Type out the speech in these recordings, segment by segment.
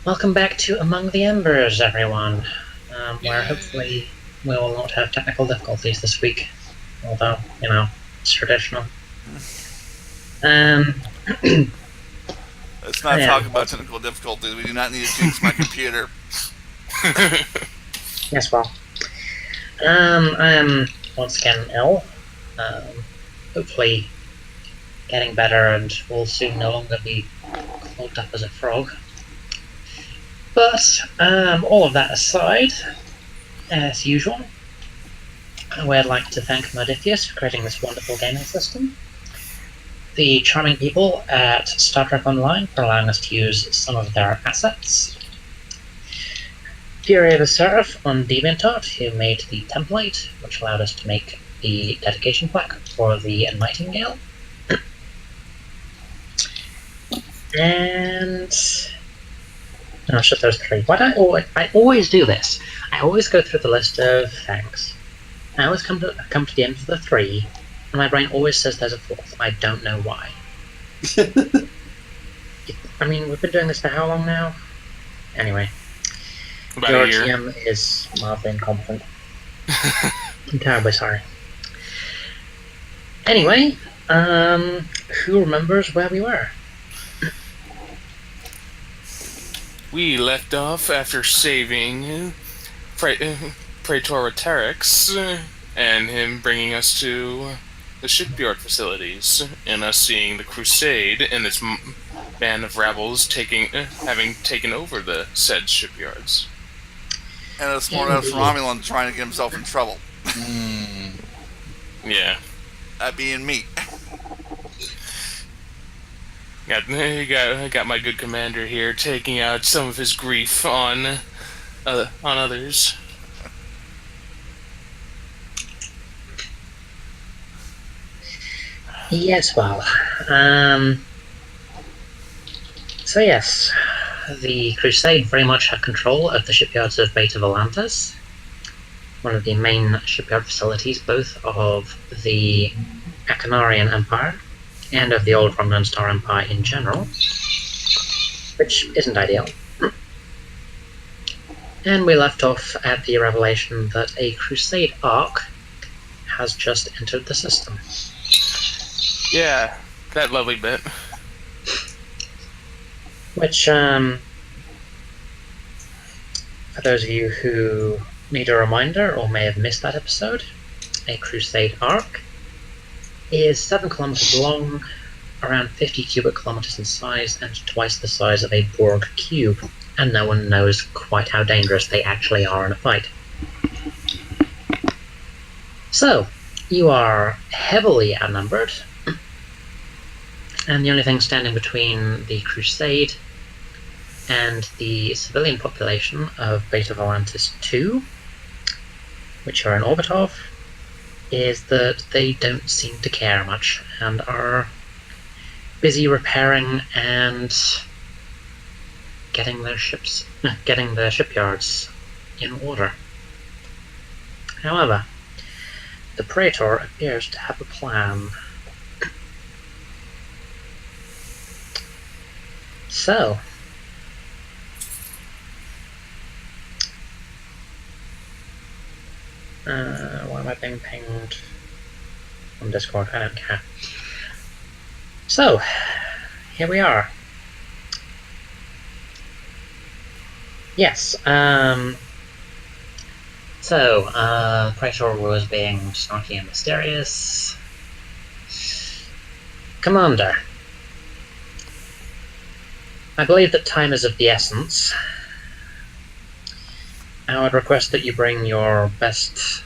Welcome back to Among the Embers, everyone, where Yay! hopefully we will not have technical difficulties this week, although, it's traditional. Um, Let's not yeah, talk about technical difficulties. We do not need to jinx my computer. yes, well, I am once again ill, hopefully getting better and will soon no longer be clogged up as a frog. But, all of that aside, as usual, I would like to thank Modifius for creating this wonderful gaming system, the charming people at Star Trek Online for allowing us to use some of their assets, Fury of a Seraph on DeviantArt, who made the template, which allowed us to make the dedication plaque for the Nightingale, and no, it's just those three. Why do I always do this? I always go through the list of thanks. I always come to the end of the three, and my brain always says there's a fourth. I don't know why. I mean, we've been doing this for how long now? Anyway, About your a year. GM is mildly incompetent. I'm terribly sorry. Anyway, who remembers where we were? We left off after saving Praetor Terex and him bringing us to the shipyard facilities, and us seeing the Crusade and its band of rebels having taken over the said shipyards. And a smart-ass Romulan trying to get himself in trouble. Yeah. That being me. Got my good commander here taking out some of his grief on others. Yes, well, so yes, the Crusade very much had control of the shipyards of Beta Volantis, one of the main shipyard facilities both of the Akanarian Empire and of the old Romulan Star Empire in general, which isn't ideal. And we left off at the revelation that a Crusade arc has just entered the system. Yeah, that lovely bit. Which, for those of you who need a reminder or may have missed that episode, a Crusade arc is 7 kilometers long, around 50 cubic kilometers in size, and twice the size of a Borg cube, and no one knows quite how dangerous they actually are in a fight. So, you are heavily outnumbered, and the only thing standing between the Crusade and the civilian population of Beta Volantis 2, which you're in orbit of, is that they don't seem to care much and are busy repairing and getting their shipyards in order. However, the Praetor appears to have a plan. So, why am I being pinged on Discord? I don't care. So, here we are. Yes, Praetor was being snarky and mysterious. Commander, I believe that time is of the essence. I would request that you bring your best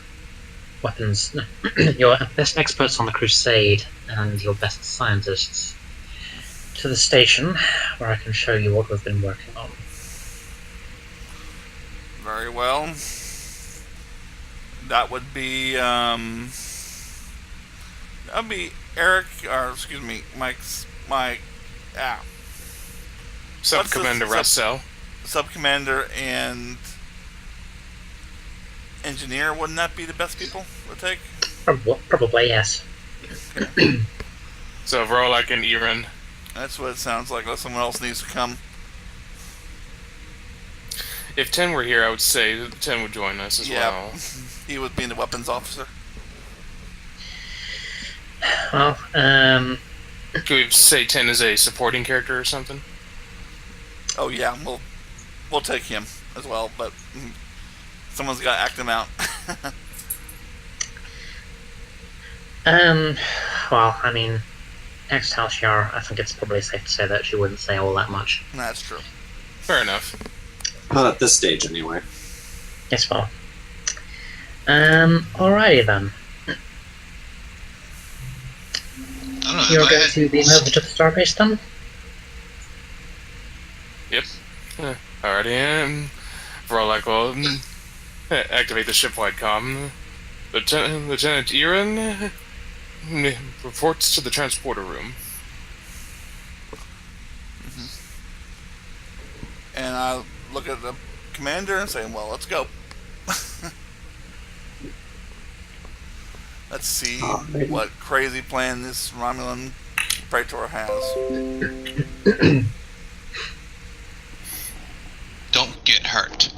weapons, your best experts on the Crusade, and your best scientists to the station, where I can show you what we've been working on. Very well. That would be, Eric, or excuse me, Sub-Commander Russell. Sub-Commander and Engineer, wouldn't that be the best people to take? Probably yes. So Vrolak and Iran. That's what it sounds like, unless someone else needs to come. if 10 were here, I would say that 10 would join us as Yeah, well. he would be the weapons officer. Well, Could we say 10 is a supporting character or something? Oh yeah, we'll take him as well, but someone's got to act him out. um, well, I mean, ex-Halshar, I think it's probably safe to say that she wouldn't say all that much. That's true. Fair enough. Not at this stage, anyway. Yes, well. Alrighty then. I don't know. You're If I going had, to beam over to the starbase then? Yep. Alrighty. Verlac will activate the ship-wide comm. Lieutenant Iran reports to the transporter room. And I look at the commander and say, well, let's go. Let's see Alrighty. what crazy plan this Romulan Praetor has. don't get hurt.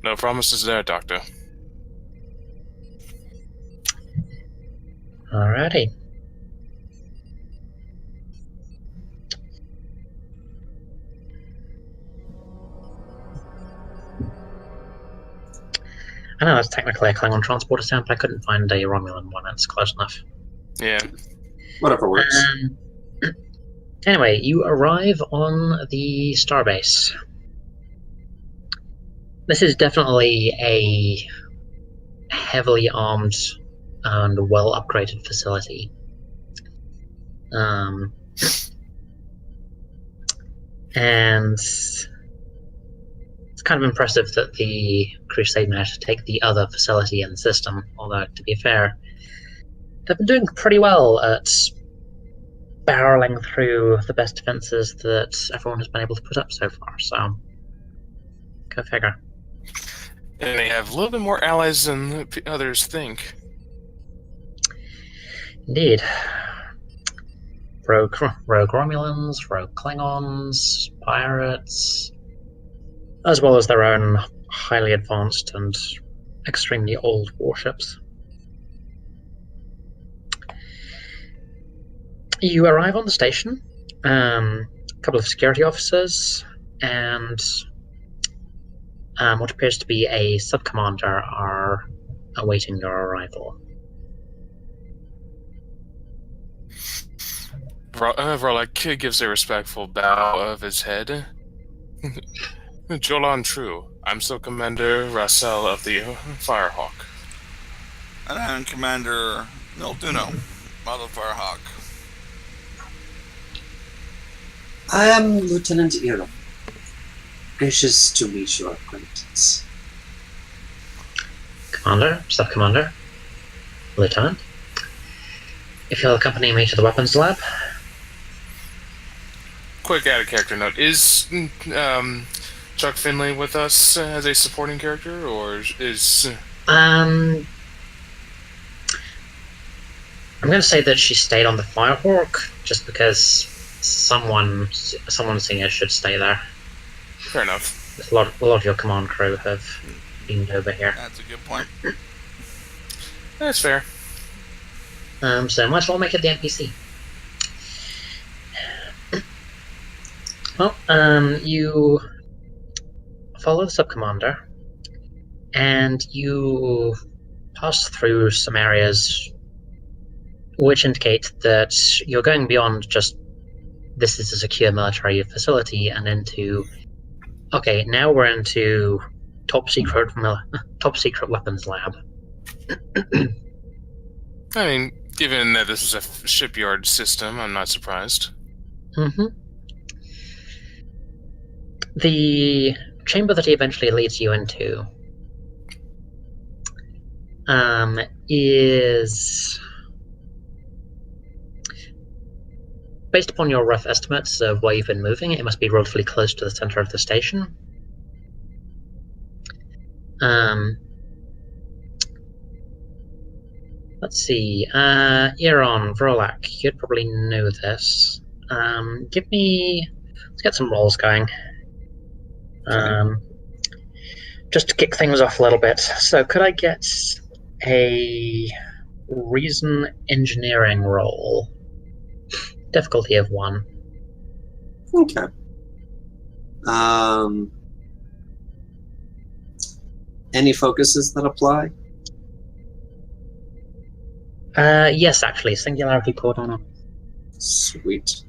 No promises there, Doctor. Alrighty. I know it's technically a Klingon transporter sound, but I couldn't find a Romulan one that's close enough. Yeah. Whatever works. Anyway, you arrive on the starbase. This is definitely a heavily armed and well upgraded facility. And it's kind of impressive that the Crusade managed to take the other facility in the system, although, to be fair, they've been doing pretty well at barreling through the best defenses that everyone has been able to put up so far, so go figure. And they have a little bit more allies than others think. Indeed. Rogue Romulans, rogue Klingons, pirates, as well as their own highly advanced and extremely old warships. You arrive on the station, a couple of security officers, and what appears to be a sub-commander are awaiting your arrival. Verlac gives a respectful bow of his head. Jolan True, I'm still Commander Rassel of the Firehawk. And I'm Commander Nilduno, of the Firehawk. I am Lieutenant Ira. Gracious to meet your acquaintance. Commander, Sub-Commander, Lieutenant, if you'll accompany me to the weapons lab. Quick added character note. Is Chuck Finley with us as a supporting character, or is... I'm going to say that she stayed on the Firehawk, just because someone senior should stay there. Fair enough. A lot of your command crew have beamed over here. That's a good point. That's fair. So might as well make it the NPC. Well, you follow the sub-commander, and you pass through some areas which indicate that you're going beyond just this is a secure military facility and into, okay, now we're into top secret weapons lab. I mean, given that this is a shipyard system, I'm not surprised. Mm-hmm. The chamber that he eventually leads you into is, based upon your rough estimates of where you've been moving, it must be relatively close to the center of the station. Let's see. Iran, Verlac, you'd probably know this. Let's get some rolls going. Um, just to kick things off a little bit. So, could I get a reason engineering roll? Difficulty of 1. Okay. Any focuses that apply? Yes, actually, singularity code on it. Sweet.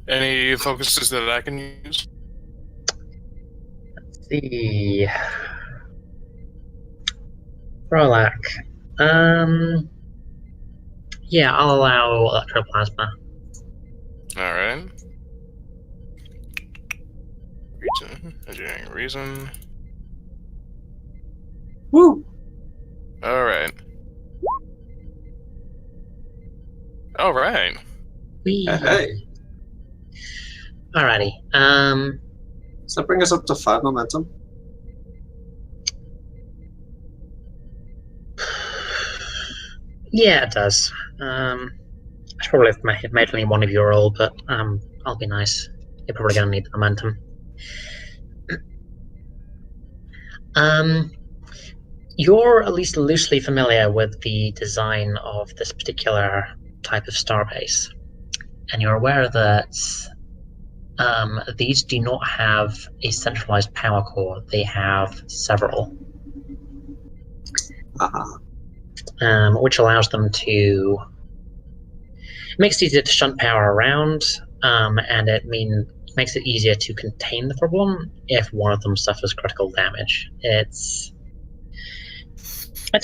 Any focuses that I can use? The Rolac. Yeah, I'll allow electroplasma. Alright. Engineering reason. Woo! Alright. Alright. Whee. Hey. Alrighty. Does that bring us up to 5 momentum? Yeah, it does. I should probably have made only one of you roll, but I'll be nice. You're probably going to need the momentum. You're at least loosely familiar with the design of this particular type of starbase, and you're aware that these do not have a centralized power core. They have several, which allows them to... It makes it easier to shunt power around, and it makes it easier to contain the problem if one of them suffers critical damage. It's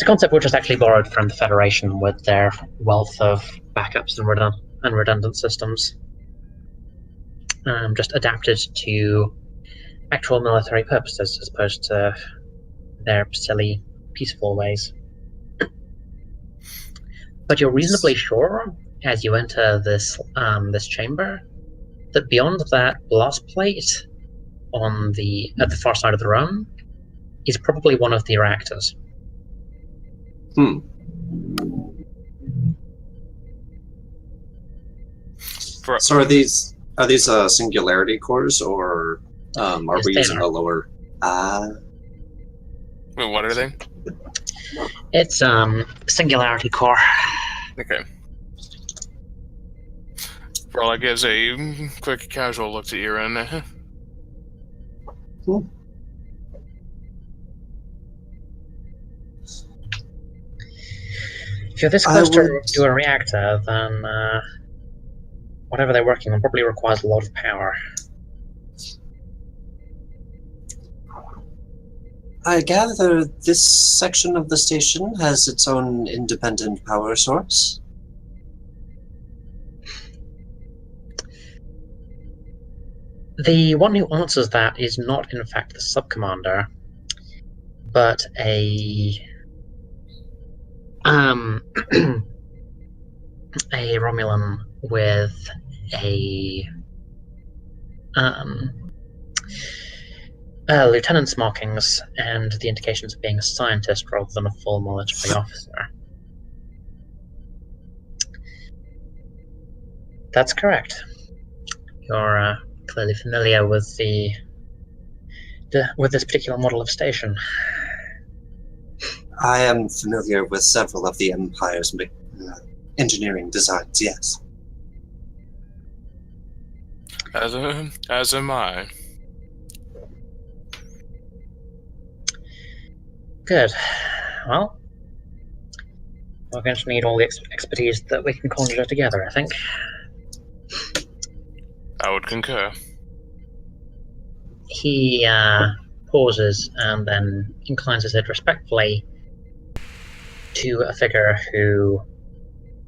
a concept which is actually borrowed from the Federation with their wealth of backups and redundant systems. Just adapted to actual military purposes as opposed to their silly, peaceful ways. But you're reasonably sure, as you enter this chamber, that beyond that blast plate at the far side of the room is probably one of the reactors. So are these singularity cores, or are Yes, we they using are. a lower? Wait, what are they? It's singularity core. Okay. Frolic gives a quick casual look to Iran. If you're this close to a reactor, then whatever they're working on probably requires a lot of power. I gather this section of the station has its own independent power source. The one who answers that is not, in fact, the sub-commander, but a a Romulan with lieutenant's markings and the indications of being a scientist rather than a full military officer. That's correct. You're clearly familiar with with this particular model of station. I am familiar with several of the Empire's engineering designs, yes. As am I. Good. Well, we're going to need all the expertise that we can conjure together, I think. I would concur. He pauses and then inclines his head respectfully to a figure who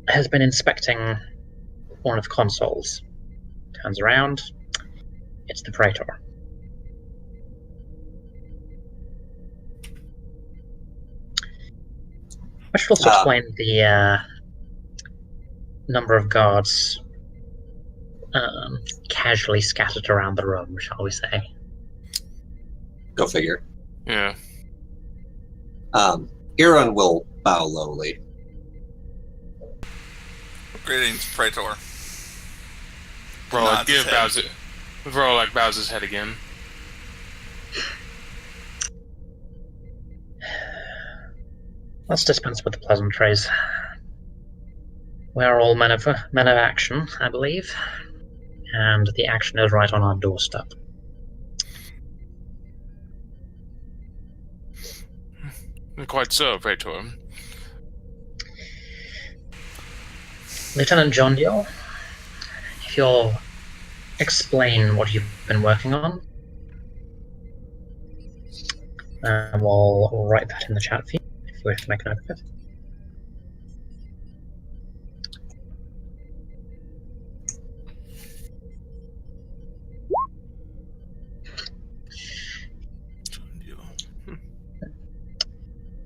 has been inspecting one of the consoles. Turns around. It's the Praetor. I should also explain the number of guards casually scattered around the room, shall we say. Go figure. Yeah. Iran will bow lowly. Greetings, Praetor. Frolic bows his head again. Let's dispense with the pleasantries. We are all men of action, I believe, and the action is right on our doorstep. Quite so, Praetor. Lieutenant John Deal, if you'll explain what you've been working on, we'll write that in the chat feed if you wish to make a note of it.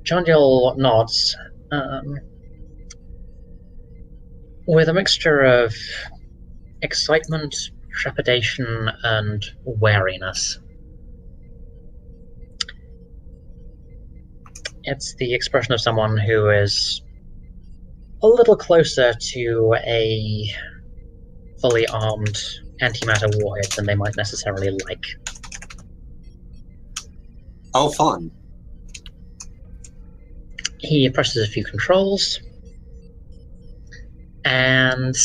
John Deal nods, with a mixture of excitement, trepidation, and wariness. It's the expression of someone who is a little closer to a fully armed antimatter warhead than they might necessarily like. Oh, fun. He presses a few controls, and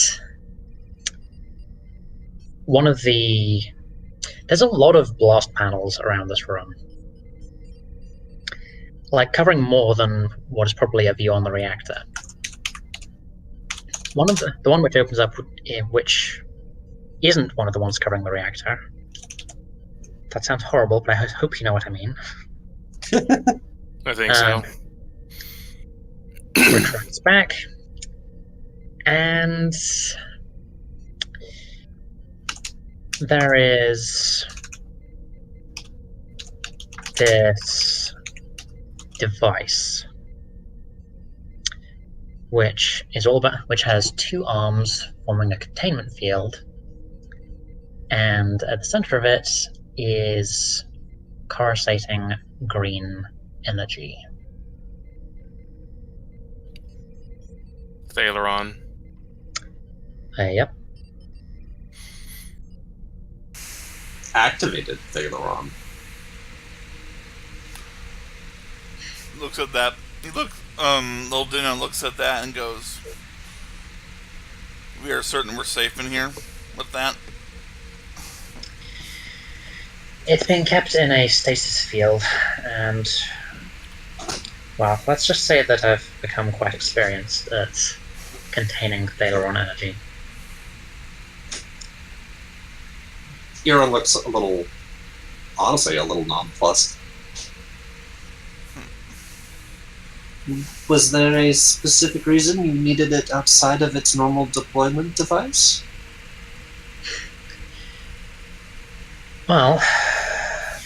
there's a lot of blast panels around this room, like covering more than what is probably a view on the reactor. The one which opens up, which isn't one of the ones covering the reactor. That sounds horrible, but I hope you know what I mean. I think so. Retracts back, and there is this device, which has two arms forming a containment field, and at the center of it is coruscating green energy. Thaleron. Yep. Activated Thaleron. Looks at that. Little Dino looks at that and goes, "We are certain we're safe in here with that." It's being kept in a stasis field, and, well, let's just say that I've become quite experienced at containing Thaleron energy. Euron looks honestly, a little nonplussed. Was there a specific reason you needed it outside of its normal deployment device? Well,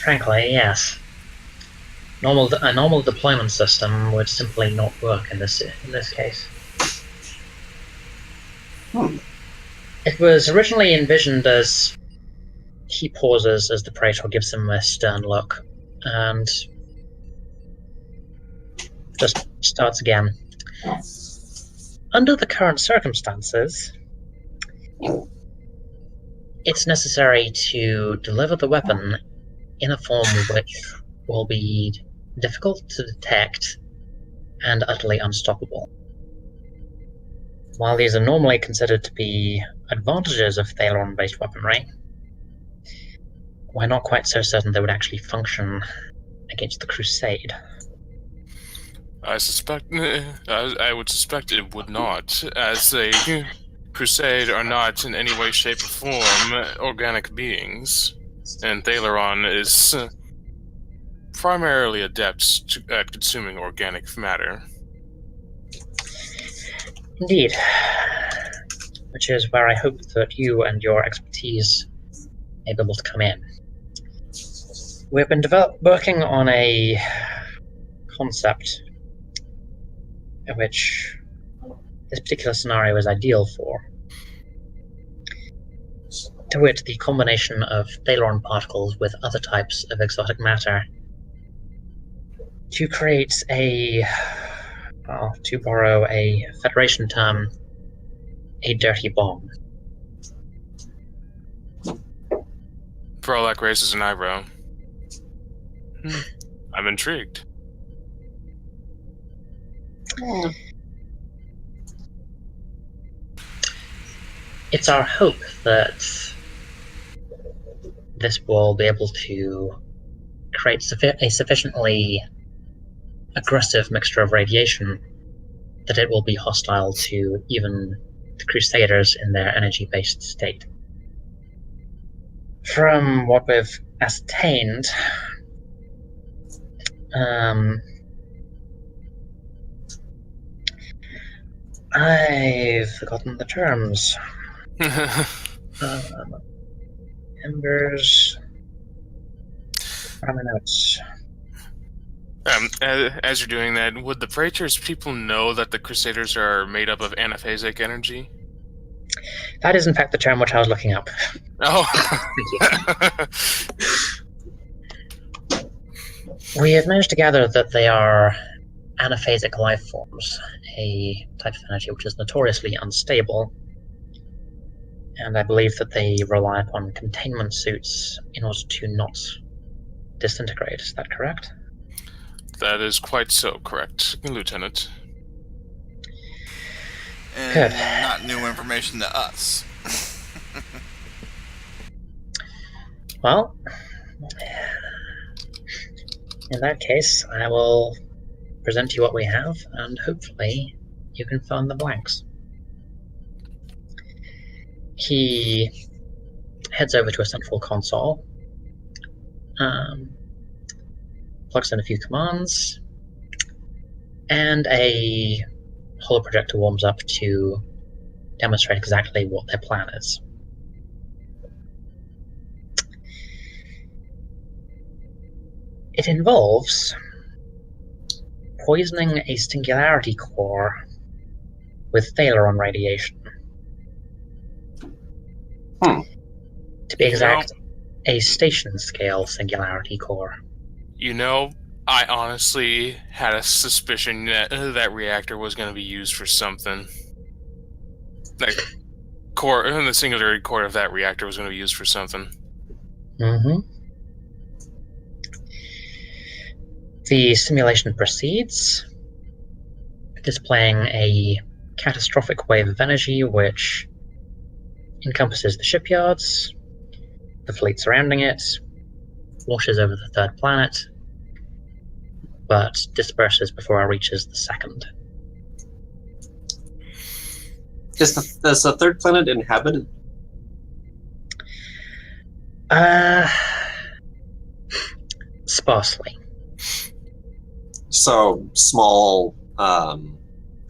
frankly, yes. A normal deployment system would simply not work in this case. It was originally envisioned as he pauses as the Praetor gives him a stern look, and just starts again. Under the current circumstances, it's necessary to deliver the weapon in a form which will be difficult to detect and utterly unstoppable. While these are normally considered to be advantages of Thaleron-based weaponry, we're not quite so certain they would actually function against the Crusade. I would suspect it would not, as the Crusade are not in any way, shape, or form organic beings, and Thaleron is primarily adept at consuming organic matter. Indeed. Which is where I hope that you and your expertise may be able to come in. We've been working on a concept which this particular scenario is ideal for. To wit, the combination of Thaleron particles with other types of exotic matter to create to borrow a Federation term, a dirty bomb. Prolak raises an eyebrow. I'm intrigued. It's our hope that this will be able to create a sufficiently aggressive mixture of radiation that it will be hostile to even the Crusaders in their energy-based state. From what we've ascertained, I've forgotten the terms. Embers. What are my notes? As you're doing that, would the Praetors people know that the Crusaders are made up of anaphasic energy? That is, in fact, the term which I was looking up. Oh. Thank you. We have managed to gather that they are anaphasic life forms, a type of energy which is notoriously unstable, and I believe that they rely upon containment suits in order to not disintegrate. Is that correct? That is quite so correct, Lieutenant. And Good. not new information to us. Well, in that case, I will present you what we have, and hopefully you can fill in the blanks. He heads over to a central console, plugs in a few commands, and a holoprojector warms up to demonstrate exactly what their plan is. It involves poisoning a singularity core with Thaleron radiation. To be exact, a station-scale singularity core. You know, I honestly had a suspicion that that reactor was going to be used for something. Like, the singularity core of that reactor was going to be used for something. Mm-hmm. The simulation proceeds, displaying a catastrophic wave of energy which encompasses the shipyards, the fleet surrounding it, washes over the third planet, but disperses before it reaches the second. Is the third planet inhabited? Sparsely. So small, I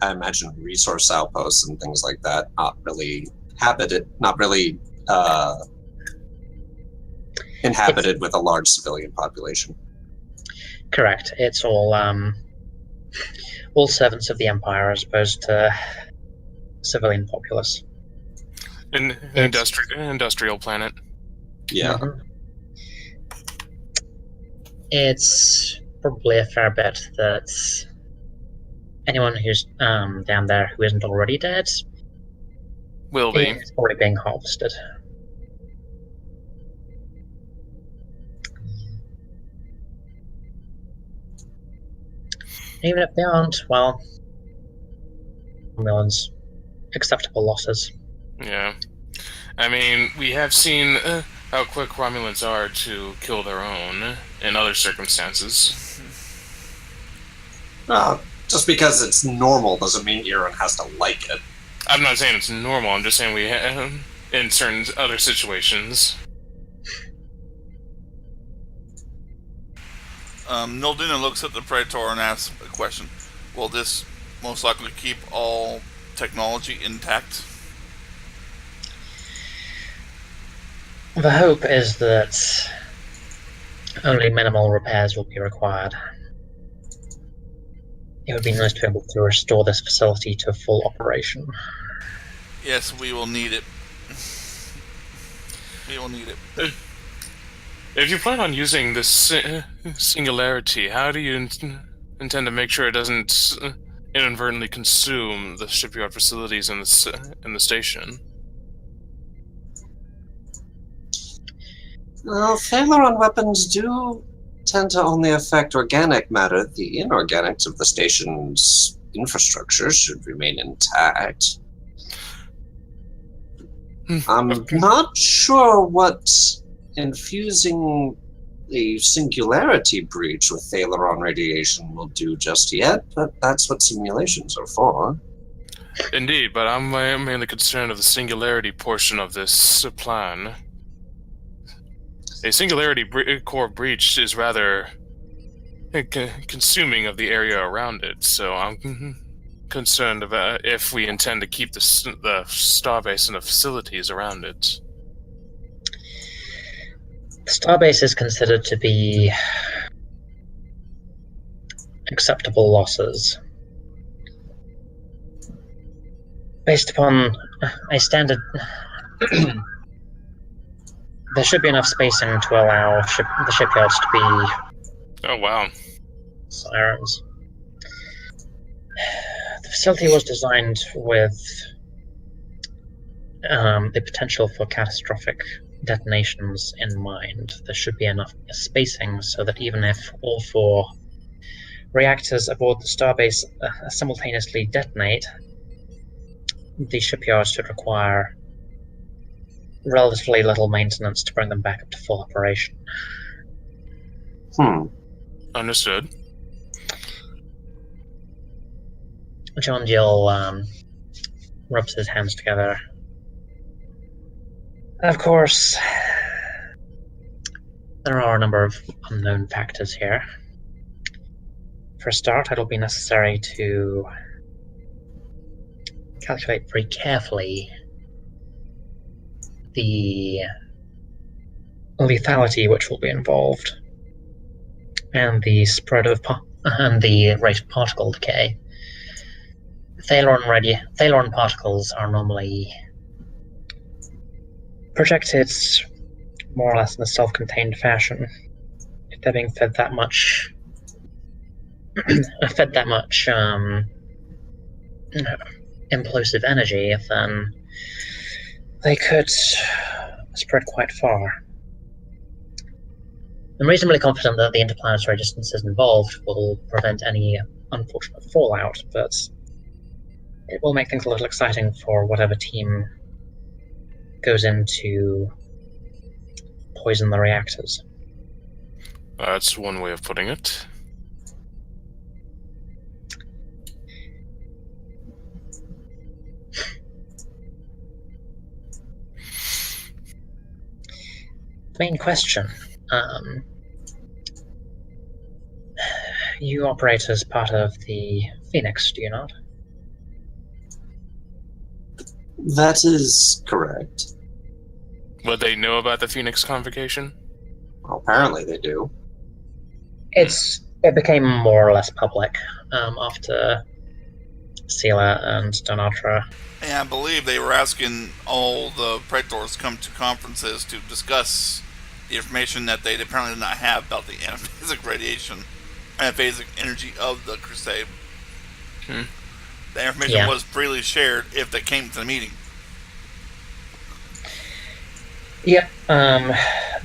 imagine resource outposts and things like that, not really inhabited with a large civilian population. Correct. It's all servants of the Empire as opposed to civilian populace. An industrial planet. Yeah. Mhm. It's probably a fair bet that anyone who's down there who isn't already dead Will be. is probably being harvested. Even if they aren't, well, Romulans, acceptable losses. Yeah. I mean, we have seen how quick Romulans are to kill their own in other circumstances. Just because it's normal doesn't mean Iran has to like it. I'm not saying it's normal, I'm just saying we have in certain other situations. Noldina looks at the Praetor and asks a question. Will this most likely keep all technology intact? The hope is that only minimal repairs will be required. It would be nice to be able to restore this facility to full operation. Yes, we will need it. We will need it. If you plan on using this singularity, how do you intend to make sure it doesn't inadvertently consume the shipyard facilities in the station? Well, Thaleron weapons do tend to only affect organic matter. The inorganics of the station's infrastructure should remain intact. I'm Okay. not sure what infusing a singularity breach with Thaleron radiation will do just yet, but that's what simulations are for. Indeed, but I'm mainly concerned of the singularity portion of this plan. A singularity core breach is rather consuming of the area around it, so I'm concerned about if we intend to keep the starbase and the facilities around it. The starbase is considered to be acceptable losses. Based upon a standard... there should be enough spacing to allow the shipyards to be Oh, wow. sirens. The facility was designed with the potential for catastrophic detonations in mind. There should be enough spacing so that even if all 4 reactors aboard the starbase simultaneously detonate, the shipyards should require relatively little maintenance to bring them back up to full operation. Understood. John Gill rubs his hands together. Of course, there are a number of unknown factors here. For a start, it'll be necessary to calculate very carefully the lethality which will be involved, and the spread of and the rate of particle decay. Thaleron particles are normally projected more or less in a self-contained fashion. If they're being fed that much implosive energy, then they could spread quite far. I'm reasonably confident that the interplanetary distances involved will prevent any unfortunate fallout, but it will make things a little exciting for whatever team goes in to poison the reactors. That's one way of putting it. The main question, you operate as part of the Phoenix, do you not? That is correct. Would they know about the Phoenix convocation? Well, apparently they do. It became more or less public after Sela and Donatra. And I believe they were asking all the Praetors to come to conferences to discuss the information that they apparently did not have about the anaphasic radiation, anaphasic energy of the Crusade. The information was freely shared if they came to the meeting. Yep,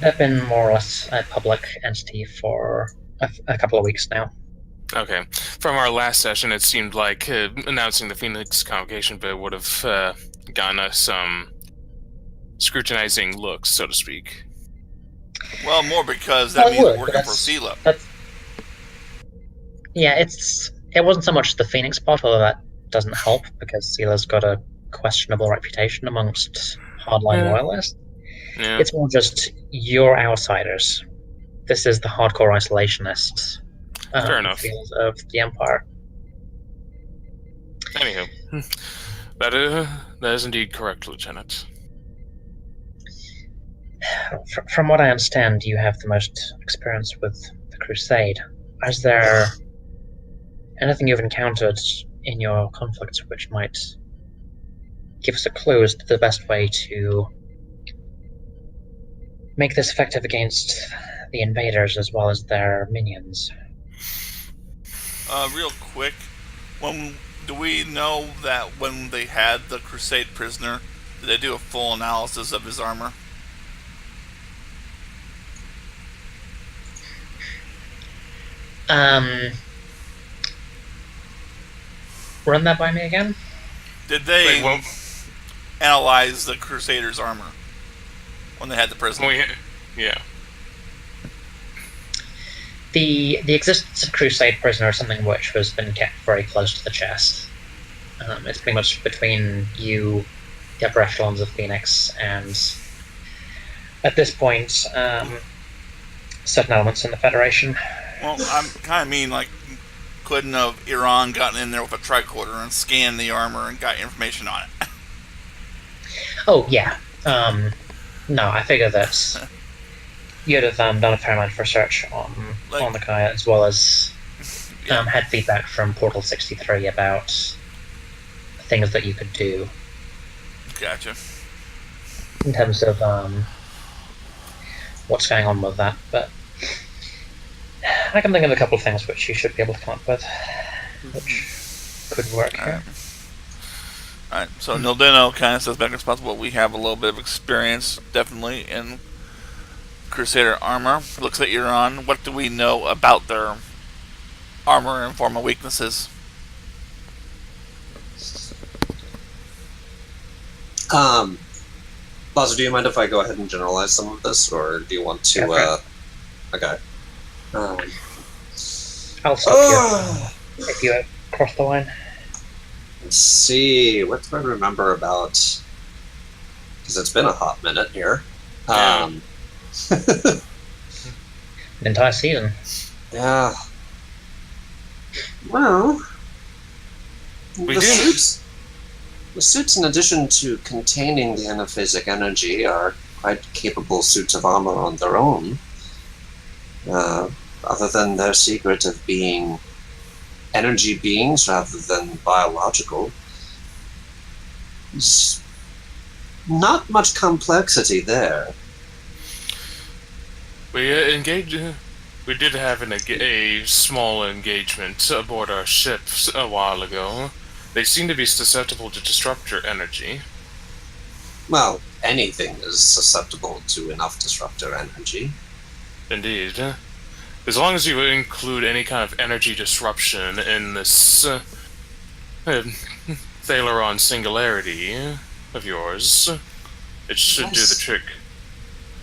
they've been more or less a public entity for a couple of weeks now. Okay. From our last session, it seemed like announcing the Phoenix convocation bit would have gotten us some scrutinizing looks, so to speak. Well, more because that means working for Sela. Yeah, it wasn't so much the Phoenix part, although that doesn't help because Sela's got a questionable reputation amongst hardline loyalists. Yeah. It's more just you're outsiders. This is the hardcore isolationist Fair enough. field of the Empire. Anywho, that is indeed correct, Lieutenant. From what I understand, you have the most experience with the Crusade. Is there anything you've encountered in your conflicts which might give us a clue as to the best way to make this effective against the invaders as well as their minions? Real quick, do we know that when they had the Crusade prisoner, did they do a full analysis of his armor? Run that by me again. Did they Like, well, analyze the Crusaders' armor when they had the prison? yeah. The existence of Crusade prisoner is something which has been kept very close to the chest. It's pretty much between you, the upper echelons of Phoenix, and at this point, certain elements in the Federation. Well, I'm kind of mean like, couldn't have Iran gotten in there with a tricorder and scanned the armor and got information on it? Oh yeah. No, I figure that you'd have done a fair amount of research on the Kaya, as well as had feedback from Portal 63 about things that you could do. Gotcha. In terms of what's going on with that, but I can think of a couple of things which you should be able to come up with, which could work here. Alright, so Nildeno kind of says back as possible. We have a little bit of experience, definitely, in Crusader armor. Looks at Iran. What do we know about their armor and form of weaknesses? Plaza, do you mind if I go ahead and generalize some of this, or do you want to? Okay. I'll stop you if you cross the line. Let's see. What do I remember about? Because it's been a hot minute here. An entire season. Yeah. Well, the suits, in addition to containing the anaphasic energy, are quite capable suits of armor on their own. Other than their secret of being energy beings rather than biological, there's not much complexity there. We We did have a small engagement aboard our ship a while ago. They seem to be susceptible to disruptor energy. Well, anything is susceptible to enough disruptor energy. Indeed. As long as you include any kind of energy disruption in this Thaleron singularity of yours, it should do the trick.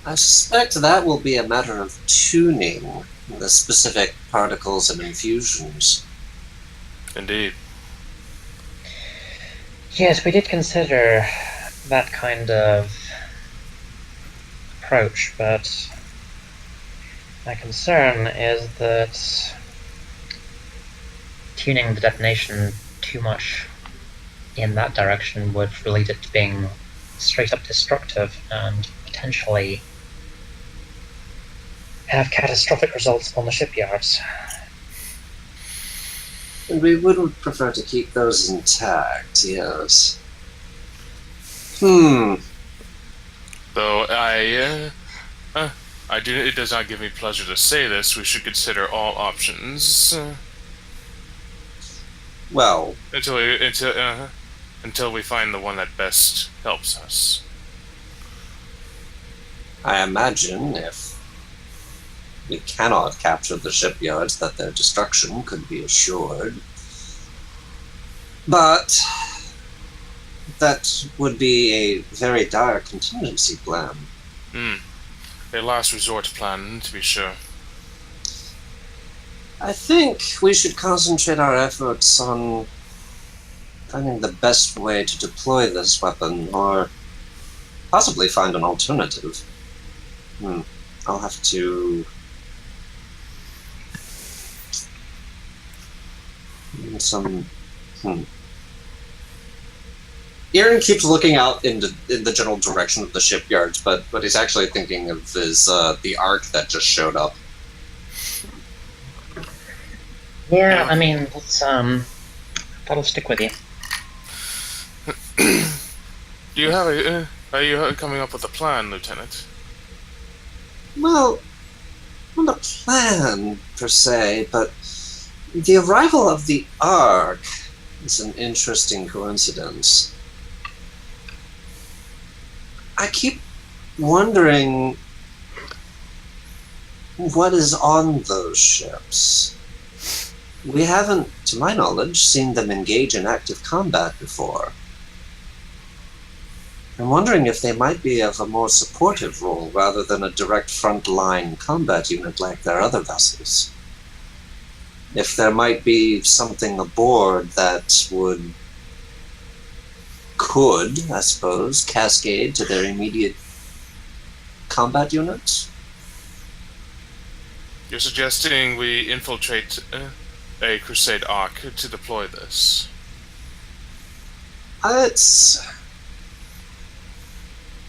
I suspect that will be a matter of tuning the specific particles and infusions. Indeed. Yes, we did consider that kind of approach, but my concern is that tuning the detonation too much in that direction would lead it to being straight up destructive and potentially have catastrophic results on the shipyards. And we would prefer to keep those intact, yes. Though it does not give me pleasure to say this, we should consider all options. Well, until we find the one that best helps us. I imagine if we cannot capture the shipyards, that their destruction could be assured. But that would be a very dire contingency plan. A last resort plan, to be sure. I think we should concentrate our efforts on finding the best way to deploy this weapon, or possibly find an alternative. I'll have to... Aaron keeps looking out in the general direction of the shipyards, but he's actually thinking of his the arc that just showed up. Yeah, I mean, it's, that'll stick with you. Do you have are you coming up with a plan, Lieutenant? Well, not a plan, per se, but the arrival of the Ark is an interesting coincidence. I keep wondering what is on those ships. We haven't, to my knowledge, seen them engage in active combat before. I'm wondering if they might be of a more supportive role rather than a direct front-line combat unit like their other vessels. If there might be something aboard that could, I suppose, cascade to their immediate combat units. You're suggesting we infiltrate a Crusade Ark to deploy this? It's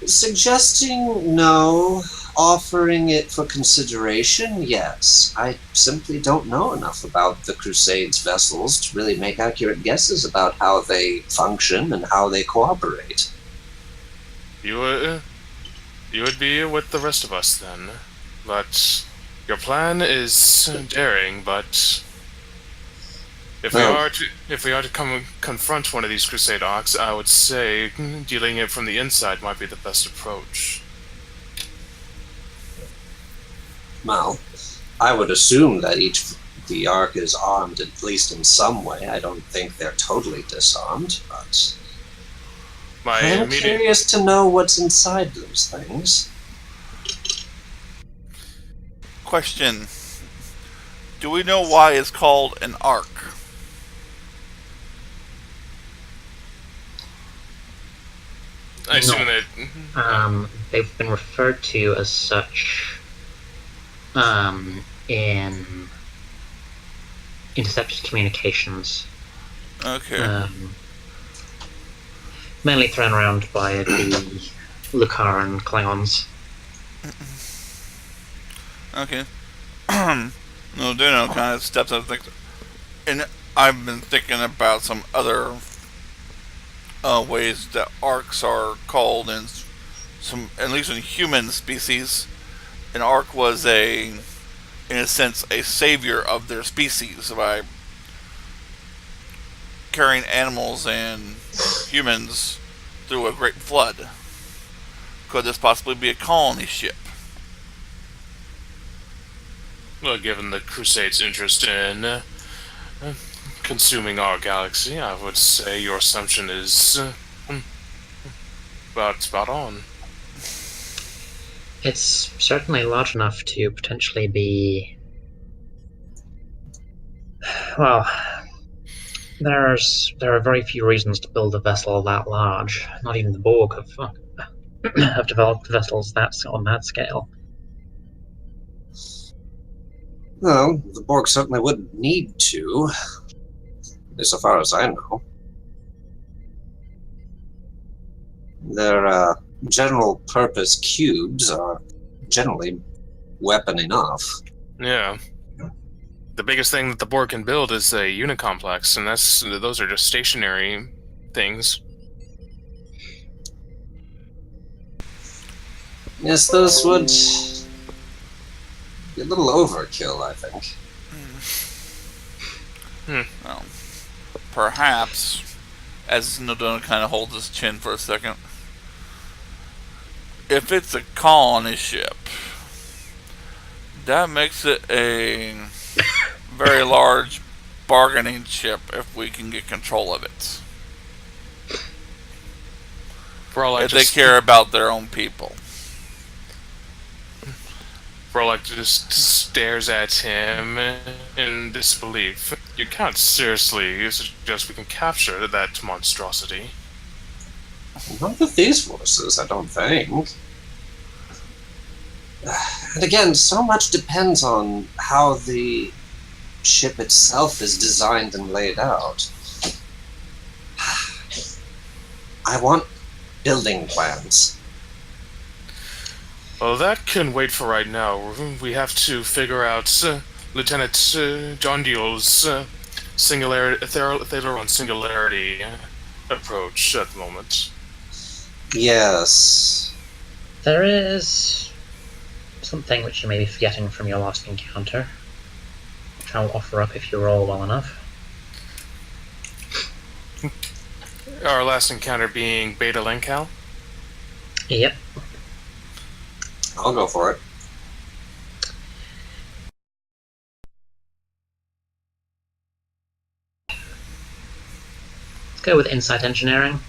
suggesting no, offering it for consideration, yes. I simply don't know enough about the Crusade's vessels to really make accurate guesses about how they function and how they cooperate. You would be with the rest of us then, but your plan is daring. But if we are to come confront one of these Crusade Arks, I would say dealing it from the inside might be the best approach. Well, I would assume that the Ark is armed at least in some way. I don't think they're totally disarmed, but I'm curious to know what's inside those things. Question. Do we know why it's called an arc? I assume that they've been referred to as such in intercepted communications. Okay. Mainly thrown around by the Lucaran Klingons. Okay. No, Dino kind of steps up. And I've been thinking about some other ways that arcs are called in some, at least in human species. An arc was in a sense, a savior of their species by carrying animals and humans through a great flood. Could this possibly be a colony ship? well, given the Crusade's interest in consuming our galaxy, I would say your assumption is about spot on. It's certainly large enough to potentially be... Well, there are very few reasons to build a vessel that large. Not even the Borg have developed vessels on that scale. Well, the Borg certainly wouldn't need to, as far as I know. Their general purpose cubes are generally weapon enough. Yeah. The biggest thing that the Borg can build is a unit complex, and those are just stationary things. Yes, those would be a little overkill, I think. Well, perhaps, as Nodona kind of holds his chin for a second, if it's a colony ship, that makes it a very large bargaining chip if we can get control of it. If they care about their own people. Frolic just stares at him in disbelief. You can't seriously suggest we can capture that monstrosity. Not with these forces, I don't think. And again, so much depends on how the ship itself is designed and laid out. I want building plans. Well, that can wait for right now. We have to figure out Lieutenant John Deal's Thaleron singularity approach at the moment. Yes. There is something which you may be forgetting from your last encounter, which I'll offer up if you roll well enough. Our last encounter being Beta Lencal? Yep. I'll go for it. go with insight engineering,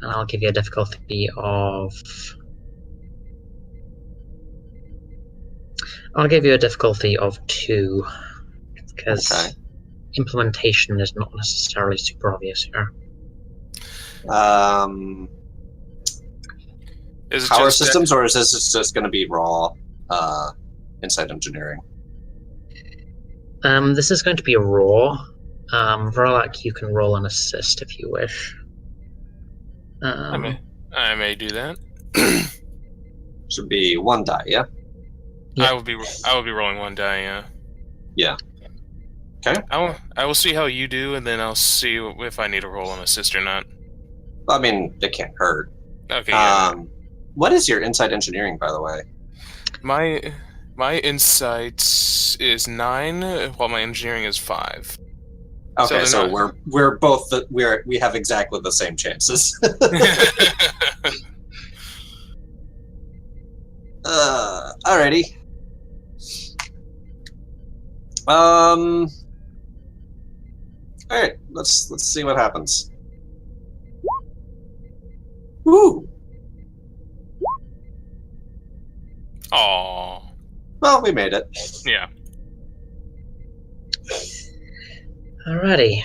and I'll give you a difficulty of... I'll give you a difficulty of 2, because Okay. implementation is not necessarily super obvious here. Is it Power just systems, or is this just going to be raw insight engineering? This is going to be raw. Verlac, you can roll an assist if you wish. I may do that. Should be 1 die, yeah? Yeah. I will be rolling 1 die. Yeah. Yeah. Okay. I will see how you do, and then I'll see if I need to roll an assist or not. I mean, it can't hurt. Okay. Yeah. What is your insight engineering, by the way? My insight is 9, while my engineering is 5. Okay, so not... we're both we have exactly the same chances. Alrighty. Alright, let's see what happens. Woo! Aww. Well, we made it. Yeah. Alrighty.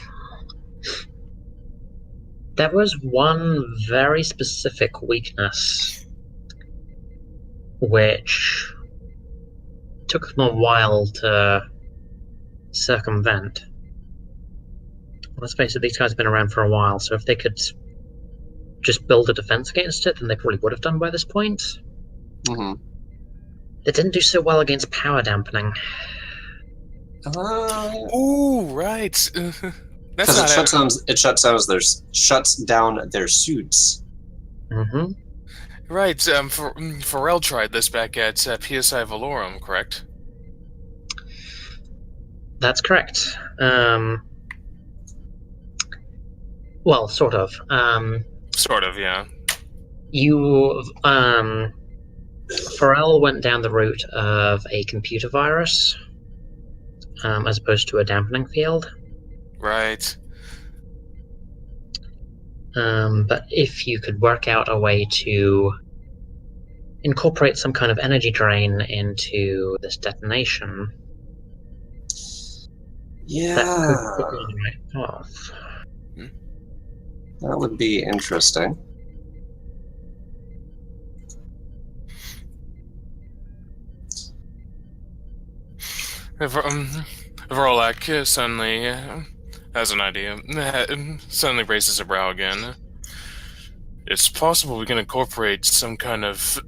There was one very specific weakness which took them a while to circumvent. Let's face it, these guys have been around for a while, so if they could just build a defense against it, then they probably would have done by this point. Mm-hmm. They didn't do so well against power dampening. Ooh, right. That's Because it shuts down their suits. Mm-hmm. Right. Pharrell tried this back at PSI Valorum, correct? That's correct. Well, sort of. Sort of, yeah. Pharrell went down the route of a computer virus, as opposed to a dampening field. Right. But if you could work out a way to incorporate some kind of energy drain into this detonation, that could put you on the right path. That would be interesting. Verlac suddenly has an idea. Suddenly raises a brow again. It's possible we can incorporate some kind of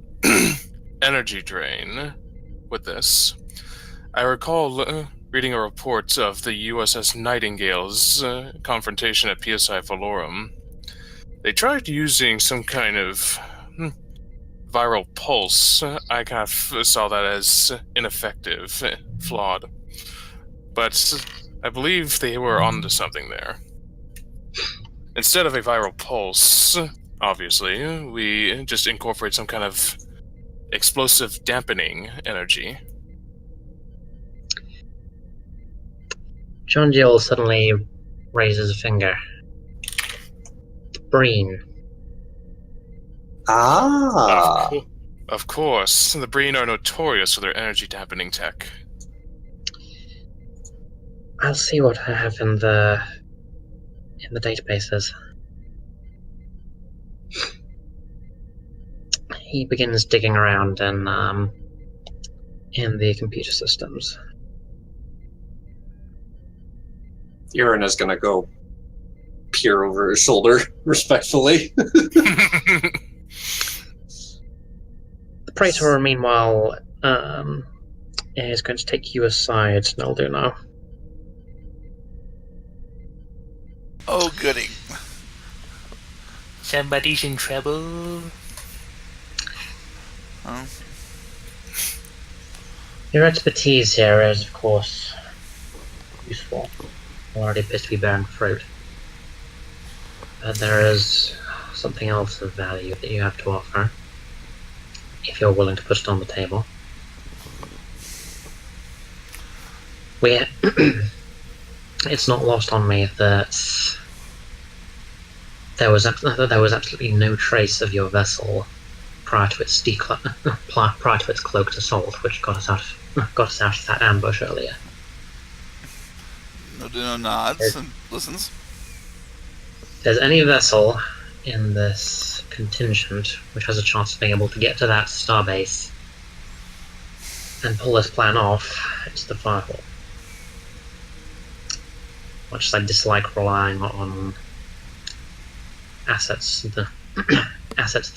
energy drain with this. I recall reading a report of the USS Nightingale's confrontation at PSI Valorum. They tried using some kind of viral pulse. I kind of saw that as ineffective, flawed. But I believe they were onto something there. Instead of a viral pulse, obviously, we just incorporate some kind of explosive dampening energy. John Gill suddenly raises a finger. Breen. Ah. Of course. The Breen are notorious for their energy dampening tech. I'll see what I have in the databases. He begins digging around in the computer systems. Euron is gonna go peer over his shoulder respectfully. The Praetor, meanwhile, is going to take you aside, Nalduno. Oh, goody. Somebody's in trouble. Oh. Your expertise here is, of course, useful. Already appears to be bearing fruit. But there is something else of value that you have to offer, if you're willing to put it on the table. It's not lost on me that there was absolutely no trace of your vessel prior to its prior to its cloaked assault, which got us out of that ambush earlier. No nods and listens. If there's any vessel in this contingent which has a chance of being able to get to that starbase and pull this plan off, it's the Firehawk. Much as I dislike relying on assets that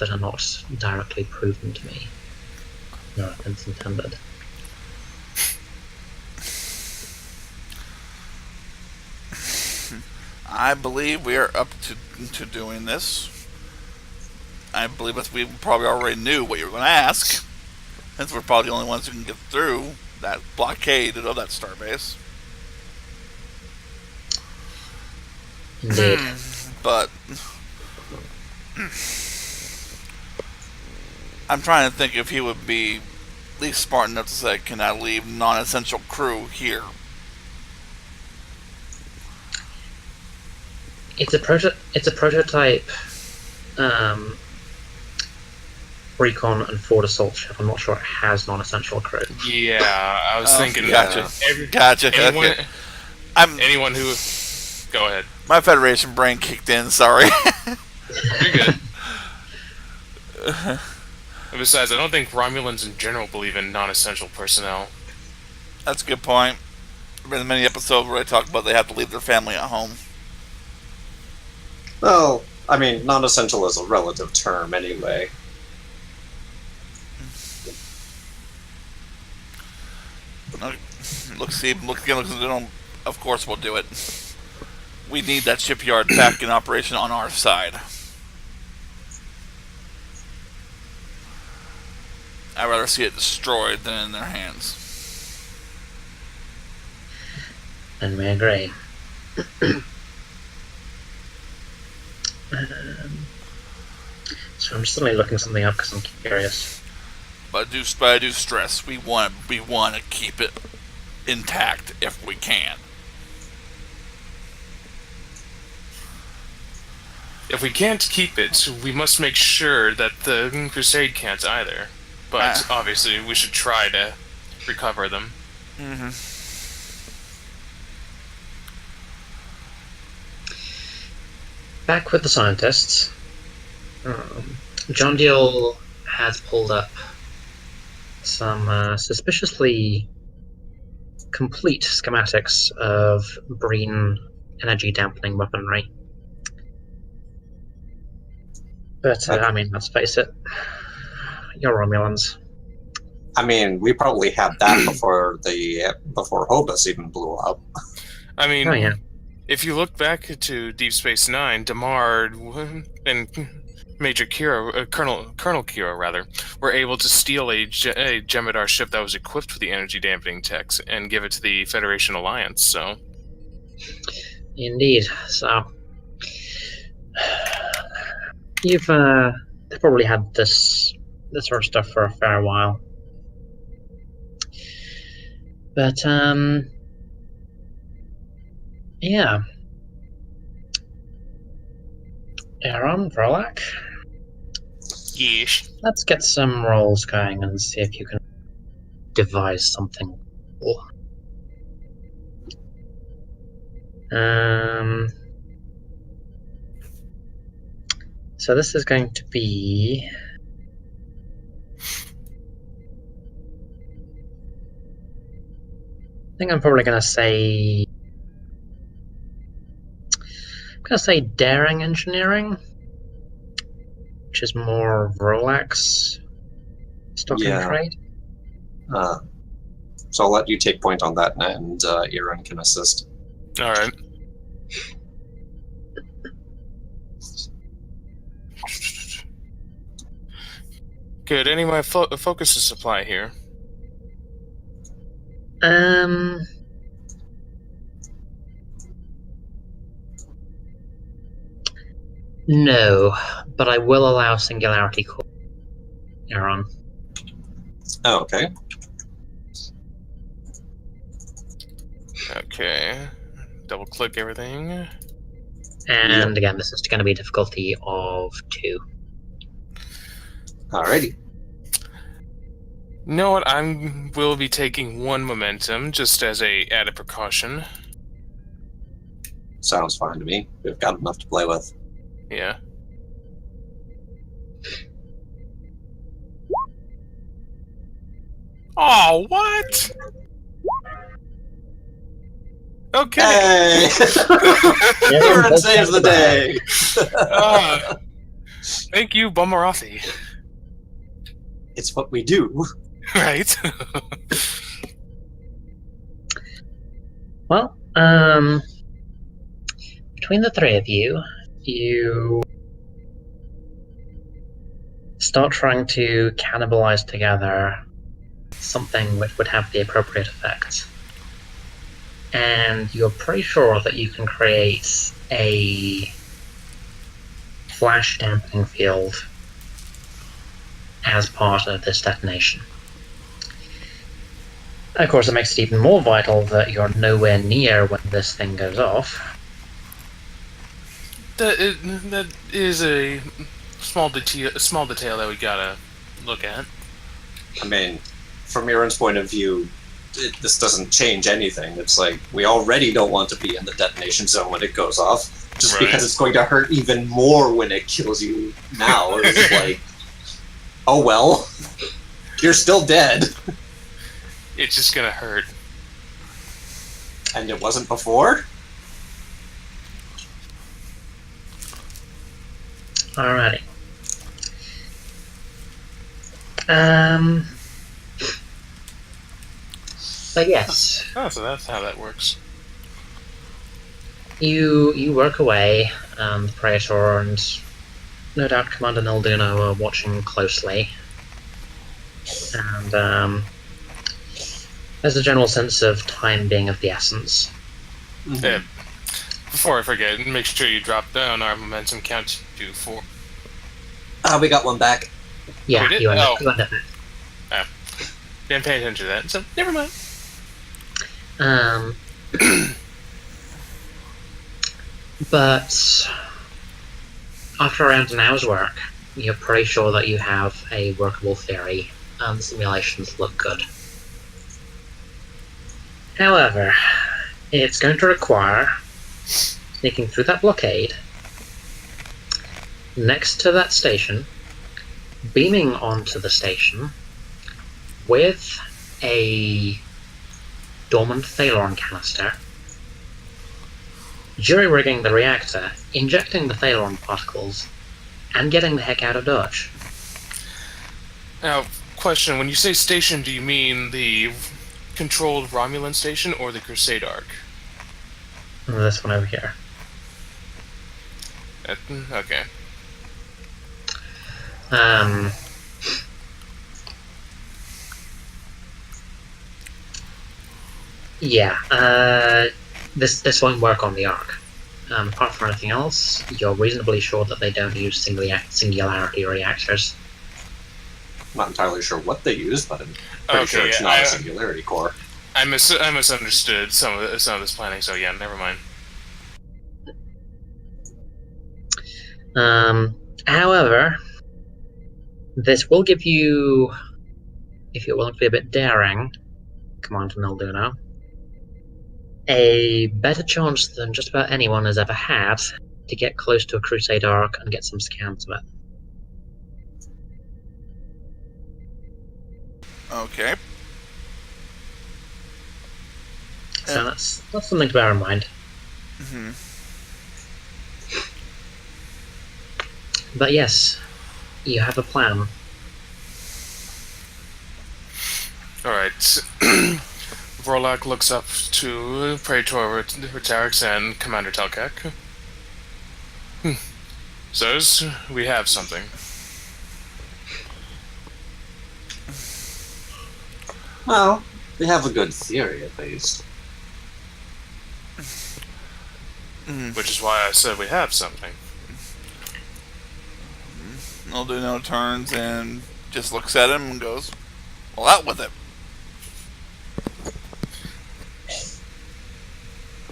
are not directly proven to me. No offense intended. I believe we are up to doing this. I believe that we probably already knew what you were going to ask, since we're probably the only ones who can get through that blockade of that starbase. Indeed. But I'm trying to think if he would be at least smart enough to say, "Can I leave non-essential crew here?" It's a prototype recon and forward assault ship. I'm not sure it has non-essential crew. Yeah, I was thinking Gotcha. that. Gotcha. Anyone, Okay. anyone who... Go ahead. My Federation brain kicked in. Sorry. You're good. And besides, I don't think Romulans in general believe in non-essential personnel. That's a good point. There's been many episodes where I talk about they have to leave their family at home. Well, I mean, non-essential is a relative term anyway. Look again. Of course, we'll do it. We need that shipyard back in operation on our side. I'd rather see it destroyed than in their hands. And we agree. So I'm just suddenly looking something up because I'm curious. But I do stress we want to keep it intact if we can. If we can't keep it, we must make sure that the Crusade can't either. But obviously, we should try to recover them. Mm-hmm. Back with the scientists. John Deal has pulled up some suspiciously complete schematics of Breen energy dampening weaponry. But, I mean, let's face it, you're Romulans. I mean, we probably had that before Hobus even blew up. I mean, Oh, yeah. if you look back to Deep Space Nine, Damar and Major Kira, Colonel Kira, rather, were able to steal a Jem'Hadar ship that was equipped with the energy dampening techs and give it to the Federation Alliance. So, Indeed. So, you've probably had this sort of stuff for a fair while. But, yeah. Aaron, Vrolak, yeesh. let's get some rolls going and see if you can devise something cool. So this is going to be... I think I'm probably going to say... I'm going to say daring engineering, which is more Rolex stock and trade. So I'll let you take point on that, and Aaron can assist. All right. Good. Any of my focus is supply here. No, but I will allow singularity core. Aaron. Oh, okay. Okay. Double click everything. And again, this is going to be difficulty of 2. Alrighty. You know what? Will be taking 1 momentum just as a added precaution. Sounds fine to me. We've got enough to play with. Yeah. Oh, what? Okay. Hey! Kieran saves the day! Thank you, Bumarathi. It's what we do. Right? Well, between the 3 of you, you start trying to cannibalize together something which would have the appropriate effect. And you're pretty sure that you can create a flash dampening field as part of this detonation. Of course, it makes it even more vital that you're nowhere near when this thing goes off. That is a small detail that we gotta look at. I mean, from Miran's point of view, this doesn't change anything. It's like, we already don't want to be in the detonation zone when it goes off, just Right. because it's going to hurt even more when it kills you now. It's like, oh well, you're still dead. It's just gonna hurt. And it wasn't before? Alrighty. But yes, Oh, so that's how that works. you work away, the Praetor and no doubt Commander Nilduno are watching closely. And there's a general sense of time being of the essence. Mm-hmm. Yeah. Before I forget, make sure you drop down our momentum count to 4. We got one back. Yeah, We did? you end Oh. up it. Didn't pay attention to that, so never mind. But after around an hour's work, you're pretty sure that you have a workable theory, and the simulations look good. However, it's going to require sneaking through that blockade, next to that station, beaming onto the station with a dormant Thalaron canister, jury-rigging the reactor, injecting the Thalaron particles, and getting the heck out of Dodge. Now, question, when you say station, do you mean the controlled Romulan station or the Crusade Arc? This one over here. Okay. Yeah, this won't work on the Ark. Apart from anything else, you're reasonably sure that they don't use singularity reactors. I'm not entirely sure what they use, but I'm pretty sure it's not a singularity core. I misunderstood some of this planning, so yeah, never mind. However, this will give you, if you're willing to be a bit daring, Commander Nilduno, a better chance than just about anyone has ever had to get close to a Crusade Arc and get some scans of it. Okay. So that's something to bear in mind. Mm-hmm. But yes, you have a plan. Alright. Vorlak looks up to Praetor Retarix and Commander Telkek. Sirs, we have something. Well, we have a good theory, at least. Which is why I said we have something. Nilduno turns and just looks at him and goes, well, out with it.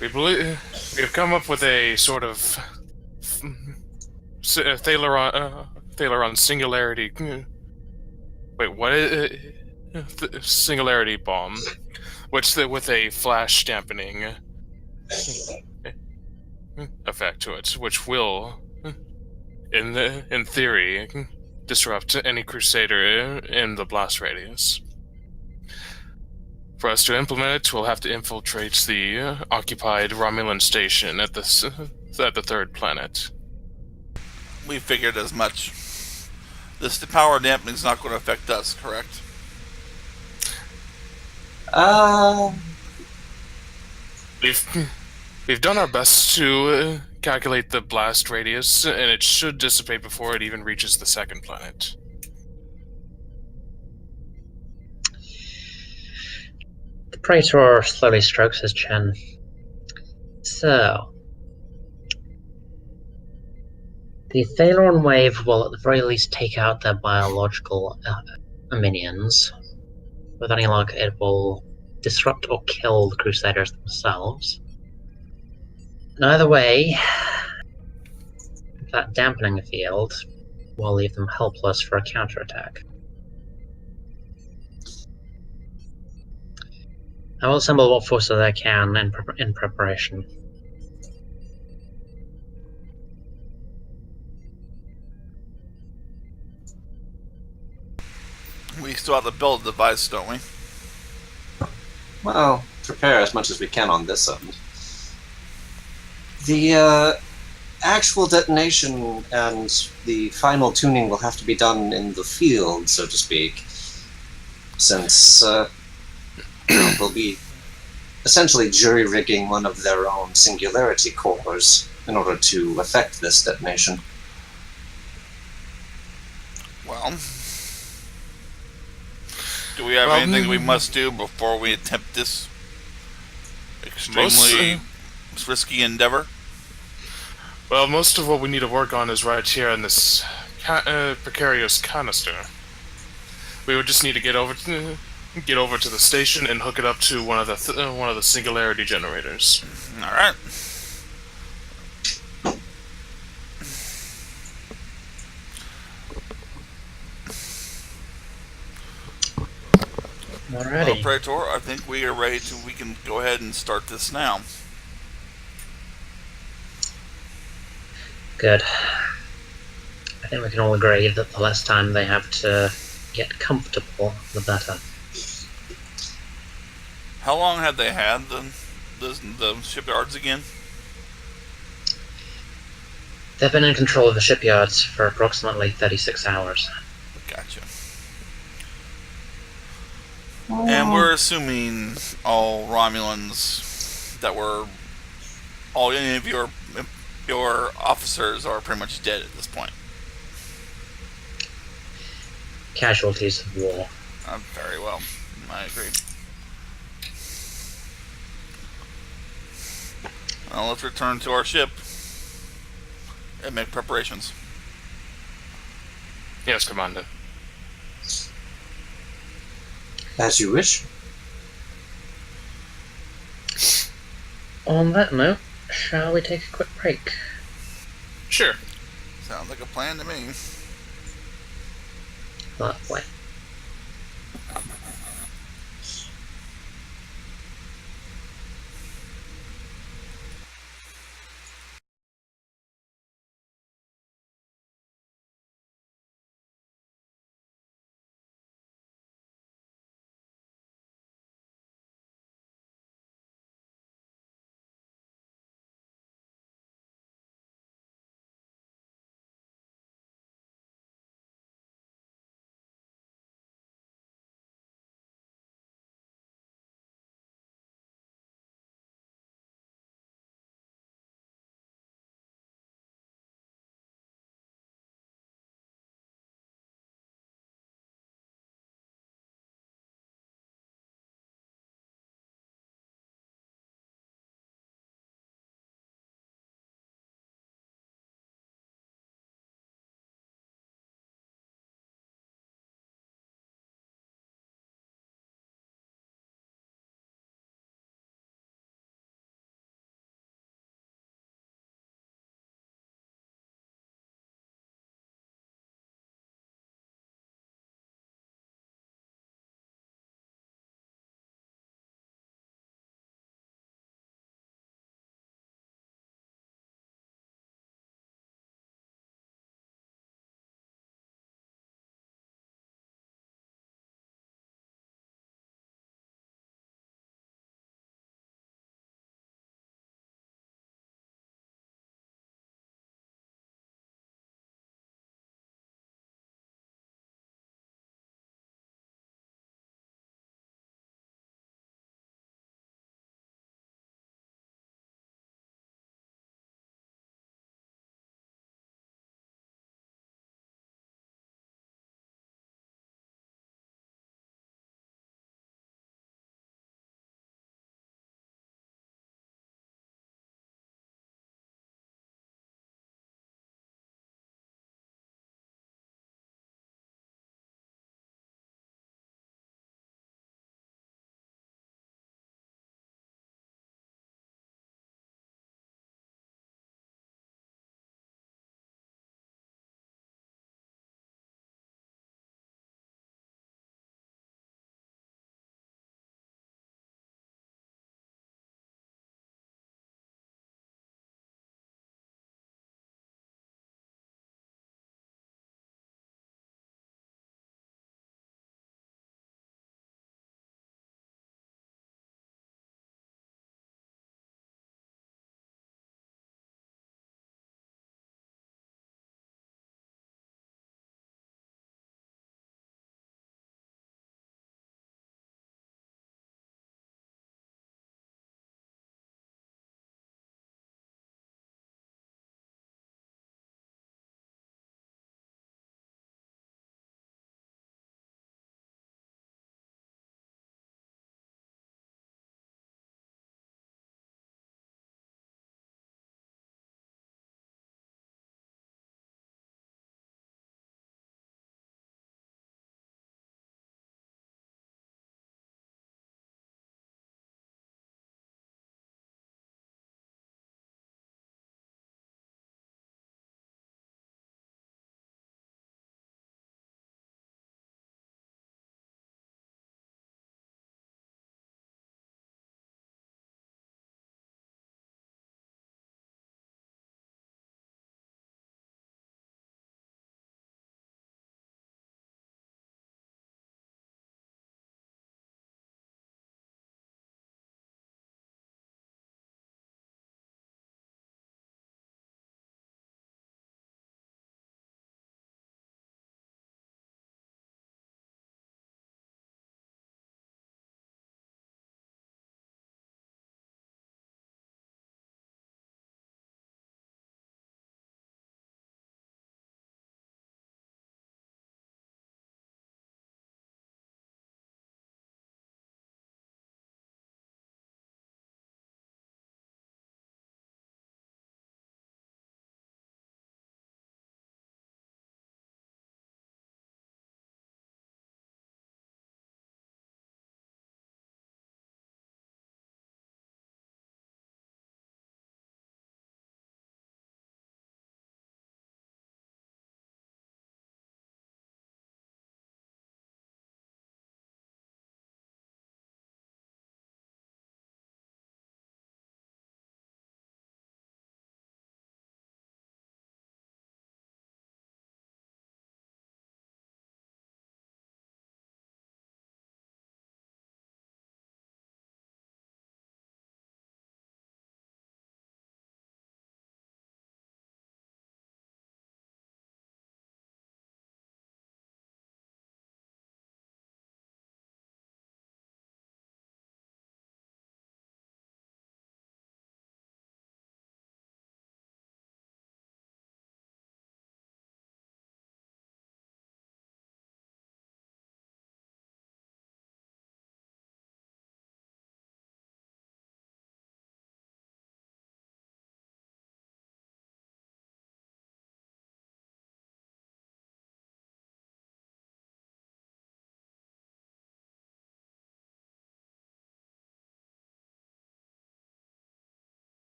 We have come up with a sort of Thaleron Singularity. Wait, what is Singularity Bomb? With a flash dampening effect to it, which will, in theory, disrupt any Crusader in the blast radius. For us to implement it, we'll have to infiltrate the occupied Romulan station at the third planet. We figured as much. The power dampening is not going to affect us, correct? We've done our best to calculate the blast radius, and it should dissipate before it even reaches the second planet. The Praetor slowly strokes his chin. So, the Thaleron wave will at the very least take out their biological minions. With any luck, it will disrupt or kill the Crusaders themselves. And either way, that dampening field will leave them helpless for a counterattack. I will assemble what forces I can in preparation. We still have to build the device, don't we? Well, prepare as much as we can on this end. The actual detonation and the final tuning will have to be done in the field, so to speak, since we'll be essentially jury-rigging one of their own singularity cores in order to effect this detonation. Well, do we have anything we must do before we attempt this extremely risky endeavor? Well, most of what we need to work on is right here in this precarious canister. We would just need to get over to the station and hook it up to one of the singularity generators. All right. Alrighty. Well, Praetor, I think we are ready to. We can go ahead and start this now. Good. I think we can all agree that the less time they have to get comfortable, the better. How long had they had the shipyards again? They've been in control of the shipyards for approximately 36 hours. Gotcha. And we're assuming all Romulans that were any of your officers are pretty much dead at this point. Casualties of war. Very well. I agree. Well, let's return to our ship and make preparations. Yes, Commander. As you wish. On that note, shall we take a quick break? Sure. Sounds like a plan to me. Lovely.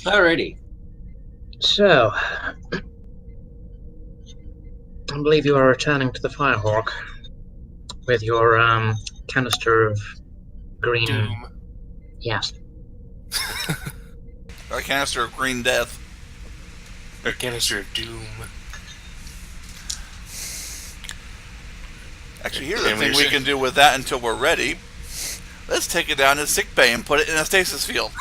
Alrighty. So, I believe you are returning to the Firehawk with your canister of green. Doom. Yes. A canister of green death. A canister of doom. Actually, here's the And thing we're we can do with that until we're ready. Let's take it down to sick bay and put it in a stasis field.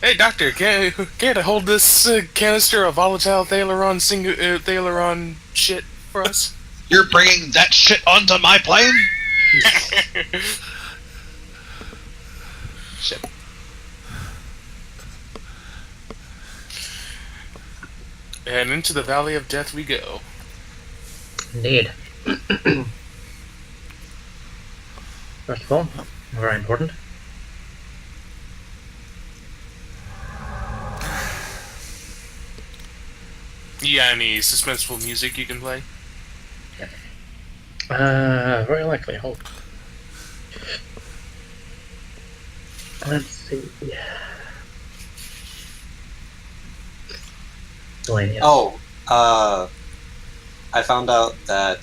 Hey, doctor, can I hold this canister of volatile Thaleron shit for us? You're bringing that shit onto my plane? Shit. And into the Valley of Death we go. Indeed. First of all, very important. You got any suspenseful music you can play? Very likely. Hold. Let's see. Dwayne, yes. Oh, I found out that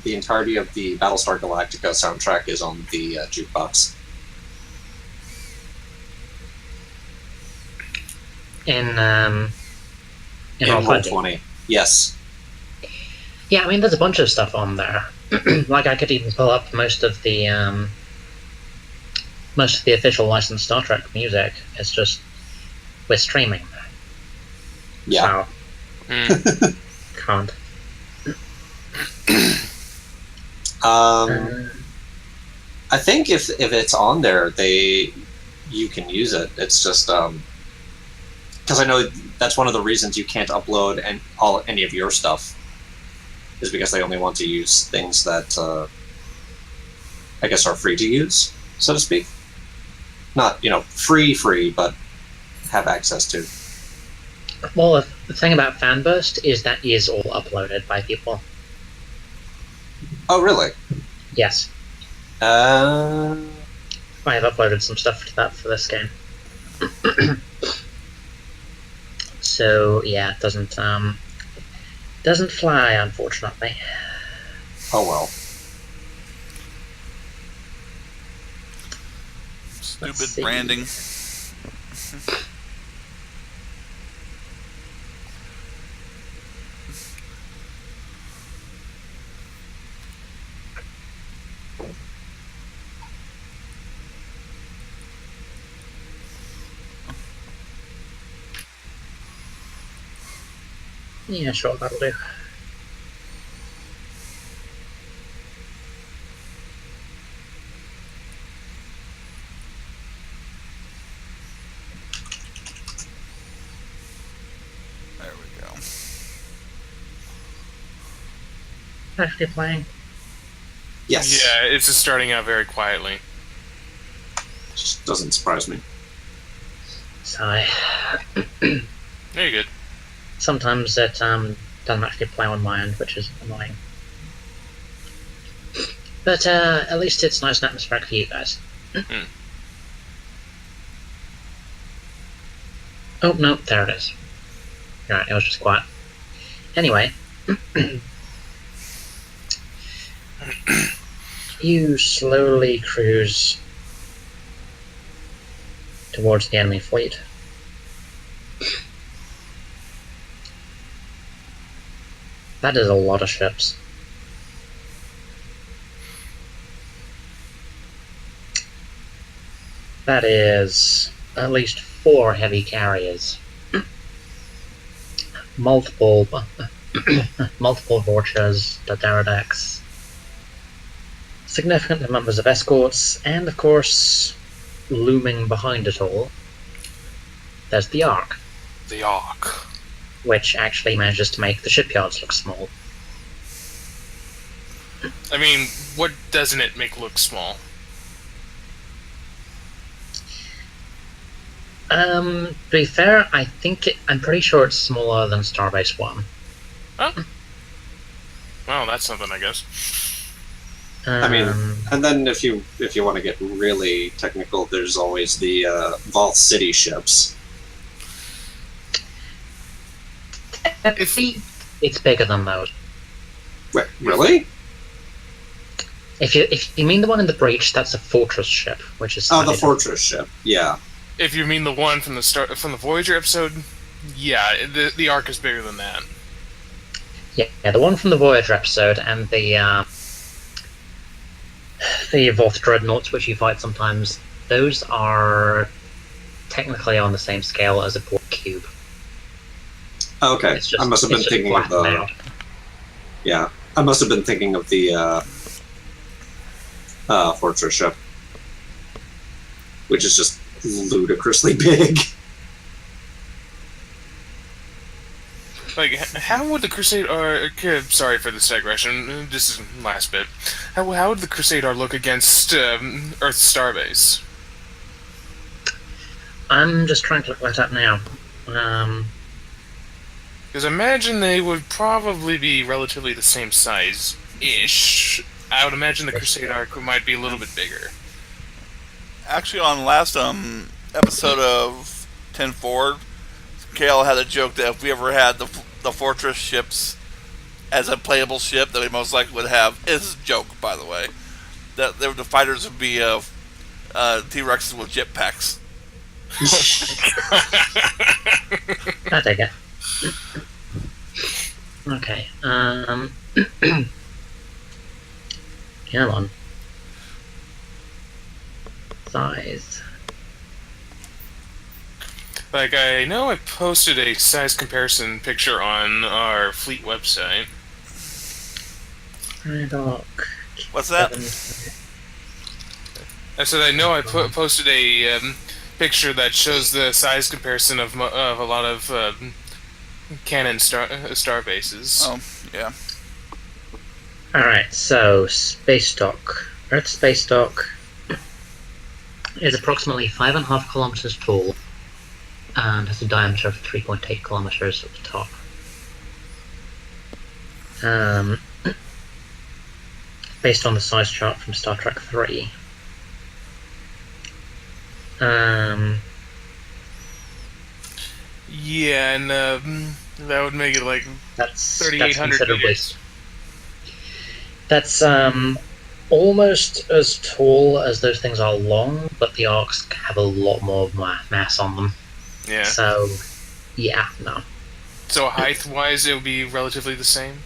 the entirety of the Battlestar Galactica soundtrack is on the jukebox. In In Roll20. Roll20. Yes. Yeah, I mean, there's a bunch of stuff on there. Like, I could even pull up most of the official licensed Star Trek music. It's just we're streaming. Yeah. So, can't. I think if it's on there, you can use it. It's just because I know that's one of the reasons you can't upload any of your stuff, is because they only want to use things that I guess are free to use, so to speak. Not free, but have access to. Well, the thing about Fanburst is that is all uploaded by people. Oh, really? Yes. Uh, I have uploaded some stuff to that for this game. So yeah, it doesn't fly, unfortunately. oh well. Let's Stupid see. branding. Yeah, sure, that'll do. There we go. Actually playing. Yes. Yeah, it's just starting out very quietly. Just doesn't surprise me. Sigh. Very good. Sometimes it doesn't actually play on my end, which is annoying. But at least it's nice and atmospheric for you guys. Oh no, there it is. Alright, it was just quiet. Anyway. You slowly cruise towards the enemy fleet. That is a lot of ships. That is at least 4 heavy carriers. Multiple Vorchas, Daredeks, significant numbers of escorts, and of course, looming behind it all, there's the Ark, The Ark. which actually manages to make the shipyards look small. I mean, what doesn't it make look small? To be fair, I'm pretty sure it's smaller than Starbase 1. Oh. Well, that's something, I guess. I mean, and then if you want to get really technical, there's always the Vault City ships. It's bigger than those. Wait, really? If you mean the one in the breach, that's a fortress ship, which is the fortress ship. Yeah. If you mean the one from the Voyager episode, yeah, the Ark is bigger than that. Yeah, the one from the Voyager episode and the Voth Dreadnoughts, which you fight sometimes, those are technically on the same scale as a Borg cube. Okay, I must have been thinking of the. Yeah, I must have been thinking of the fortress ship, which is just ludicrously big. Like, how would the Crusader... sorry for this digression. This is the last bit. How would the Crusader look against Earth's starbase? I'm just trying to look that up now. Because imagine they would probably be relatively the same size-ish. I would imagine the Crusader might be a little bit bigger. Actually, on last episode of 10-4, Kale had a joke that if we ever had the fortress ships as a playable ship, that we most likely would have. It's a joke, by the way. That the fighters would be T-Rexes with jetpacks. I take it. Okay. Come on. Size. Like, I know I posted a size comparison picture on our fleet website. What's that? I said I know I posted a picture that shows the size comparison of a lot of canon star bases. Oh, yeah. Alright, so space dock. Earth space dock is approximately 5.5 kilometers tall and has a diameter of 3.8 kilometers at the top. Based on the size chart from Star Trek 3. Yeah, and that would make it like That's 3,800 meters. That's almost as tall as those things are long, but the arcs have a lot more mass on them. Yeah. So, yeah, no. So height-wise, it would be relatively the same?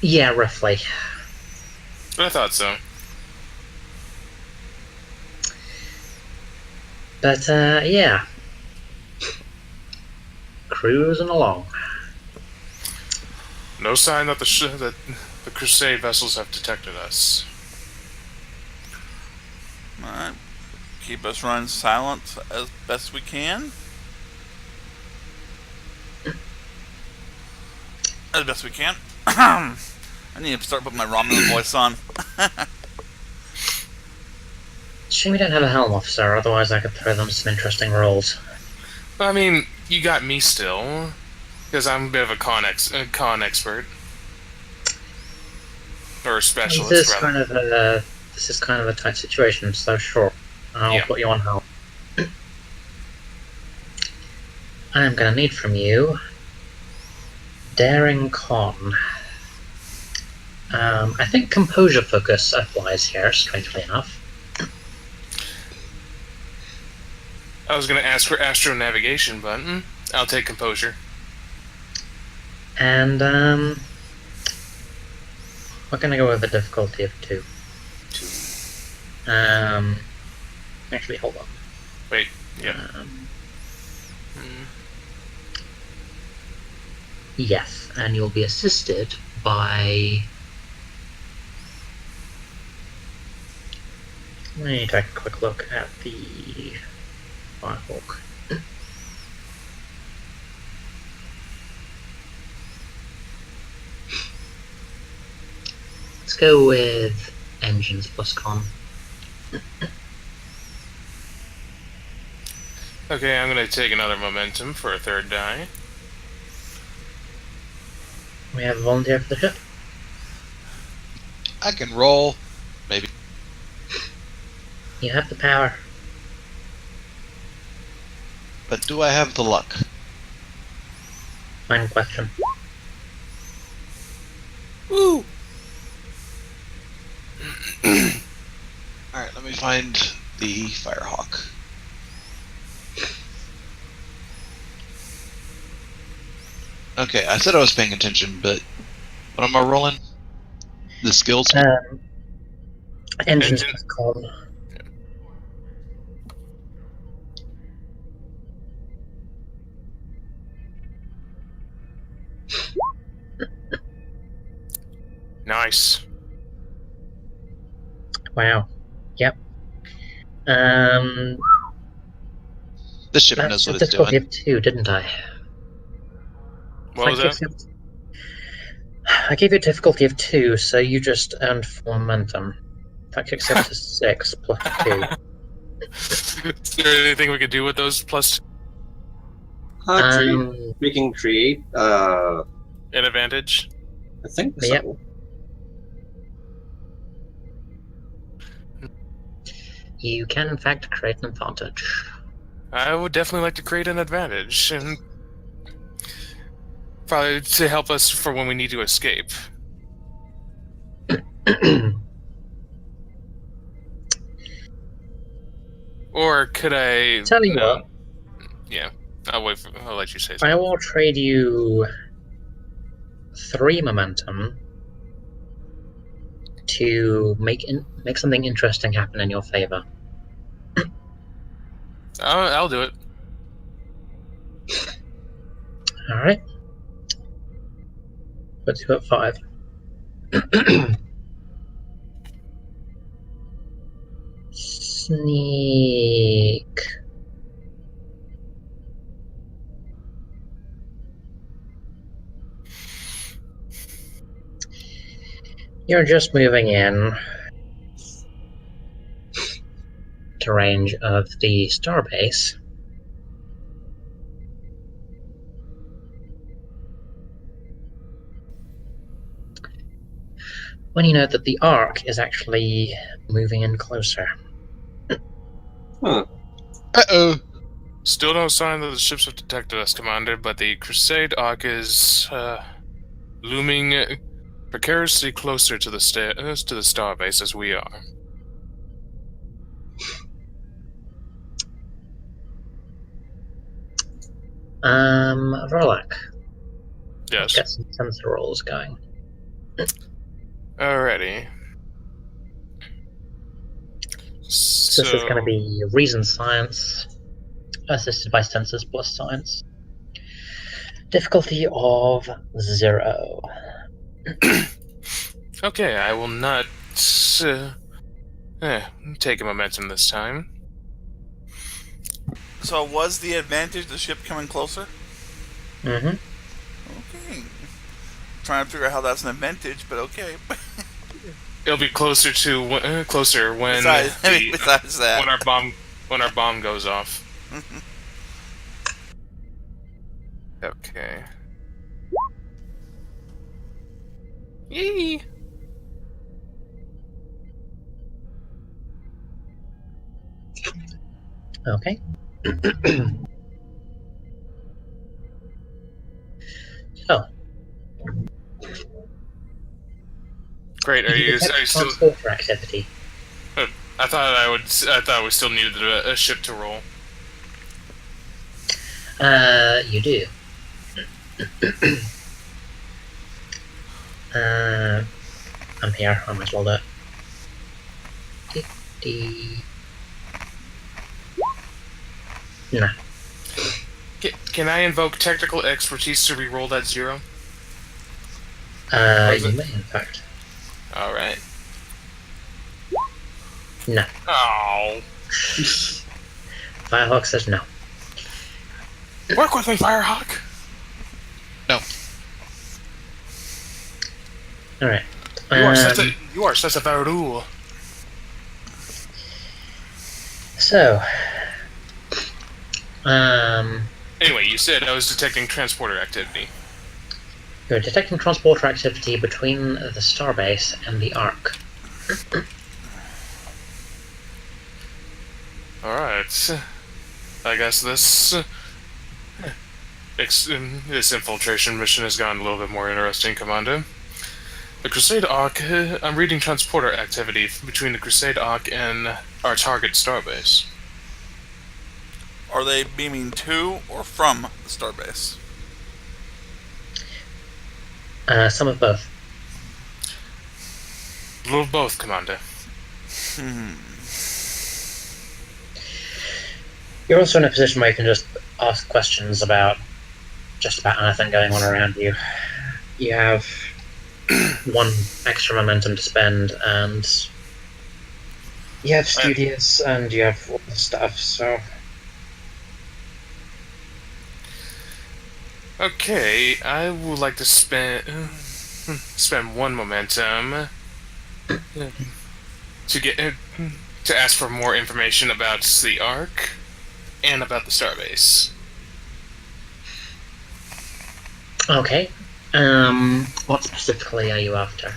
Yeah, roughly. I thought so. But, yeah. Cruising along. No sign that the Crusade vessels have detected us. Alright. Keep us running silent as best we can. As best we can. I need to start putting my Romulan voice on. Shame we don't have a helm officer, otherwise I could throw them some interesting rolls. I mean, you got me still, because I'm a bit of a con expert. Or a specialist, This is rather. kind of a tight situation, so sure. I'll put you on helm. I'm gonna need from you Daring Con. I think Composure Focus applies here, strangely enough. I was going to ask for Astro Navigation, but I'll take Composure. And, we're gonna go with a difficulty of 2. Actually, hold on. Wait, yeah. Yes, and you'll be assisted by... Let me take a quick look at the Firehawk. Let's go with engines plus con. Okay, I'm going to take another momentum for a third die. We have a volunteer for the ship. I can roll. Maybe. You have the power. But do I have the luck? Fine question. Woo! Alright, let me find the Firehawk. Okay, I said I was paying attention, but what am I rolling? The skills? Engines Engine. called. Nice. Wow. Yep. This ship That's knows a what it's difficulty doing. of 2, didn't I? What was that? I gave you a difficulty of 2, so you just earned 4 momentum. That kicks up to 6 plus 2. Is there anything we could do with those plus We can create. an advantage? I think Yep. so. You can, in fact, create an advantage. I would definitely like to create an advantage, and probably to help us for when we need to escape. Or could I? Tell you no. what, Yeah, I'll wait. I'll let you say I something. will trade you 3 momentum to make something interesting happen in your favor. I'll do it. All right. Puts you at 5. Sneak. You're just moving in to range of the starbase. When you know that the Ark is actually moving in closer. Uh-oh. Still no sign that the ships have detected us, Commander, but the Crusade Ark is looming precariously closer to the starbase as we are. Verlac, let's Yes. get some sensor rolls going. Alrighty. So this is going to be Reason Science, assisted by Sensors plus Science. Difficulty of 0. Okay, I will not take a momentum this time. So was the advantage the ship coming closer? Mm-hmm. Okay. Trying to figure out how that's an advantage, but okay. It'll be closer to closer when Besides that. when our bomb goes off. Okay. Yee. Okay. So, Great. Are you you detect still? transporter activity. I thought we still needed a ship to roll. You do. I'm here. I might as well do it. Nah. Can I invoke technical expertise to re-roll that 0? You may, in fact. All right. No. Oh. Firehawk says no. Work with me, Firehawk. No. Alright. You are such a Varul. So. Anyway, you said I was detecting transporter activity. You're detecting transporter activity between the starbase and the Ark. Alright. I guess this infiltration mission has gotten a little bit more interesting, Commander. The Crusade Ark. I'm reading transporter activity between the Crusade Ark and our target starbase. Are they beaming to or from the starbase? Some of both. A little of both, Commander. You're also in a position where you can just ask questions about just about anything going on around you. You have one extra momentum to spend, and you have studious, and you have all the stuff, so... Okay, I would like to spend one momentum to ask for more information about the Ark and about the starbase. Okay. What specifically are you after?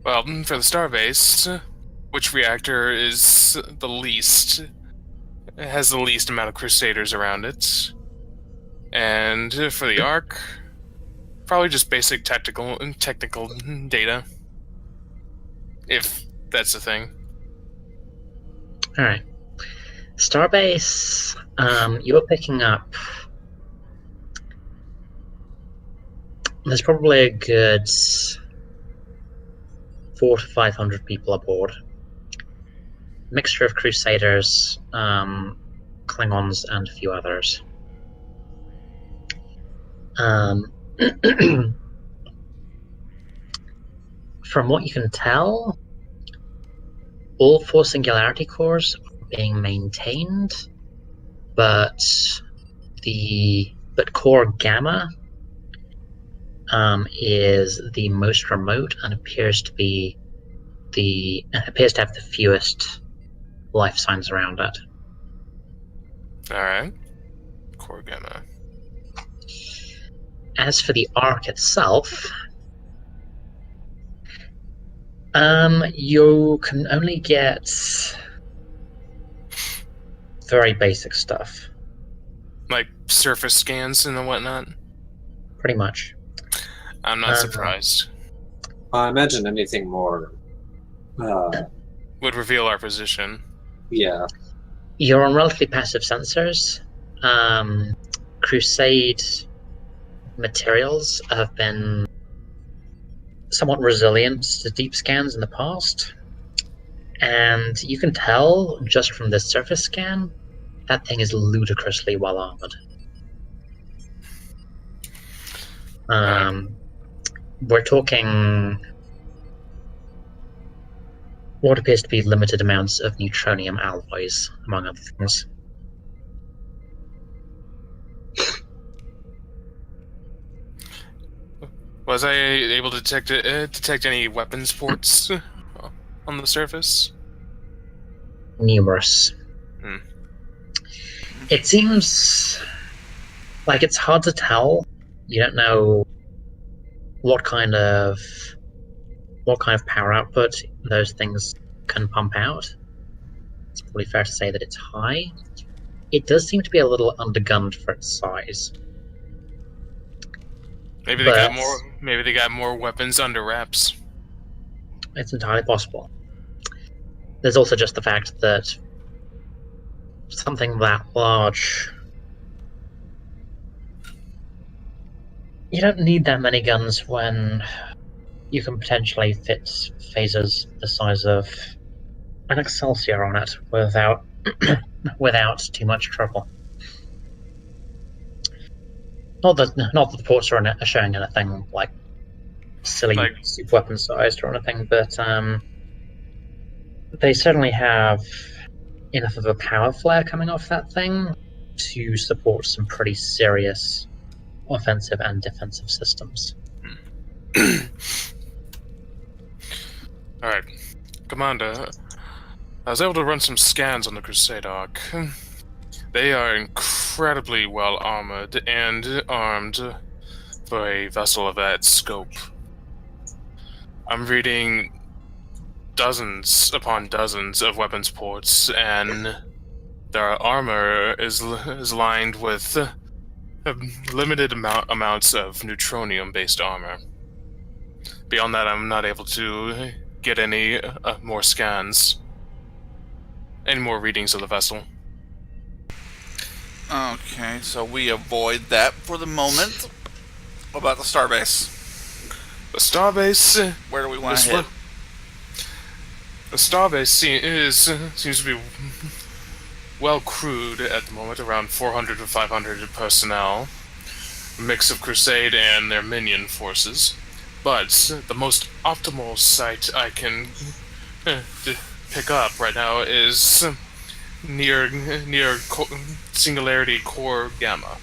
Well, for the starbase, which reactor is the least? It has the least amount of Crusaders around it. And for the Ark, probably just basic technical data. If that's a thing. Alright. Starbase, you're picking up... There's probably a good 400 to 500 people aboard. Mixture of Crusaders, Klingons, and a few others. From what you can tell, all 4 Singularity cores are being maintained, but core Gamma is the most remote and appears to have the fewest life signs around it. Alright. Core Gamma. As for the Ark itself, you can only get very basic stuff. Like surface scans and whatnot? Pretty much. I'm not surprised. I imagine anything more... would reveal our position. Yeah. You're on relatively passive sensors. Crusade materials have been somewhat resilient to deep scans in the past, and you can tell just from this surface scan that thing is ludicrously well armored. We're talking what appears to be limited amounts of neutronium alloys, among other things. Was I able to detect any weapons ports on the surface? Numerous. It seems like it's hard to tell. You don't know what kind of power output those things can pump out. It's probably fair to say that it's high. It does seem to be a little undergunned for its size. Maybe they got more weapons under wraps. It's entirely possible. There's also just the fact that something that large, you don't need that many guns when you can potentially fit phasers the size of an Excelsior on it without too much trouble. Not that the ports are showing anything like silly super weapon sized or anything, but they certainly have enough of a power flare coming off that thing to support some pretty serious offensive and defensive systems. Alright. Commander, I was able to run some scans on the Crusade Ark. They are incredibly well armored and armed for a vessel of that scope. I'm reading dozens upon dozens of weapons ports, and their armor is lined with limited amounts of neutronium-based armor. Beyond that, I'm not able to get any more scans, any more readings of the vessel. Okay, so we avoid that for the moment. What about the starbase? The starbase. Where do we want to hit? The starbase seems to be well crewed at the moment, around 400 to 500 personnel, a mix of Crusade and their minion forces. But the most optimal site I can pick up right now is near Singularity Core Gamma.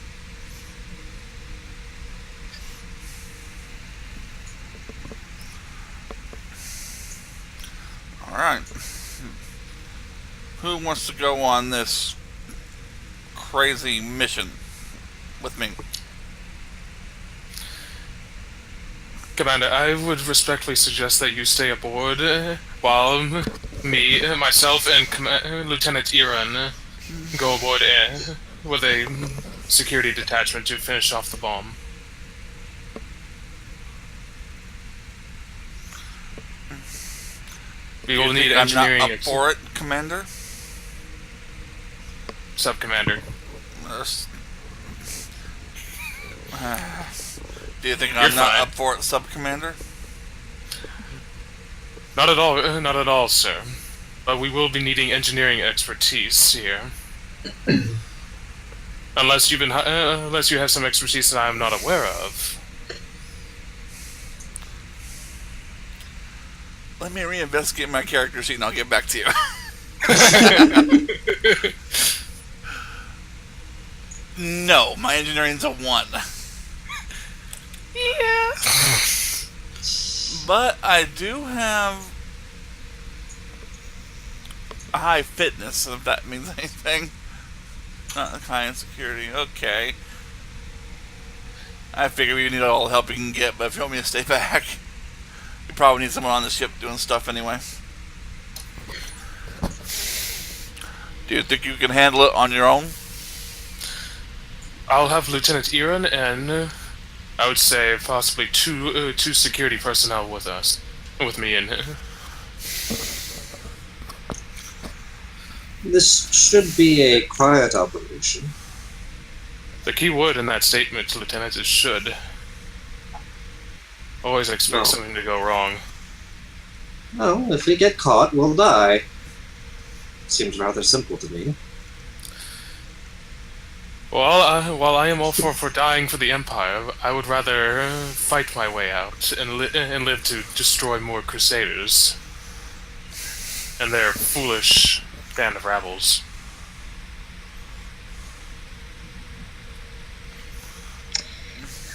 Alright. Who wants to go on this crazy mission with me? Commander, I would respectfully suggest that you stay aboard while myself, and Lieutenant Iran go aboard with a security detachment to finish off the bomb. We will need engineering. I'm not up for it, Commander. Sub-Commander. Do you think I'm not up for it, Sub-Commander? Not at all, sir. But we will be needing engineering expertise here. Unless you have some expertise that I'm not aware of. Let me reinvestigate my character sheet and I'll get back to you. No, my engineering's a 1. Yeah. But I do have a high fitness, if that means anything. Not high in security. Okay. I figure we need all the help we can get, but if you want me to stay back, you probably need someone on the ship doing stuff anyway. Do you think you can handle it on your own? I'll have Lieutenant Iran and I would say possibly two security personnel with me and. This should be a quiet operation. The key word in that statement, Lieutenant, is should. Always expect something to go wrong. Well, if we get caught, we'll die. Seems rather simple to me. Well, while I am all for dying for the Empire, I would rather fight my way out and live to destroy more Crusaders and their foolish band of rabbles.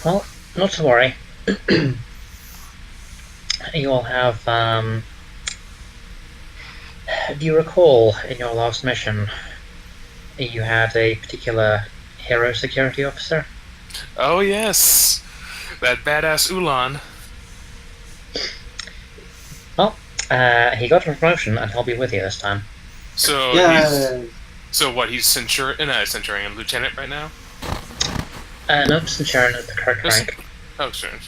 Well, not to worry. You all have, do you recall in your last mission, you had a particular hero security officer? Oh yes, that badass Ulan. Well, he got a promotion and he'll be with you this time. So Yeah. He's Centurion Lieutenant right now? No, Centurion at the Kirk rank. Oh, sorry.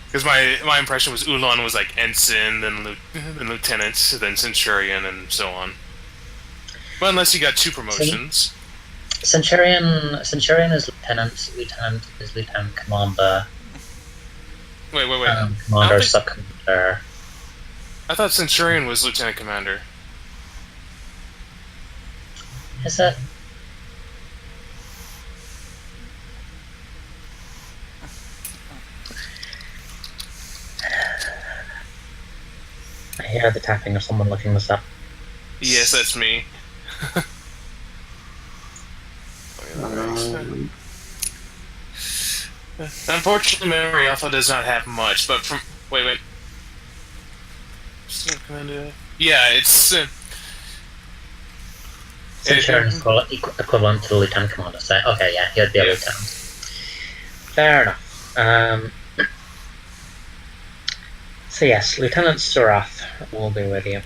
Because my impression was Ulan was like ensign, then lieutenant, then Centurion, and so on. Well, unless you got 2 promotions. Centurion is lieutenant is lieutenant commander. Wait. Commander, sub-commander. I thought Centurion was lieutenant commander. Is that? I hear the tapping of someone looking this up. Yes, that's me. Unfortunately, Memory Alpha does not have much, but from... Wait. Commander. Yeah, it's. Centurion's equivalent to the lieutenant commander. So, okay, yeah, he'd be a lieutenant. Fair enough. So yes, Lieutenant Surath will be with you.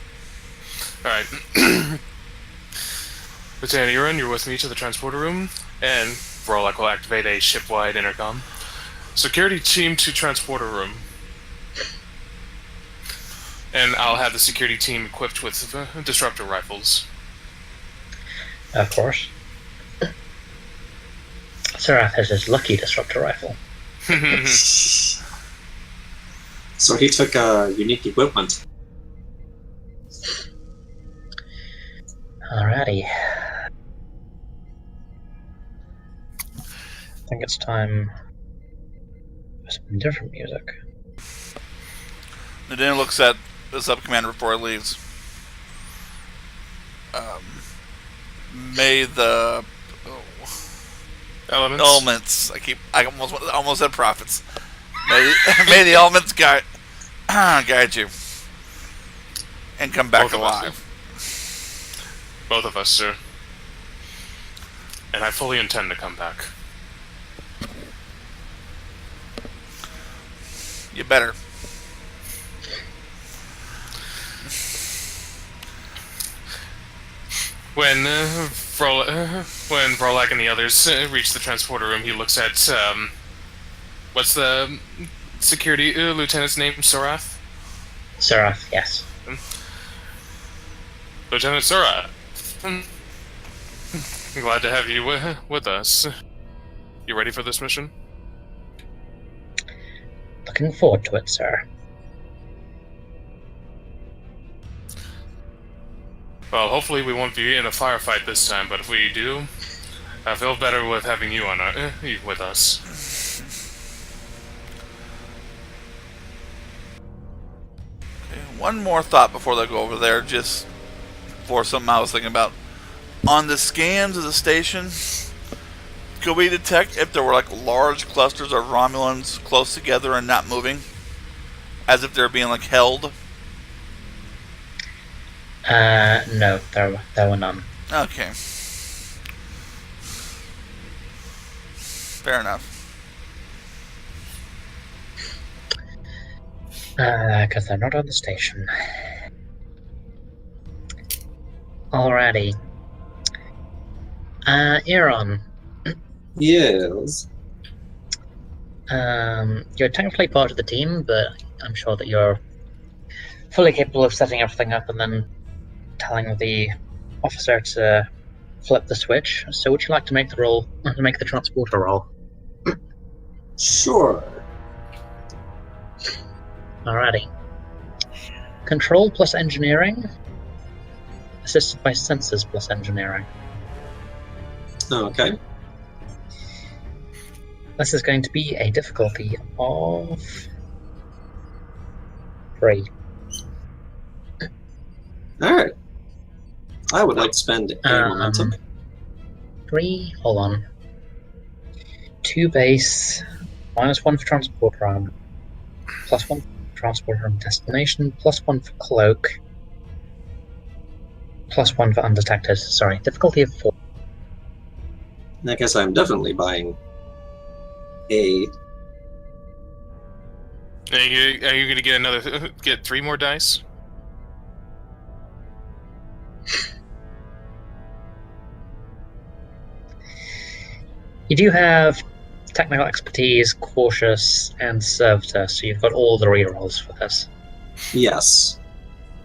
Alright. Lieutenant Euron, you're with me to the transporter room, and Vorlak will activate a ship-wide intercom. Security team to transporter room. And I'll have the security team equipped with disruptor rifles. Of course. Surath has his lucky disruptor rifle. So he took unique equipment. Alrighty. I think it's time for some different music. Nadine looks at the sub-commander before he leaves. May the elements. I almost said prophets. May the elements guide you and come back alive. Both of us, sir. And I fully intend to come back. You better. When Vorlak and the others reach the transporter room, he looks at what's the security lieutenant's name? Surath. Surath, yes. Lieutenant Surath. Glad to have you with us. You ready for this mission? Looking forward to it, sir. Well, hopefully we won't be in a firefight this time, but if we do, I feel better with having you on with us. One more thought before they go over there, just for something I was thinking about. On the scans of the station, could we detect if there were like large clusters of Romulans close together and not moving? As if they're being like held? No, there were none. Okay. Fair enough. Because they're not on the station. Alrighty. Euron. Yes. You're technically part of the team, but I'm sure that you're fully capable of setting everything up and then telling the officer to flip the switch. So would you like to make the transporter roll? Sure. Alrighty. Control plus engineering, assisted by sensors plus engineering. Okay. This is going to be a difficulty of 3. Alright. I would like to spend a momentum. 3, hold on. 2 base, -1 for transport arm, +1 for transport arm destination, +1 for cloak, +1 for undetected. Sorry, difficulty of 4. I guess I'm definitely buying a. Are you going to get 3 more dice? You do have technical expertise, cautious, and servitor, so you've got all the rerolls for this. Yes.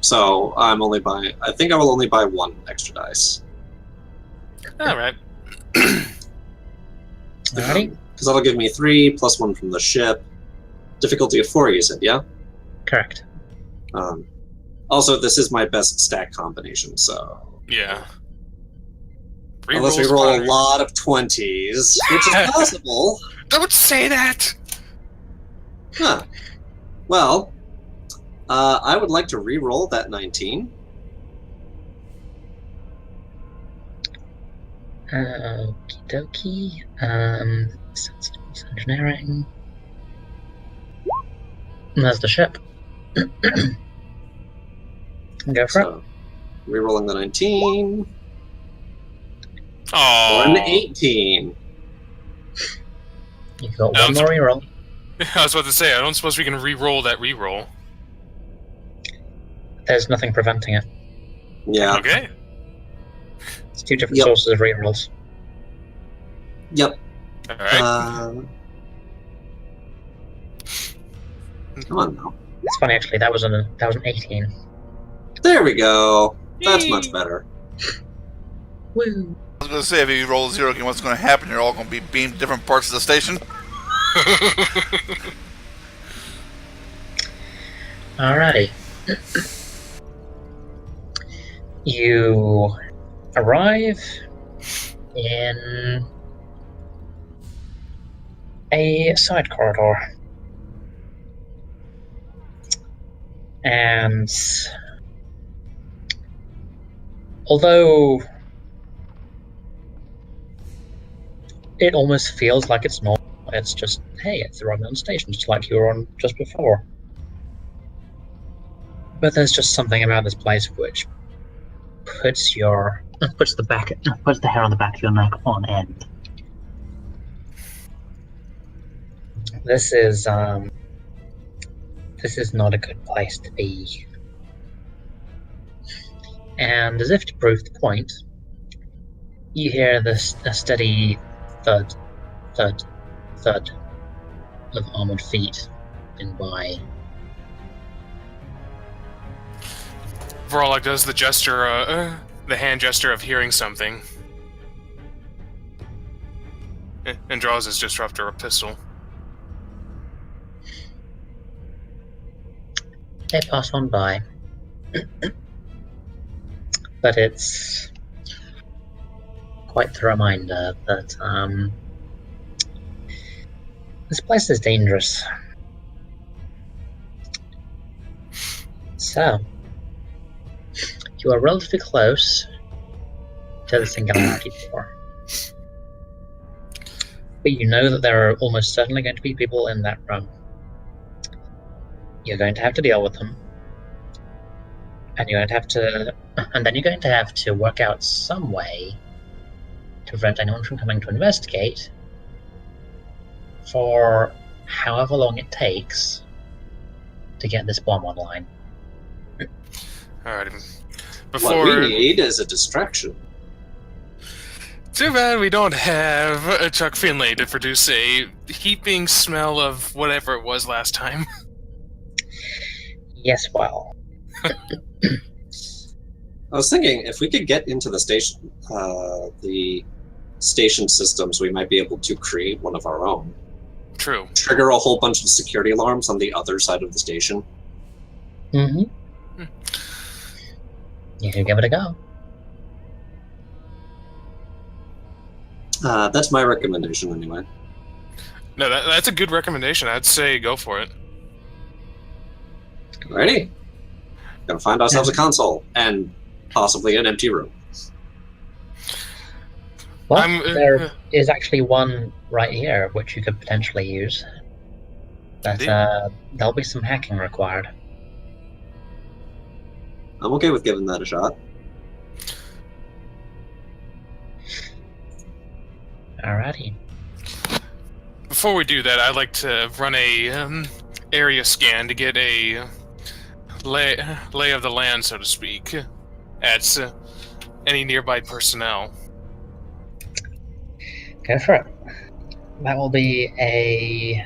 So I'm only buying. I think I will only buy 1 extra dice. Alright. Alrighty. Because that'll give me 3 +1 from the ship. Difficulty of 4, you said, yeah? Correct. Also, this is my best stack combination, so. Yeah. Unless we roll a lot of 20s, which is possible. Don't say that! Huh. Well, I would like to re-roll that 19. Okie dokie. Sensitive engineering. And there's the ship. Go for it. So, rerolling the 19 Oh, or an 18. You've got I one don't more reroll. I was about to say, I don't suppose we can re-roll that re-roll. There's nothing preventing it. Yeah. Okay. It's two different Yep. sources of rerolls. Yep. All right. Come on now. It's funny actually. That was an 18. There we go. That's Yay. much better. Woo! I was going to say, if you roll a 0 again, what's going to happen? You're all going to be beamed to different parts of the station. Alrighty. You arrive in a side corridor. And although it almost feels like it's normal, it's just, hey, it's the Rugland station, just like you were on just before. But there's just something about this place which puts the hair on the back of your neck on end. This is not a good place to be. And as if to prove the point, you hear a steady thud, thud, thud of armored feet in by. Vorlog does the gesture, the hand gesture of hearing something, and draws his disruptor a pistol. They pass on by. But it's quite the reminder that this place is dangerous. So, you are relatively close to the Singularity Door. But you know that there are almost certainly going to be people in that room. You're going to have to deal with them. And then you're going to have to work out some way to prevent anyone from coming to investigate for however long it takes to get this bomb online. Alright. What we need is a distraction. Too bad we don't have a Chuck Finlay to produce a heaping smell of whatever it was last time. Yes, well. I was thinking if we could get into the station systems, we might be able to create one of our own. True. Trigger a whole bunch of security alarms on the other side of the station. Mm-hmm. You can give it a go. That's my recommendation anyway. No, that's a good recommendation. I'd say go for it. Ready? Gonna find ourselves a console and possibly an empty room. Well, there is actually one right here which you could potentially use. But there'll be some hacking required. I'm okay with giving that a shot. Alrighty. Before we do that, I'd like to run a area scan to get a lay of the land, so to speak, at any nearby personnel. Go for it. That will be a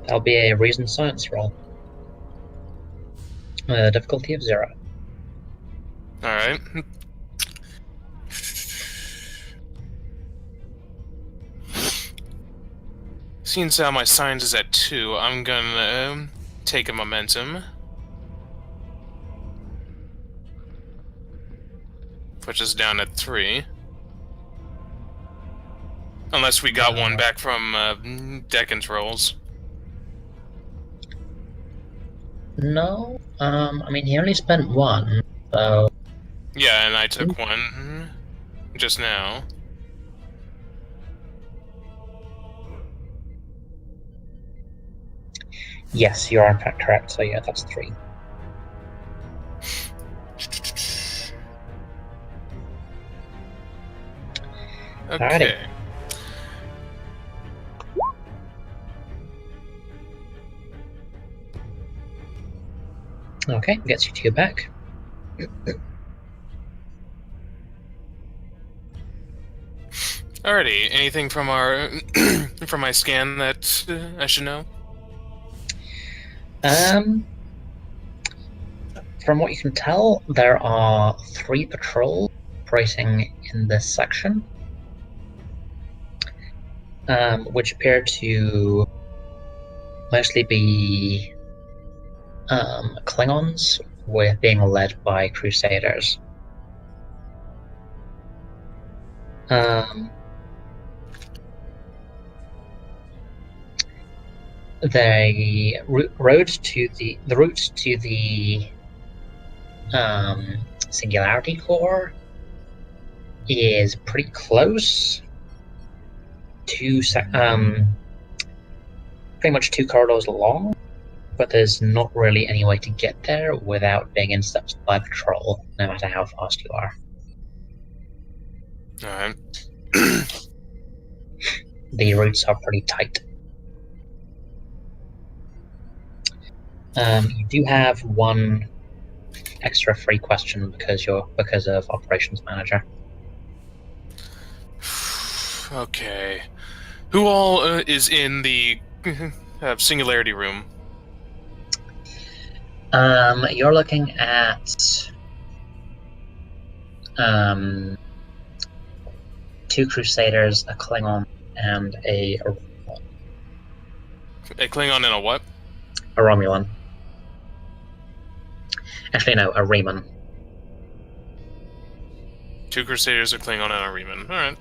that'll be a reason science roll. Difficulty of 0. Alright. Seeing as how my science is at 2, I'm gonna take a momentum. Which is down at 3. Unless we got one back from Deccan's rolls. No, I mean, he only spent 1, so... Yeah, and I took 1 just now. Yes, you are in fact correct. So yeah, that's 3. Okay. Okay, gets you to your back. Alrighty. Anything from our from my scan that I should know? From what you can tell, there are 3 patrols operating in this section, which appear to mostly be Klingons, with being led by Crusaders. The route to the Singularity Core is pretty close. Pretty much 2 corridors long, but there's not really any way to get there without being intercepted by patrol, no matter how fast you are. Alright. The routes are pretty tight. You do have 1 extra free question because of operations manager. Okay. Who all is in the singularity room? You're looking at 2 Crusaders, a Klingon, and a A Klingon and a what? Romulan. Actually, no, a Riemann. 2 Crusaders, a Klingon, and a Riemann.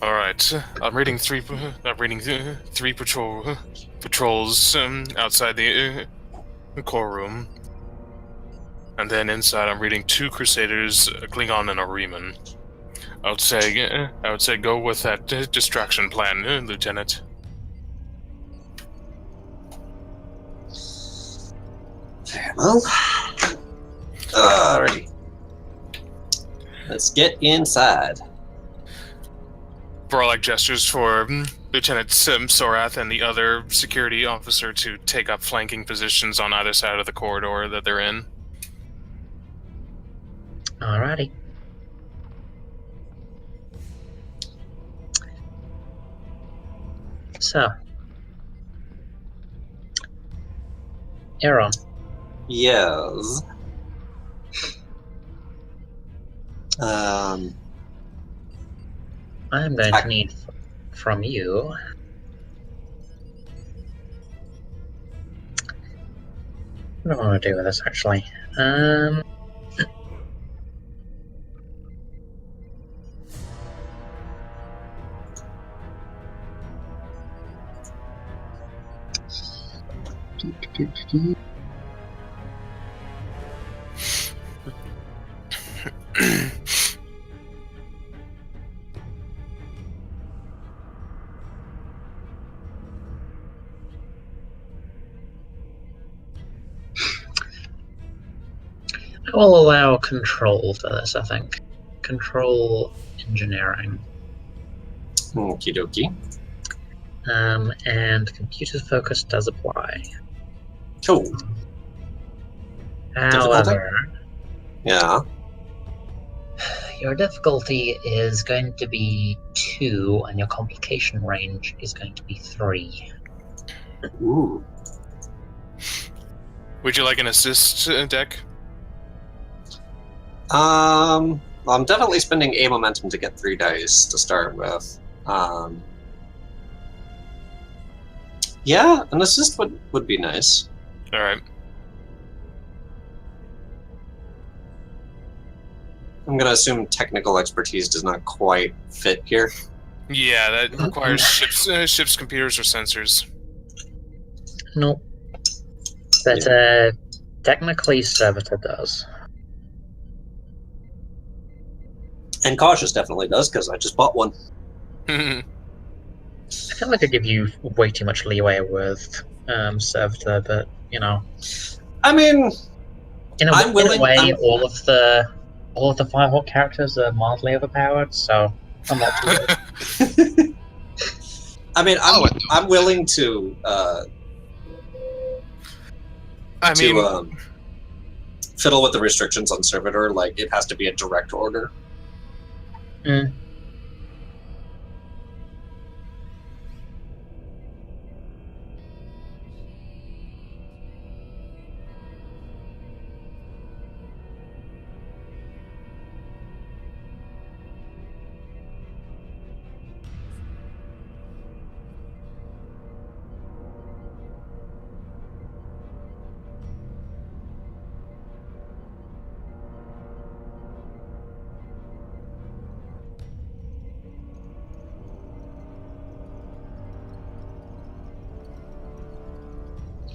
Alright. I'm reading 3 patrols outside the core room. And then inside I'm reading 2 Crusaders, a Klingon, and a Riemann. I would say go with that distraction plan, Lieutenant. Very well. Alrighty. Let's get inside. Varlak gestures for Lieutenant Sorath and the other security officer to take up flanking positions on either side of the corridor that they're in. Alrighty. So, Aaron. Yes. I'm going to need from you what do I want to do with this, actually? I will allow control for this, I think. Control engineering. Okie dokie. And computer focus does apply. Cool. However, Yeah. your difficulty is going to be 2, and your complication range is going to be 3. Ooh. Would you like an assist deck? I'm definitely spending a momentum to get 3 dice to start with. Yeah, an assist would be nice. Alright. I'm gonna assume technical expertise does not quite fit here. Yeah, that requires ships, computers, or sensors. Nope. But technically Servitor does. And cautious definitely does, because I just bought one. I feel like I give you way too much leeway with Servitor, but you know, I mean, in I'm a willing. way, all of the Firehawk characters are mildly overpowered, so I'm not too worried. I mean, Oh, I'm willing to I mean, fiddle with the restrictions on servitor. Like, it has to be a direct order. Mm.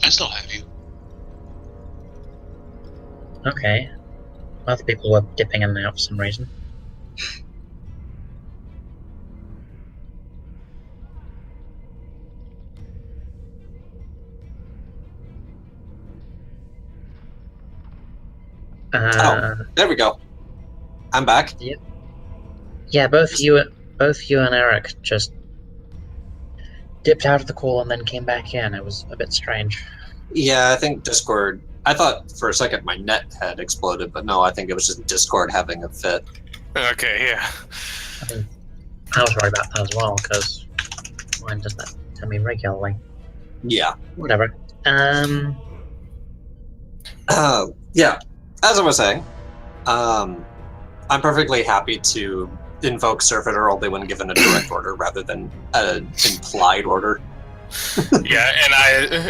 I still have you. Okay. Other people were dipping in and out for some reason. There we go. I'm back. Yeah, both you and Eric just dipped out of the call and then came back in. It was a bit strange. Yeah, I think Discord. I thought for a second my net had exploded, but no, I think it was just Discord having a fit. okay, yeah. I mean, I was worried about that as well because mine does that to me regularly. Yeah. Whatever. Yeah. As I was saying, I'm perfectly happy to invoke Servitor only when given a direct order rather than an implied order. Yeah,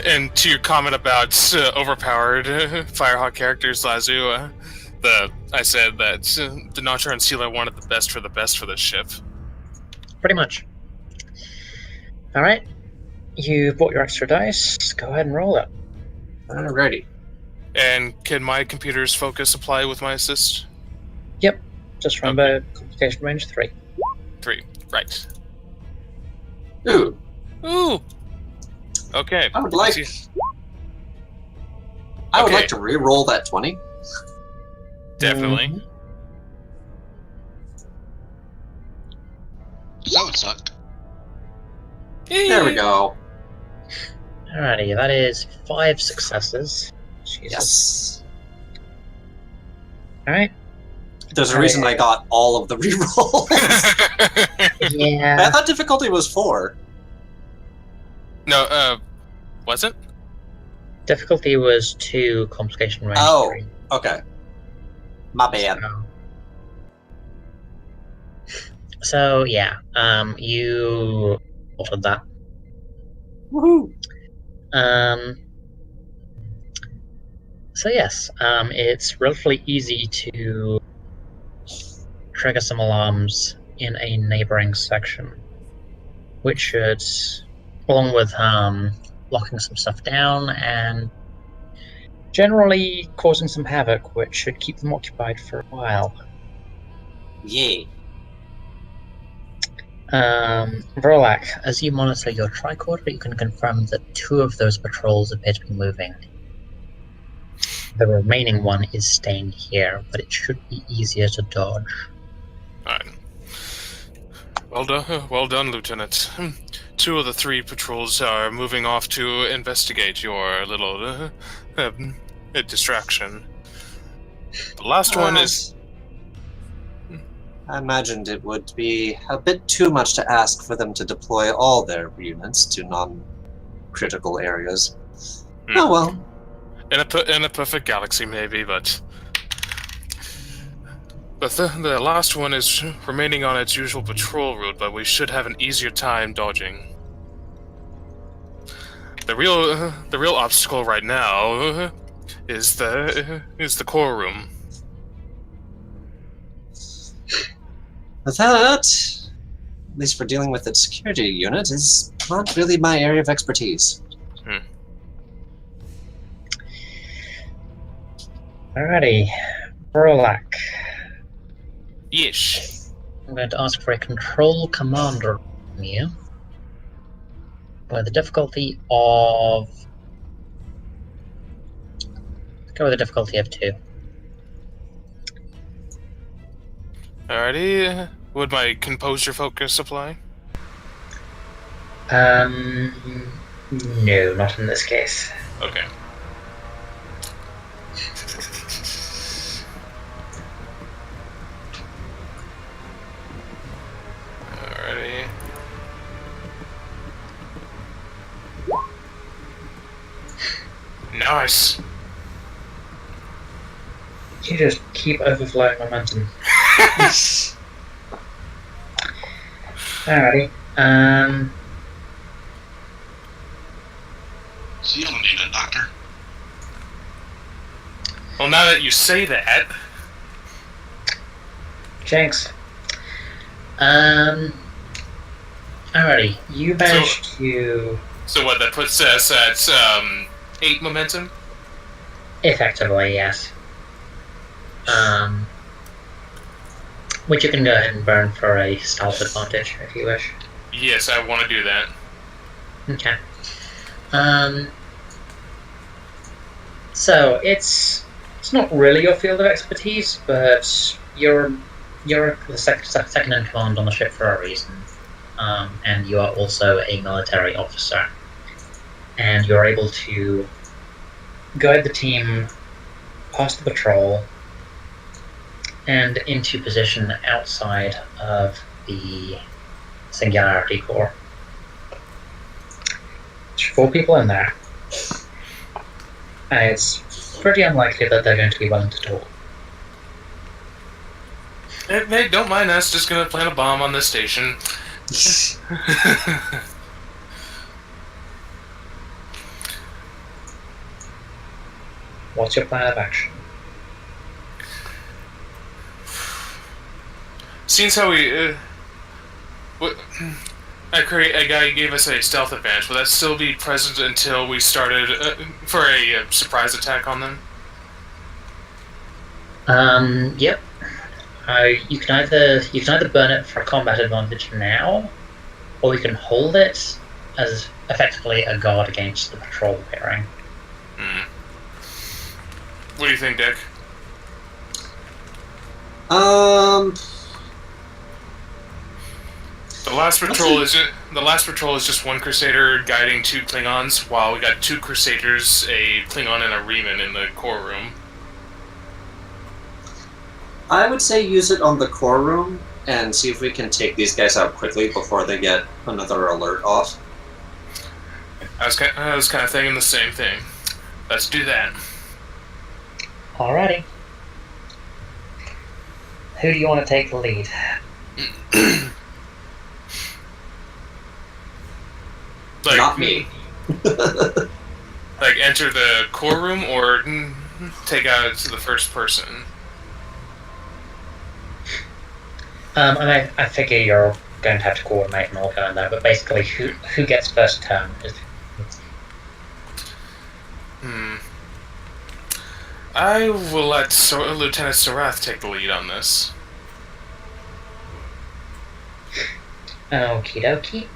and to your comment about overpowered Firehawk characters, Lazu, I said that the Notcher and Sela wanted the best for this ship. Pretty much. Alright. You bought your extra dice. Go ahead and roll it. Alrighty. And can my computer's focus apply with my assist? Yep. Just remember complication range 3. 3, right. Ooh. Ooh! Okay. I would like to re-roll that 20. Definitely. Mm-hmm. That would suck. There we go. Alrighty, that is 5 successes. Jesus. Yes. Alright. There's a reason I got all of the re-rolls. Yeah. I thought difficulty was 4. No, was it? Difficulty was 2, complication range 3. Okay. My bad. So yeah, you altered that. Woohoo! So yes, it's relatively easy to trigger some alarms in a neighboring section, which should, along with locking some stuff down and generally causing some havoc, which should keep them occupied for a while. Yeah. Verlac, as you monitor your tricorder, you can confirm that 2 of those patrols appear to be moving. The remaining one is staying here, but it should be easier to dodge. Alright. Well done, Lieutenant. 2 of the 3 patrols are moving off to investigate your little distraction. The last one is... I imagined it would be a bit too much to ask for them to deploy all their units to non-critical areas. Oh well. In a perfect galaxy, maybe, but... The last one is remaining on its usual patrol route, but we should have an easier time dodging. The real obstacle right now is the core room. That, at least for dealing with its security unit, is not really my area of expertise. Alrighty, Verlac. Yeesh. I'm going to ask for a control commander from you. with a difficulty of... Let's go with a difficulty of 2. Alrighty. Would my composure focus apply? No, not in this case. Okay. Alrighty. Nice. You just keep overflowing momentum. Alrighty. So you don't need a doctor. Well, now that you say that, Jinx. Alrighty. You managed to... so what? That puts us at 8 momentum. Effectively, yes. Which you can go ahead and burn for a stealth advantage if you wish. Yes, I want to do that. Okay. So it's not really your field of expertise, but you're the second in command on the ship for a reason, and you are also a military officer, and you're able to guide the team past the patrol and into position outside of the Singularity Core. There's 4 people in there. And it's pretty unlikely that they're going to be willing to talk. Hey, don't mind us. Just gonna plant a bomb on this station. What's your plan of action? Seems how we, a guy gave us a stealth advantage. Will that still be present until we started for a surprise attack on them? Yep. You can either burn it for a combat advantage now, or you can hold it as effectively a guard against the patrol appearing. What do you think, Dick? The last patrol is just 1 Crusader guiding 2 Klingons, while we got 2 Crusaders, a Klingon and a Reman in the core room. I would say use it on the core room and see if we can take these guys out quickly before they get another alert off. I was kind of thinking the same thing. Let's do that. Alrighty. Who do you want to take the lead? Like, Not me. Like enter the core room or take out to the first person. I figure you're going to have to coordinate and all going there, but basically, who gets first turn is. I will let Lieutenant Sarath take the lead on this. Okie dokie.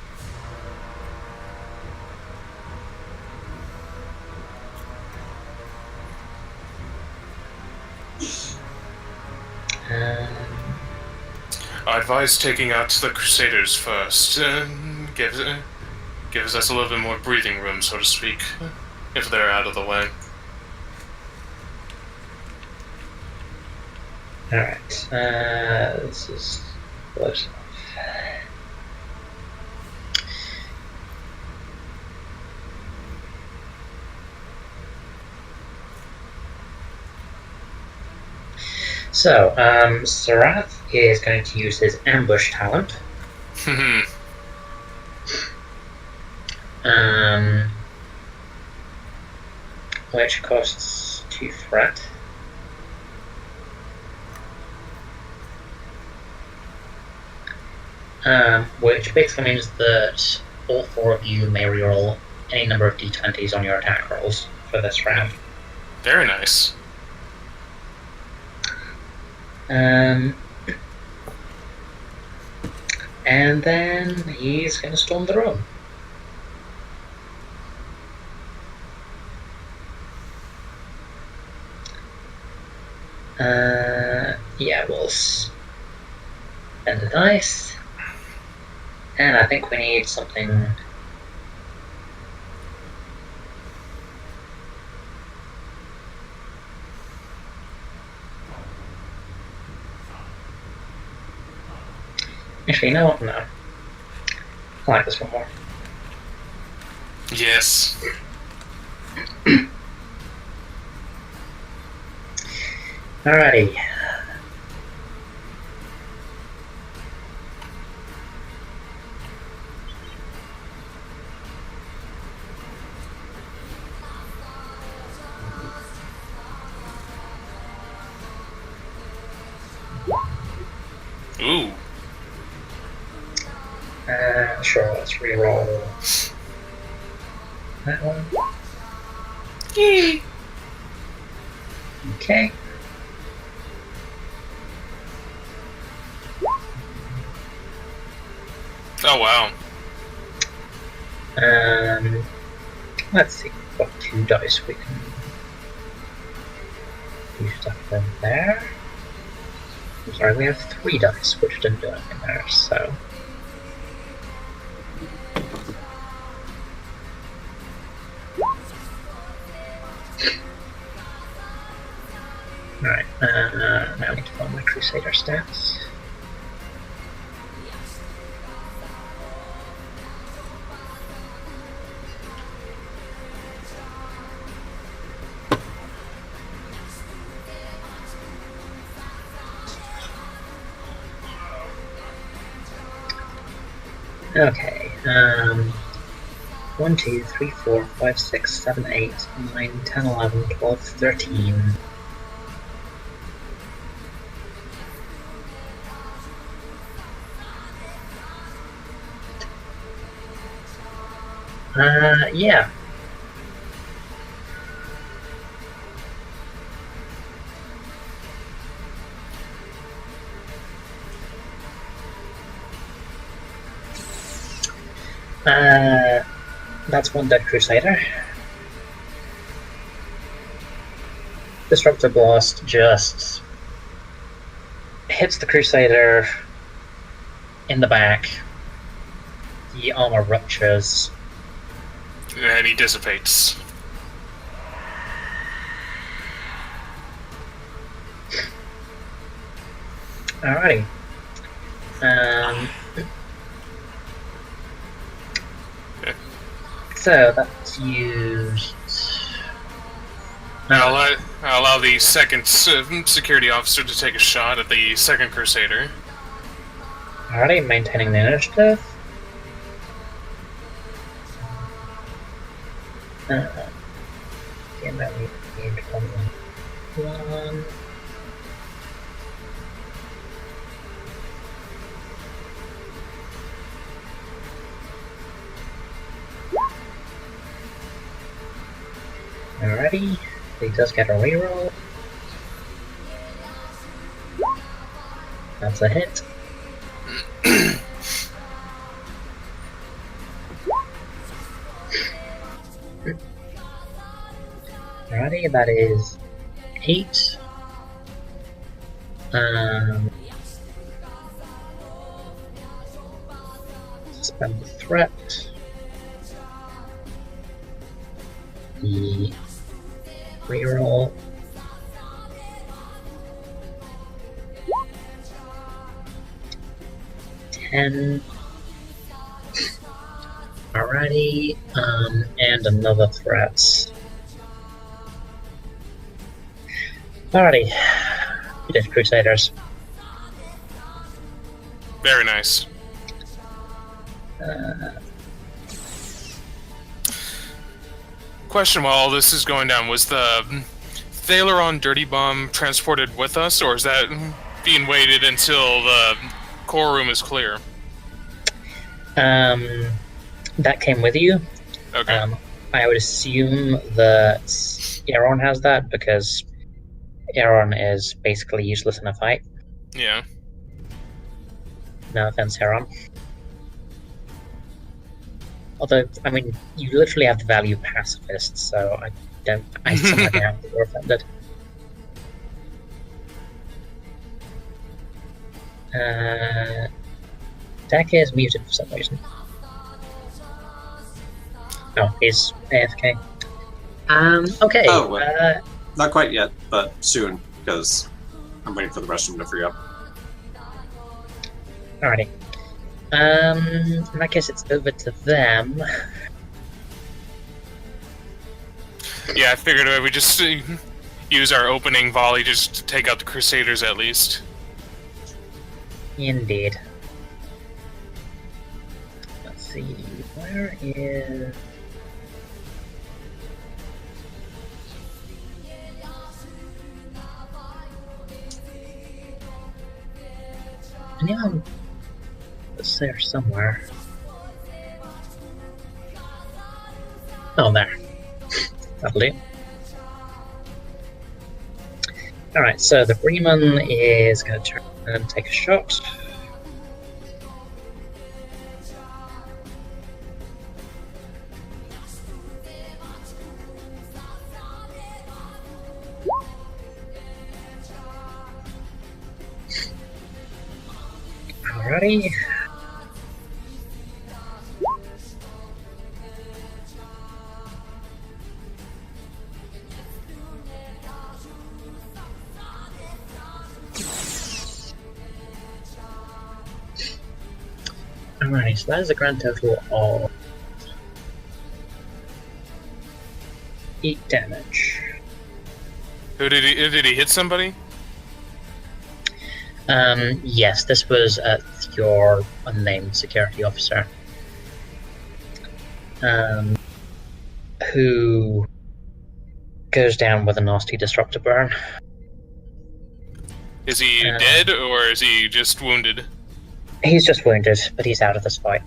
I advise taking out the Crusaders first. Gives us a little bit more breathing room, so to speak, if they're out of the way. Alright, this is close enough. So, Sarath is going to use his ambush talent. Which costs 2 threat. Which basically means that all 4 of you may reroll any number of d20s on your attack rolls for this round. Very nice. And then he's going to storm the room. Yeah, we'll spend the dice. And I think we need something. Actually, you know what? No. I like this one more. Yes. Alrighty. Ooh. Sure, let's re-roll that one. Yee. Okay. Oh wow. Let's see what 2 dice we can do stuff in there. I'm sorry, we have 3 dice, which didn't do anything there, so. Alright, now I need to find my Crusader stats. Okay, 1, 2, 3, 4, 5, 6, 7, 8, 9, 10, 11, 12, 13. Yeah. That's one dead Crusader. Disruptor Blast just hits the Crusader in the back. The armor ruptures. And he dissipates. Alrighty. So that's used. I'll allow the second security officer to take a shot at the second Crusader. Alrighty, maintaining the initiative. Again, that we need one. Alrighty, he does get a reroll. That's a hit. Alrighty, that is 8. Suspend the threat. The reroll. $10. Alrighty, and another threat. Alrighty, we did Crusaders. Very nice. Question while all this is going down, was the Thaleron Dirty Bomb transported with us, or is that being waited until the core room is clear? That came with you. Okay. I would assume that Aaron has that because Aaron is basically useless in a fight. Yeah. No offense, Aaron. Although, I mean, you literally have the value pacifist, so I somehow doubt that you're offended. Dak is muted for some reason. Oh, he's AFK. Okay. Oh, well. Not quite yet, but soon, because I'm waiting for the rest of them to free up. Alrighty. In that case, it's over to them. Yeah, I figured we just use our opening volley just to take out the Crusaders at least. Indeed. Let's see, where is... Anyone that's there somewhere? Oh, there. That'll do. Alright, so the Bremen is going to turn and take a shot. Alrighty. Alrighty, so that is a grand total of 8 damage. Who did he hit somebody? Yes, this was at your unnamed security officer. Who goes down with a nasty disruptor burn. Is he dead or is he just wounded? He's just wounded, but he's out of this fight.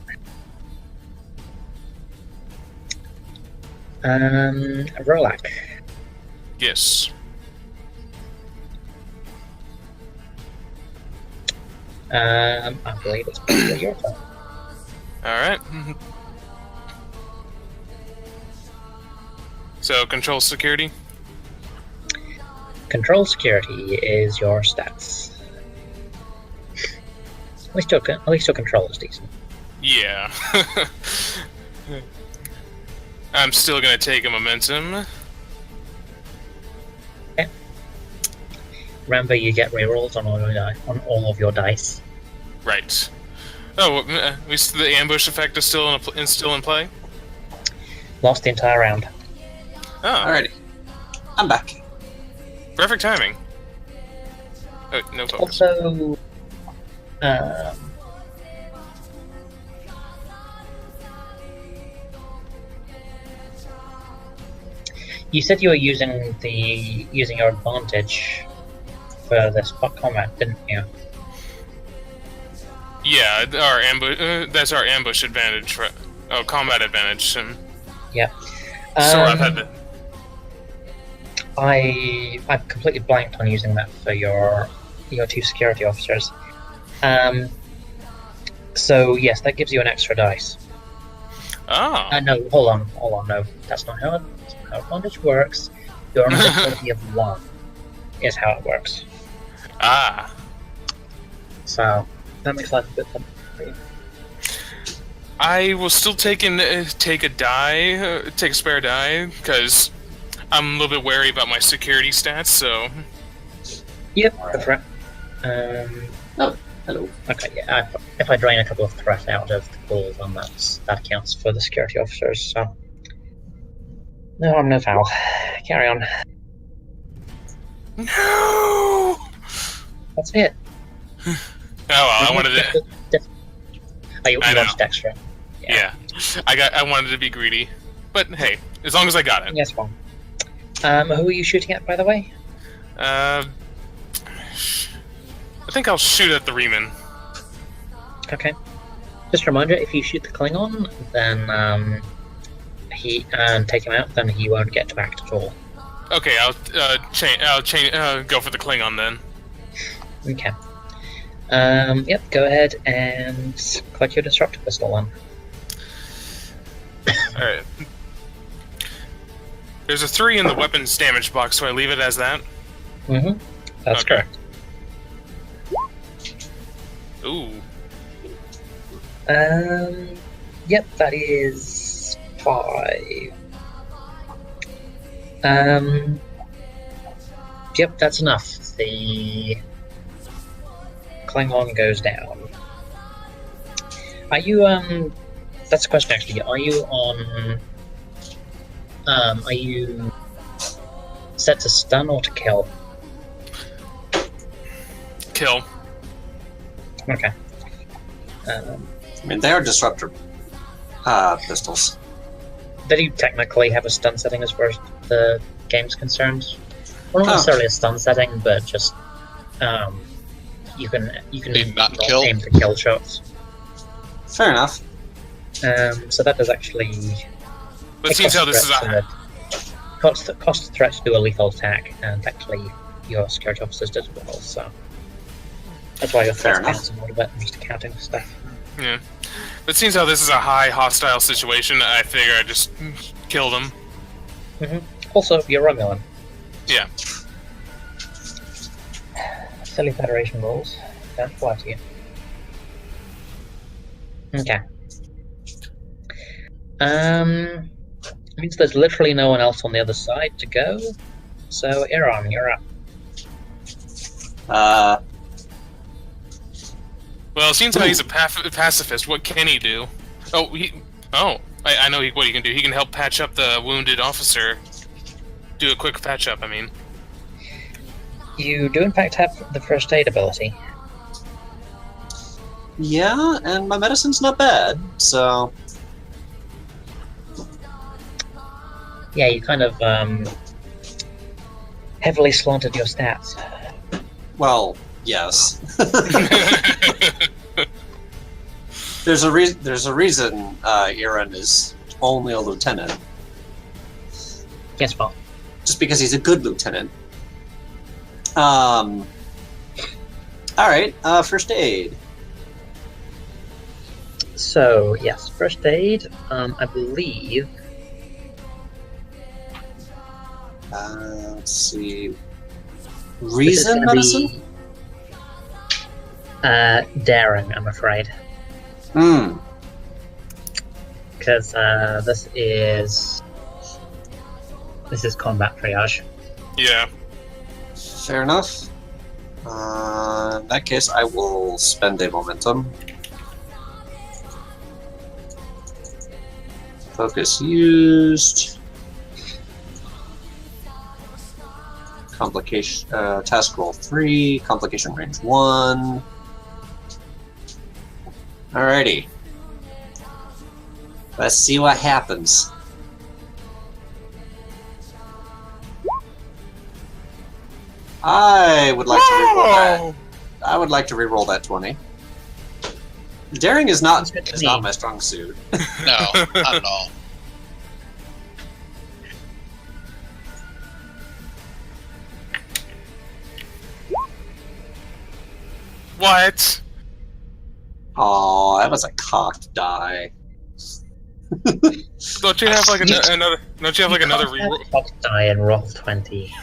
Rolak. Yes. I believe it's probably your turn. Alright. So, control security? Control security is your stats. At least your control is decent. Yeah. I'm still gonna take a momentum. Okay. Remember, you get rerolls on all of your dice. Right. Oh, at least the ambush effect is still in play? Lost the entire round. Oh. Alrighty. I'm back. Perfect timing. Oh, no focus. Also, you said you were using your advantage for this combat, didn't you? Yeah, our ambush. That's our ambush advantage. Right? Oh, combat advantage. Yeah. So I've had the. I've completely blanked on using that for your 2 security officers. So yes, that gives you an extra dice. Oh. No, hold on, no, that's not how advantage works. Your difficulty of 1 is how it works. Ah. So that makes life a bit fun for you. I will still take a spare die, because I'm a little bit wary about my security stats, so... Yep, the threat. Oh, hello. Okay, yeah, if I drain a couple of threat out of the pool, then that counts for the security officers, so... No harm, no foul. Carry on. No! That's it. Oh, well, I wanted to... Oh, you I know. wanted extra. Yeah. I wanted to be greedy. But hey, as long as I got it. Yes, one. Who are you shooting at, by the way? I think I'll shoot at the Riemann. Okay. Just a reminder, if you shoot the Klingon, then take him out, then he won't get to act at all. Okay, I'll go for the Klingon then. Okay. Yep, go ahead and collect your disruptor pistol then. Alright. There's a 3 in the weapons damage box, so I leave it as that? Mm-hmm. That's Okay. correct. Ooh. Yep, that is 5. Yep, that's enough. The Klingon goes down. Are you, that's a question actually. Are you on, are you set to stun or to kill? Kill. Okay. I mean, they are disruptor pistols. They do technically have a stun setting as far as the game's concerned. Well, not necessarily a stun setting, but just you can not kill? aim for kill shots. Fair enough. So that does actually. But seems how this is a cost the threat to do a lethal attack, and actually your security officers did as well. So that's why your Fair threat enough. counts more, but I'm just accounting for stuff. yeah. But seems how this is a high hostile situation. I figure I just killed him. Also, you're Romulan. Yeah. Silly Federation rules don't apply to you. Okay. Means there's literally no one else on the other side to go. So, Iran, you're up. Well, seems how he's a pacifist. What can he do? I know what he can do. He can help patch up the wounded officer. Do a quick patch up, I mean. You do in fact have the first aid ability. Yeah, and my medicine's not bad, so... Yeah, you kind of heavily slanted your stats. Well, yes. There's a reason Iran is only a lieutenant. Yes, Paul. Just because he's a good lieutenant. Alright, first aid. So, yes, first aid, I believe... Let's see... this is Reason gonna medicine? be, daring, I'm afraid. Because this is combat triage. Yeah. Fair enough. In that case, I will spend a momentum. Focus used. Complication. Task roll 3. Complication range 1. Alrighty. Let's see what happens. I would like to reroll that. I would like to reroll that 20. Daring is not my strong suit. No, not at all. What? Oh, that was a cocked die. Don't you have like another? Don't you have like another You can't reroll? have Fox die and roll 20.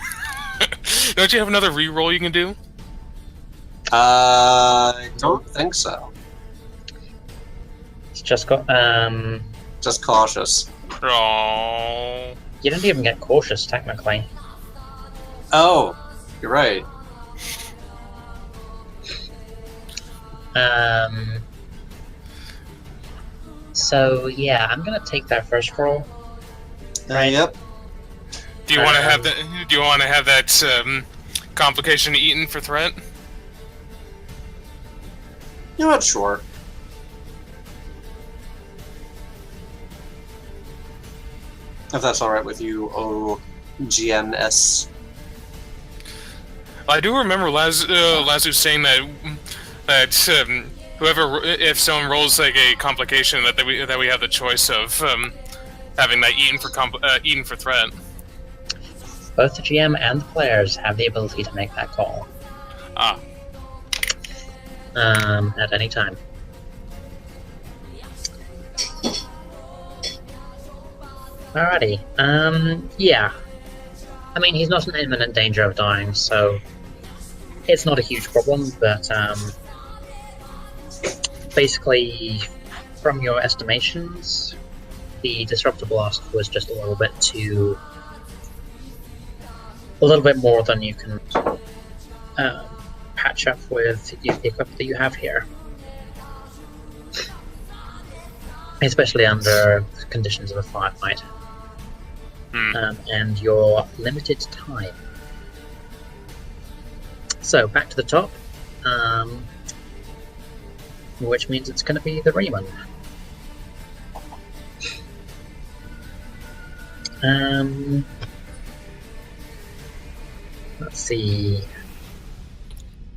Don't you have another reroll you can do? I don't think so. It's just got Just cautious. Oh. you don't even get cautious technically. Oh, you're right. So yeah, I'm gonna take that first roll. Right. Yep. Do you want to have that? Do you want to have that complication eaten for threat? You're not sure. If that's alright with you, OGMS. I do remember Lazu saying that whoever, if someone rolls like a complication, that we have the choice of having that eaten for threat. Both the GM and the players have the ability to make that call. Ah. At any time. Alrighty. Yeah. I mean, he's not in imminent danger of dying, so it's not a huge problem, but basically, from your estimations, the Disruptor Blast was just a little bit more than you can patch up with the equipment that you have here. Especially under conditions of a firefight. And your limited time. So, back to the top. Which means it's going to be the Riemann. Let's see.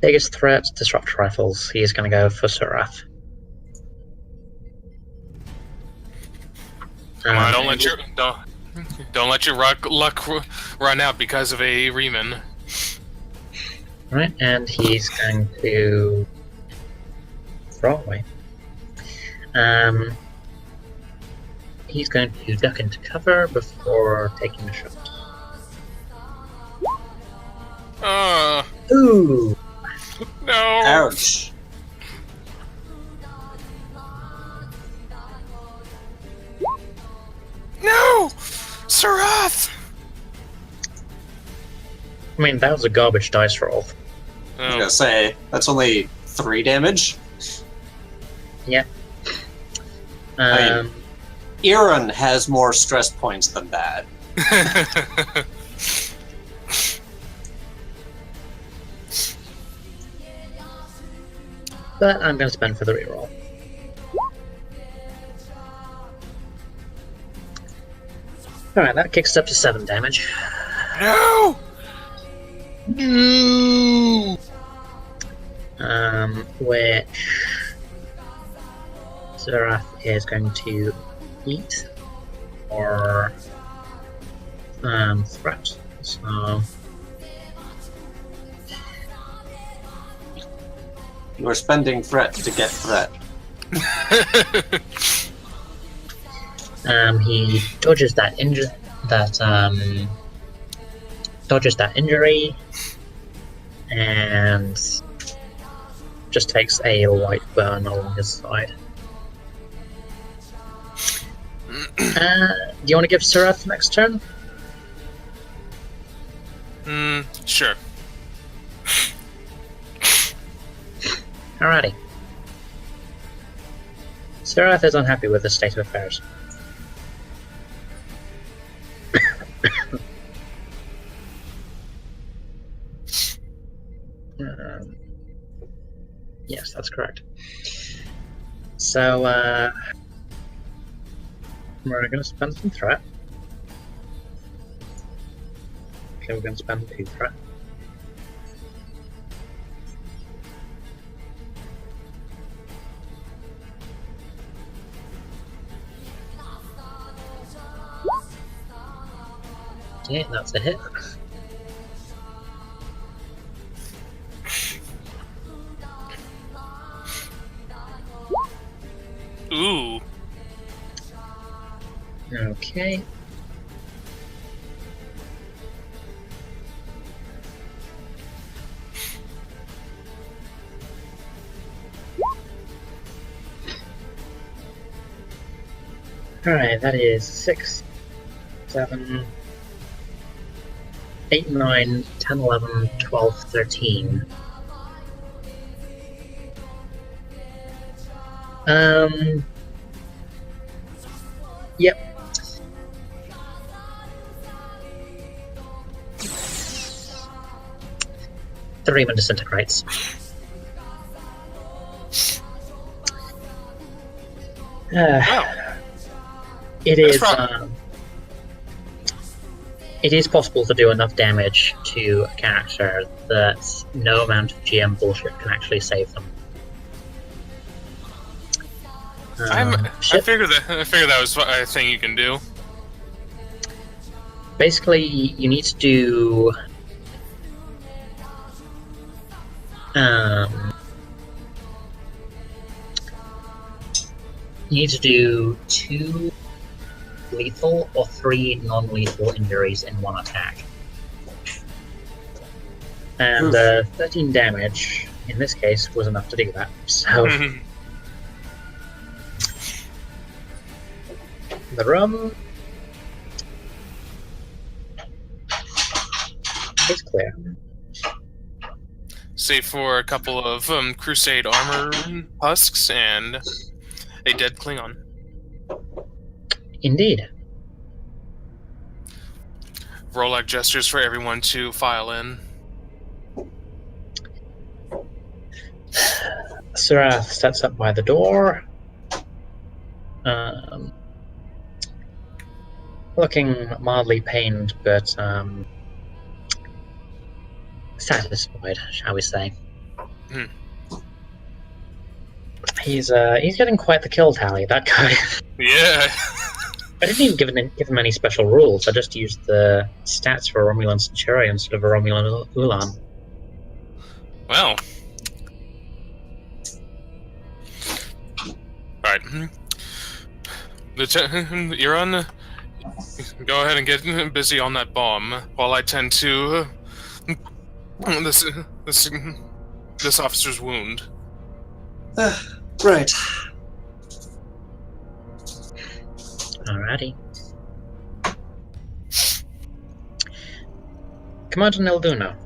Biggest threat, Disrupt Rifles. He's going to go for Surath. Come on, don't let your luck run out because of a Riemann. Right, and he's going to throw away. He's going to duck into cover before taking the shot. Ooh! No! Ouch. No! Surath! I mean, that was a garbage dice roll. I was gonna say, that's only 3 damage. Yeah. I mean, Aaron has more stress points than that. But I'm going to spend for the reroll. Alright, that kicks up to 7 damage. No! No! Which Surath is going to eat or threat. So You are spending threat to get threat. he dodges that injury and just takes a light burn along his side. Do you want to give Surath the next turn? Sure. Alrighty. Surath is unhappy with the state of affairs. Yes, that's correct. So, we're going to spend some threat. Okay, we're going to spend 2 threat. Okay, that's a hit. Ooh. Okay. Alright, that is 6, 7, 8, 9, 10, 11, 12, 13. Yep. The Riemann disintegrates. It is. It is possible to do enough damage to a character that no amount of GM bullshit can actually save them. I figured that was a thing you can do. Basically, you need to do. You need to do 2 lethal or 3 non-lethal injuries in 1 attack. And 13 damage, in this case, was enough to do that. So, the room is clear. Save for a couple of Crusade armor husks and a dead Klingon. Indeed. Rolak gestures for everyone to file in. Surath steps up by the door, looking mildly pained, but satisfied, shall we say. Hmm. He's getting quite the kill tally, that guy. Yeah. I didn't even give him any special rules. I just used the stats for a Romulan Centurion instead of a Romulan Ulan. Well. Alright. You're on. Go ahead and get busy on that bomb while I tend to this officer's wound. Right. Alrighty. Commander Nilduna.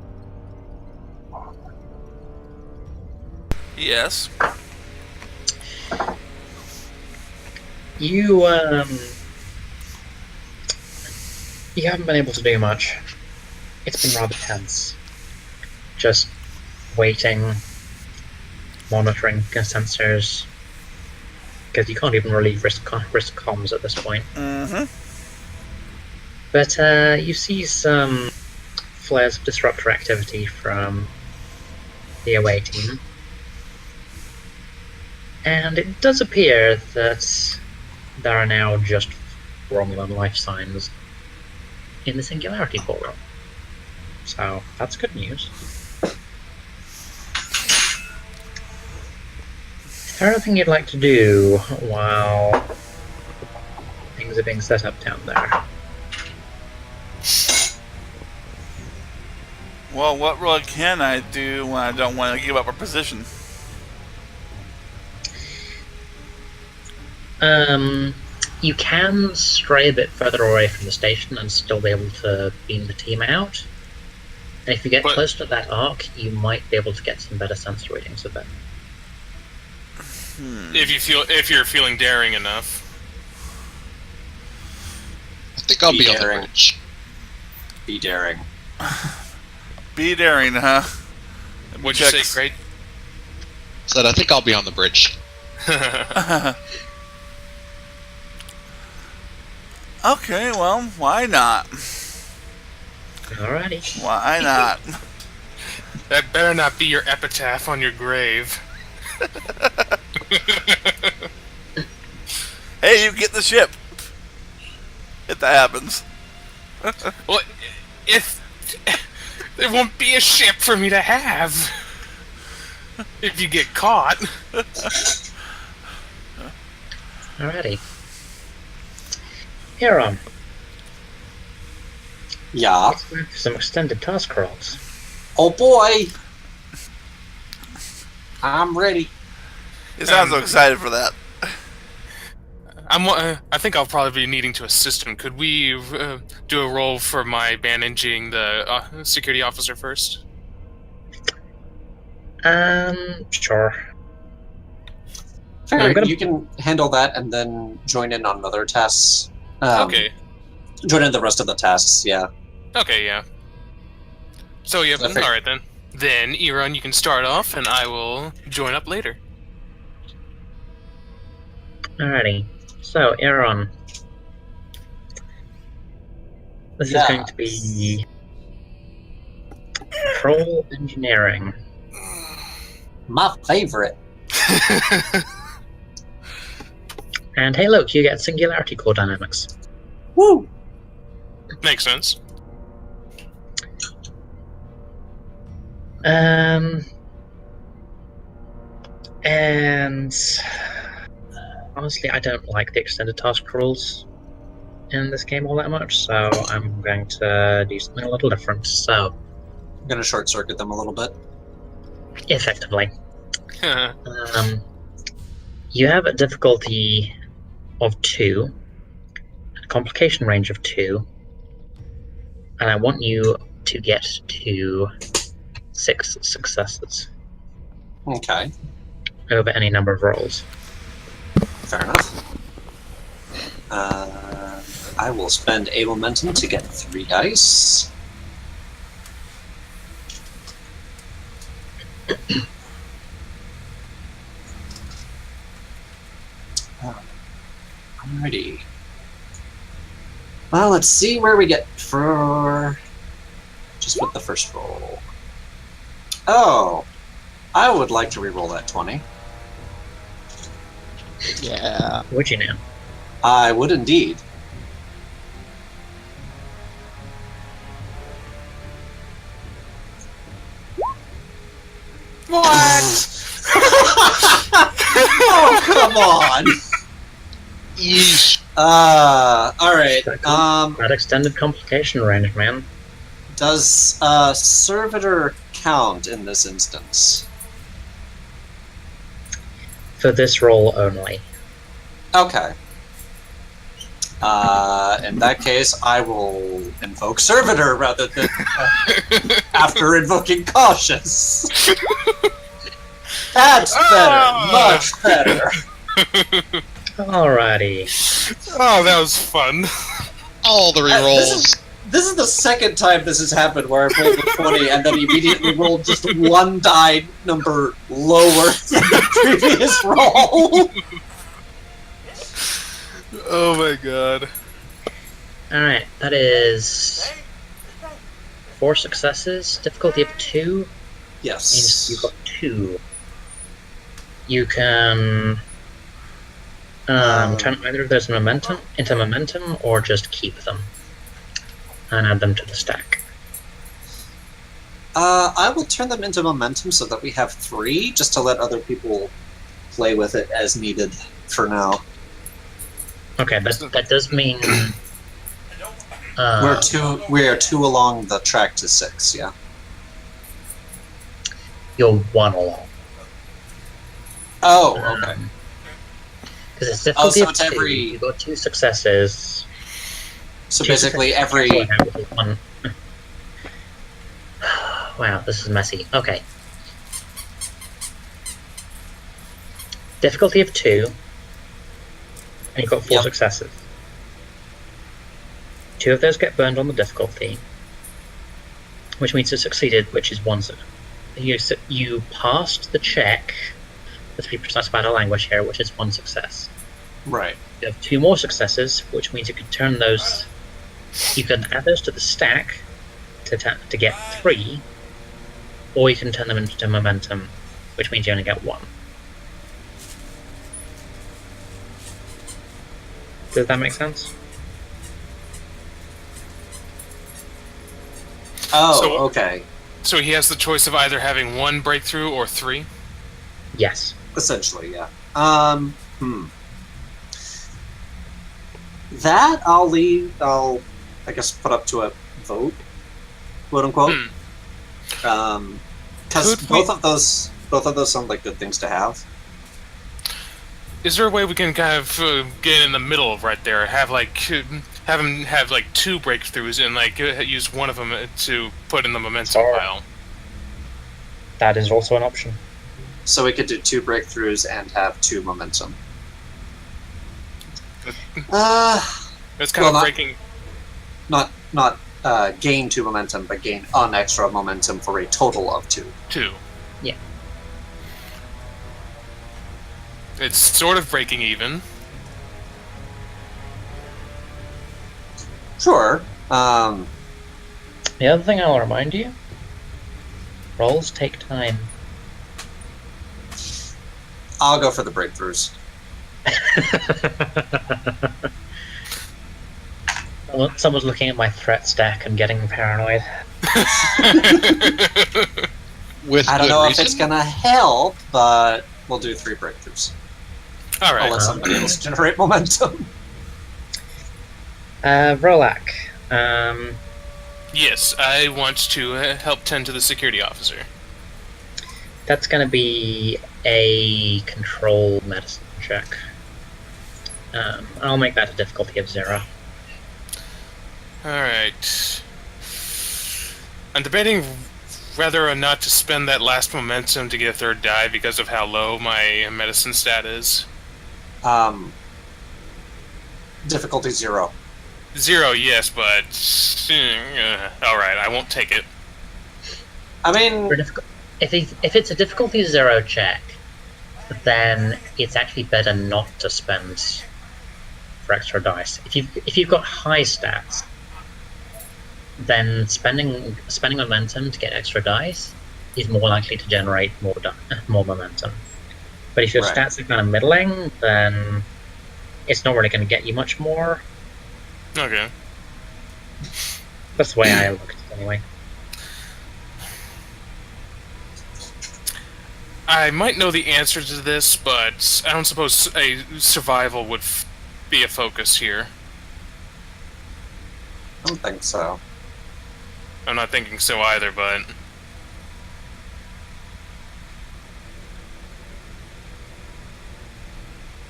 Yes. You haven't been able to do much. It's been rather tense. Just waiting, monitoring sensors, because you can't even really risk comms at this point. Mm-hmm. But you see some flares of disruptor activity from the away team. And it does appear that there are now just Romulan life signs in the Singularity portal. So, that's good news. Is there anything you'd like to do while things are being set up down there? Well, what really can I do when I don't want to give up our position? You can stray a bit further away from the station and still be able to beam the team out. And if you get close to that arc, you might be able to get some better sensor readings of it. If you're feeling daring enough. I think I'll be on the daring. bridge. Be daring. Be daring, huh? What'd you say, Great? Said I think I'll be on the bridge. Okay, well, why not? Alrighty. Why not? That better not be your epitaph on your grave. Hey, you get the ship. If that happens. Well, if there won't be a ship for me to have if you get caught. Alrighty. Heron, Yeah. let's move to some extended task rolls. Oh boy! I'm ready. You sound so excited for that. I think I'll probably be needing to assist him. Could we do a roll for my bandaging the security officer first? Sure. Fair, gonna- you can handle that and then join in on other tasks. Okay. Join in the rest of the tasks, yeah. Okay, yeah. So, yeah, Okay. alright then. Then, Eron, you can start off, and I will join up later. Alrighty. So, Aaron. This is going to be control engineering. My favorite. And hey, look, you get singularity core dynamics. Woo! Makes sense. And honestly, I don't like the extended task rules in this game all that much, so I'm going to do something a little different. So, I'm gonna short circuit them a little bit. effectively, you have a difficulty of 2, complication range of 2, and I want you to get to 6 successes Okay, over any number of rolls. fair enough. I will spend a momentum to get 3 dice. Alrighty. Well, let's see where we get for just with the first roll. Oh, I would like to re-roll that 20. Yeah. Would you now? I would indeed. What? Oh, come on. Yeesh. Alright. That extended complication range, man. Does servitor count in this instance? For this roll only. Okay. In that case, I will invoke servitor rather than after invoking cautious. That's better, much better. Alrighty. Oh, that was fun. All the rerolls. This is the second time this has happened where I rolled a 20 and then immediately rolled just one die number lower than the previous roll. Oh my god. Alright, that is 4 successes, difficulty of 2. Means Yes. you've got 2. You can turn either of those into momentum, or just keep them and add them to the stack. I will turn them into momentum so that we have 3, just to let other people play with it as needed for now. Okay, but that does mean We are 2 along the track to 6, yeah. you're 1 along. Oh, okay. Because it's difficulty so of it's 2. every- You've got 2 successes. So 2 basically successes every... with 1. Wow, this is messy. Okay. Difficulty of 2. And you've got 4 Yep. successes. 2 of those get burned on the difficulty, which means you succeeded, which is 1. You passed the check, let's be precise about our language here, which is 1 success. Right. You have 2 more successes, which means you can turn those. You can add those to the stack to get 3, or you can turn them into momentum, which means you only get 1. Does that make sense? Oh, So- okay. So he has the choice of either having 1 breakthrough or 3? Yes. Essentially, yeah. That I'll leave. I'll, I guess, put up to a vote, quote unquote. Because Could both of those sound like good things to have. Is there a way we can kind of get in the middle of right there? Have him have like 2 breakthroughs and like use one of them to put in the momentum Sure. pile. That is also an option. So we could do 2 breakthroughs and have 2 momentum. It's kind Well, of not- breaking. Not gain 2 momentum, but gain an extra momentum for a total of 2. 2. Yeah. It's sort of breaking even. Sure. The other thing I'll remind you, rolls take time. I'll go for the breakthroughs. Someone's looking at my threat stack and getting paranoid. With I don't good know reason. if it's gonna help, but we'll do 3 breakthroughs. All I'll right. let somebody else generate momentum. Rolak. Yes, I want to help tend to the security officer. That's going to be a control medicine check. I'll make that a difficulty of 0. Alright. I'm debating whether or not to spend that last momentum to get a third die because of how low my medicine stat is. Difficulty 0. 0, yes, but... alright, I won't take it. I mean, If it's a difficulty 0 check, then it's actually better not to spend for extra dice. If you've got high stats, then spending momentum to get extra dice is more likely to generate more momentum. But if your Right. stats are kind of middling, then it's not really going to get you much more. Okay. That's the way I look at it anyway. I might know the answer to this, but I don't suppose a survival would be a focus here. I don't think so. I'm not thinking so either, but...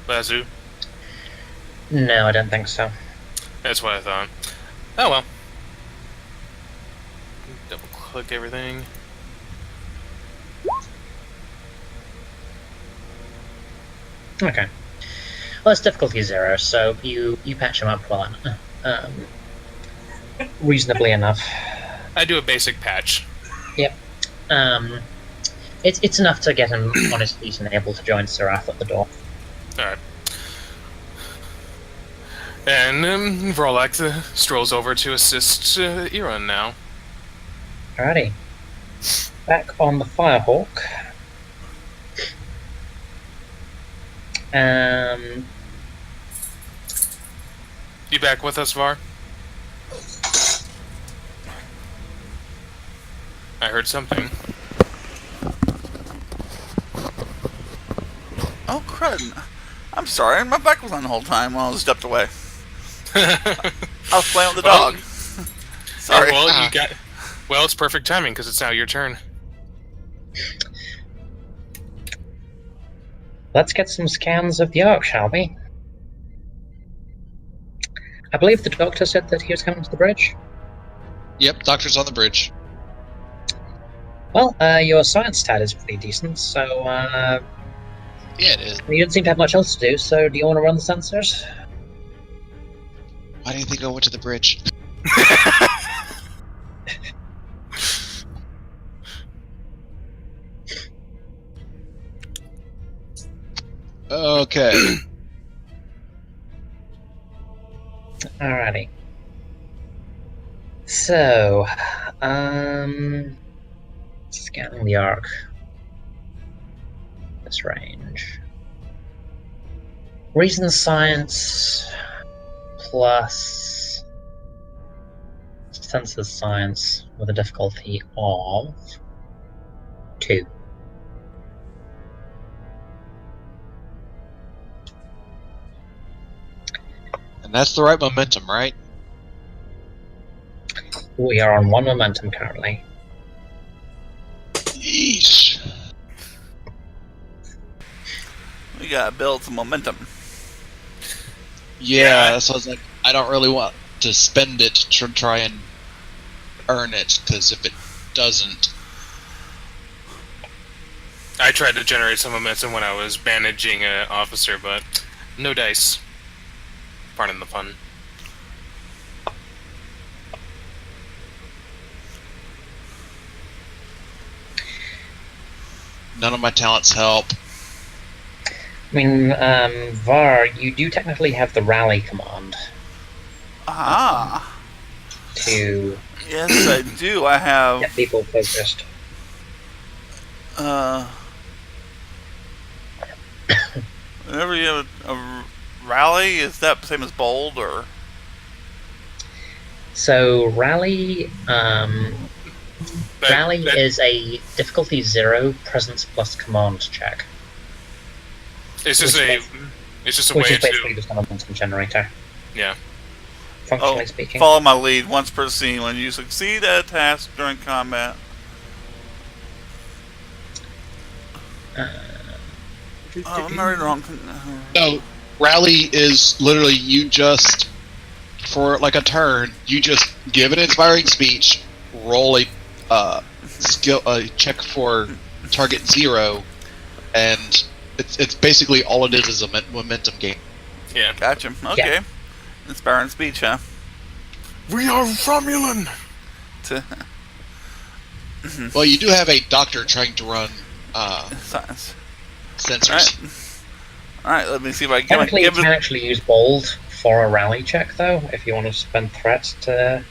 Bazoo? No, I don't think so. That's what I thought. Oh well. Double click everything. Okay. Well, it's difficulty 0, so you patch him up well reasonably enough. I do a basic patch. Yep. It's enough to get him on his feet and able to join Seraph at the door. Alright. And Vorlak strolls over to assist Iran now. Alrighty. Back on the Firehawk. You back with us, Var? I heard something. Oh, crud. I'm sorry, my back was on the whole time while I stepped away. I was playing with the Well, dog. Sorry. Well, well, it's perfect timing because it's now your turn. Let's get some scans of the Ark, shall we? I believe the doctor said that he was coming to the bridge. Yep, doctor's on the bridge. Well, your science stat is pretty decent, so Yeah, it is. you don't seem to have much else to do, so do you want to run the sensors? Why do you think I went to the bridge? Okay. Alrighty. So, scanning the Ark. This range. Reason science plus sensors science with a difficulty of 2. And that's the right momentum, right? We are on 1 momentum currently. Yeesh. We gotta build some momentum. Yeah, so I was like, I don't really want to spend it to try and earn it, because if it doesn't... I tried to generate some momentum when I was managing an officer, but no dice. Pardon the pun. None of my talents help. I mean, Var, you do technically have the rally command Ah. to Yes, I do. I have. get people focused. Whenever you have a rally, is that the same as bold or? So rally, rally That- is a difficulty 0 presence plus command check, It's just which a. is- It's just a which way is basically to. just a momentum generator, Yeah. functionally Oh, speaking. follow my lead. Once per scene, when you succeed at a task during combat. Oh, I'm already wrong. No, rally is literally you just for like a turn, you just give an inspiring speech, roll a check for target 0, and it's basically all it is a momentum game. Yeah. Gotcha. Okay. Inspiring speech, huh? We are Romulan! Well, you do have a doctor trying to run Science. sensors. Alright, let me see if I can Technically, you give can it. actually use bold for a rally check, though, if you want to spend threats to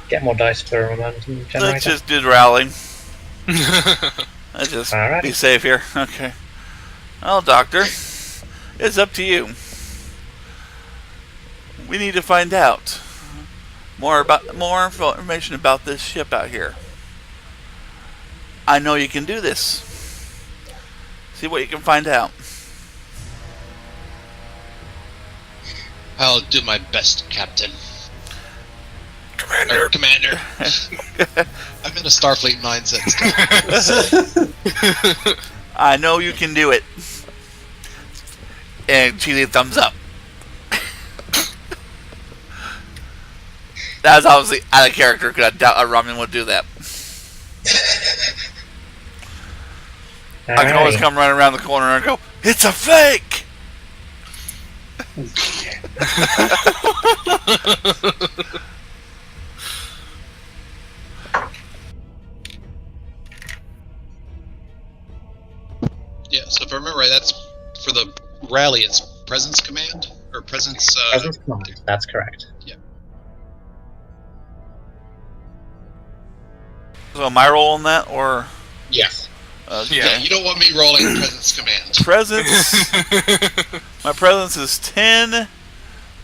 get more dice for a momentum generator. Let's just do the rally. Let's just Alrighty. be safe here. Okay. Well, Doctor, it's up to you. We need to find out more information about this ship out here. I know you can do this. See what you can find out. I'll do my best, Captain. Commander! Commander. I'm in a Starfleet mindset still. I know you can do it. And she did thumbs up. That was obviously out of character because I doubt a Romulan would do that. I can always come running around the corner and go, "It's a fake!" Yeah, so if I remember right, that's for the rally, it's Presence Command? Or Presence... Presence command, that's correct. So am I rolling that, or... Yes. Yeah, you don't want me rolling Presence Command. Presence... My presence is 10.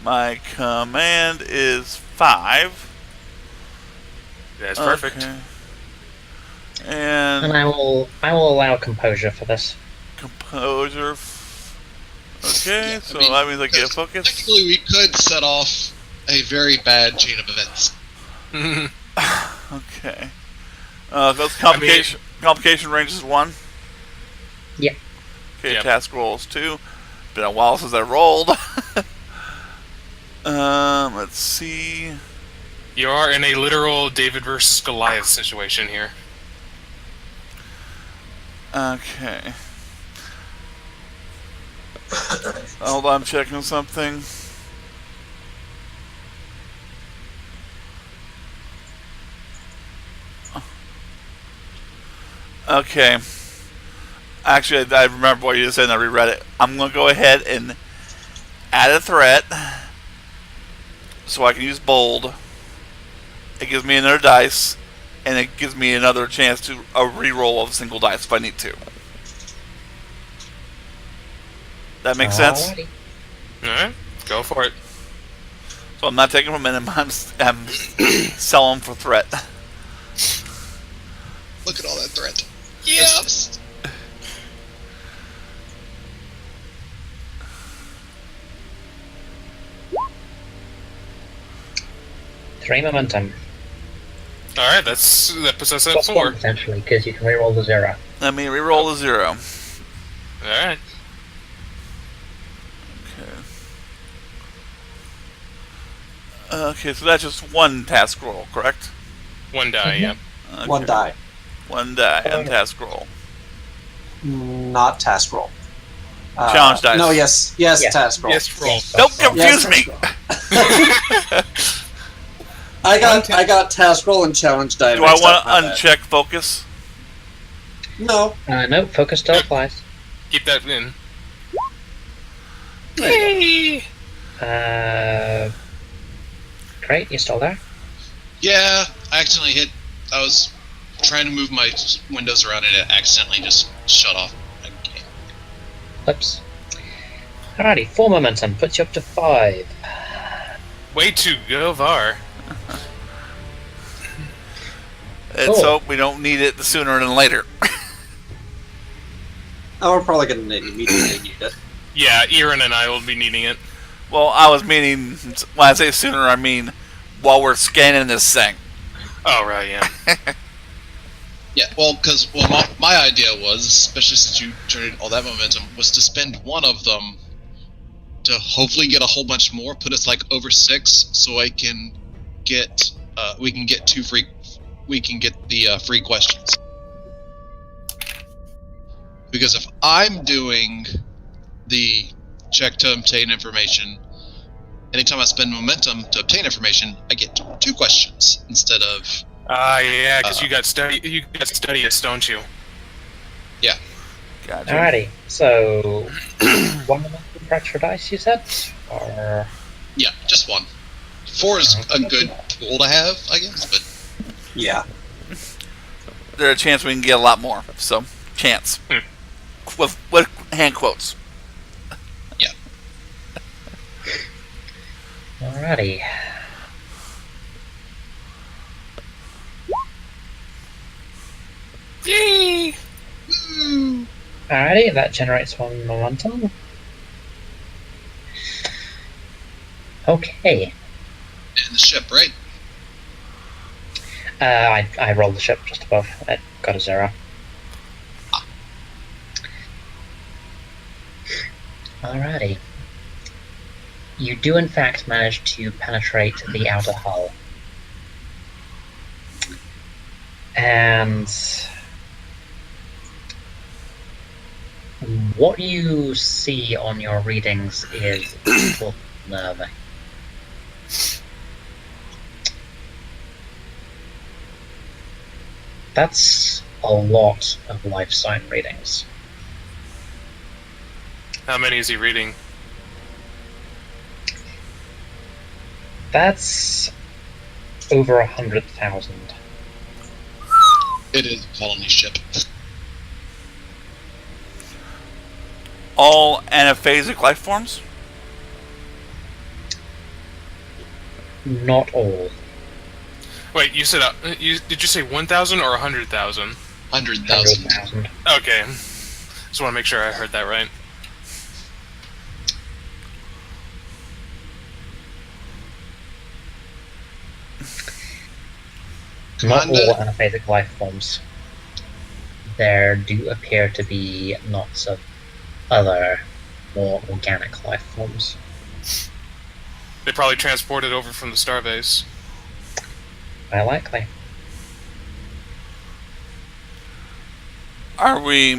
My command is 5. That's perfect. Okay. And And I will allow composure for this. composure... Okay, Yeah, so I mean, that means I get focus. Technically, we could set off a very bad chain of events. Okay. That's complication. Complication range is 1. Yeah. Okay, Yep. task rolls 2. Been a while since I rolled. Let's see. You are in a literal David versus Goliath situation here. Okay. Hold on, I'm checking something. Okay. Actually, I remember what you just said and I reread it. I'm going to go ahead and add a threat so I can use bold. It gives me another dice, and it gives me another chance to a re-roll of a single dice if I need to. That makes sense? Alrighty. Alright, go for it. So I'm not taking from him, I'm selling for threat. Look at all that threat. Yes! Three momentum. Alright, that puts us at Plus 4. one, potentially, because you can reroll the 0. Let me re-roll a 0. Alright. Okay, so that's just one task roll, correct? 1 die, yep. Okay. One die. One die and task roll. Not task roll. Challenge dice. No, yes, Yeah. task roll. Yes, roll. Don't confuse me! I got task roll and challenge die. Do I mixed want up, to my bad. uncheck focus? No. No, focus still applies. Keep that in. Hey! Great, you're still there? Yeah, I accidentally hit... I was trying to move my windows around and it accidentally just shut off my game. Oops. Alrighty, 4 momentum puts you up to 5. Way to go, Var. Let's Cool. hope we don't need it sooner than later. Oh, we're probably going to immediately need it. Yeah, Erin and I will be needing it. Well, I was meaning, when I say sooner, I mean while we're scanning this thing. Oh, right, yeah. Yeah, well, because my idea was, especially since you generated all that momentum, was to spend one of them to hopefully get a whole bunch more, put us like over 6, so I can get we can get the free questions. Because if I'm doing the check to obtain information, anytime I spend momentum to obtain information, I get 2 questions instead of. Yeah, because you got studious, don't you? Yeah. Gotcha. Alrighty, so 1 momentum fracture dice, you said? Or... Yeah, just 1. 4 is a good tool to have, I guess, but. Yeah. There's a chance we can get a lot more. So, chance. With hand quotes. Yeah. Alrighty. Yay! Woo! Alrighty, that generates 1 momentum. Okay. And the ship, right? I rolled the ship just above. It got a 0. Alrighty. You do in fact manage to penetrate the outer hull. And what you see on your readings is full nerving. That's a lot of life sign readings. How many is he reading? That's over 100,000. It is a colony ship. All anaphasic life forms? Not all. Wait, you said did you say 1,000 or 100,000? 100,000. 100,000. Okay, just want to make sure I heard that right. Not Commander? all anaphasic life forms. There do appear to be lots of other, more organic life forms. They probably transported over from the starbase. Quite likely. Are we...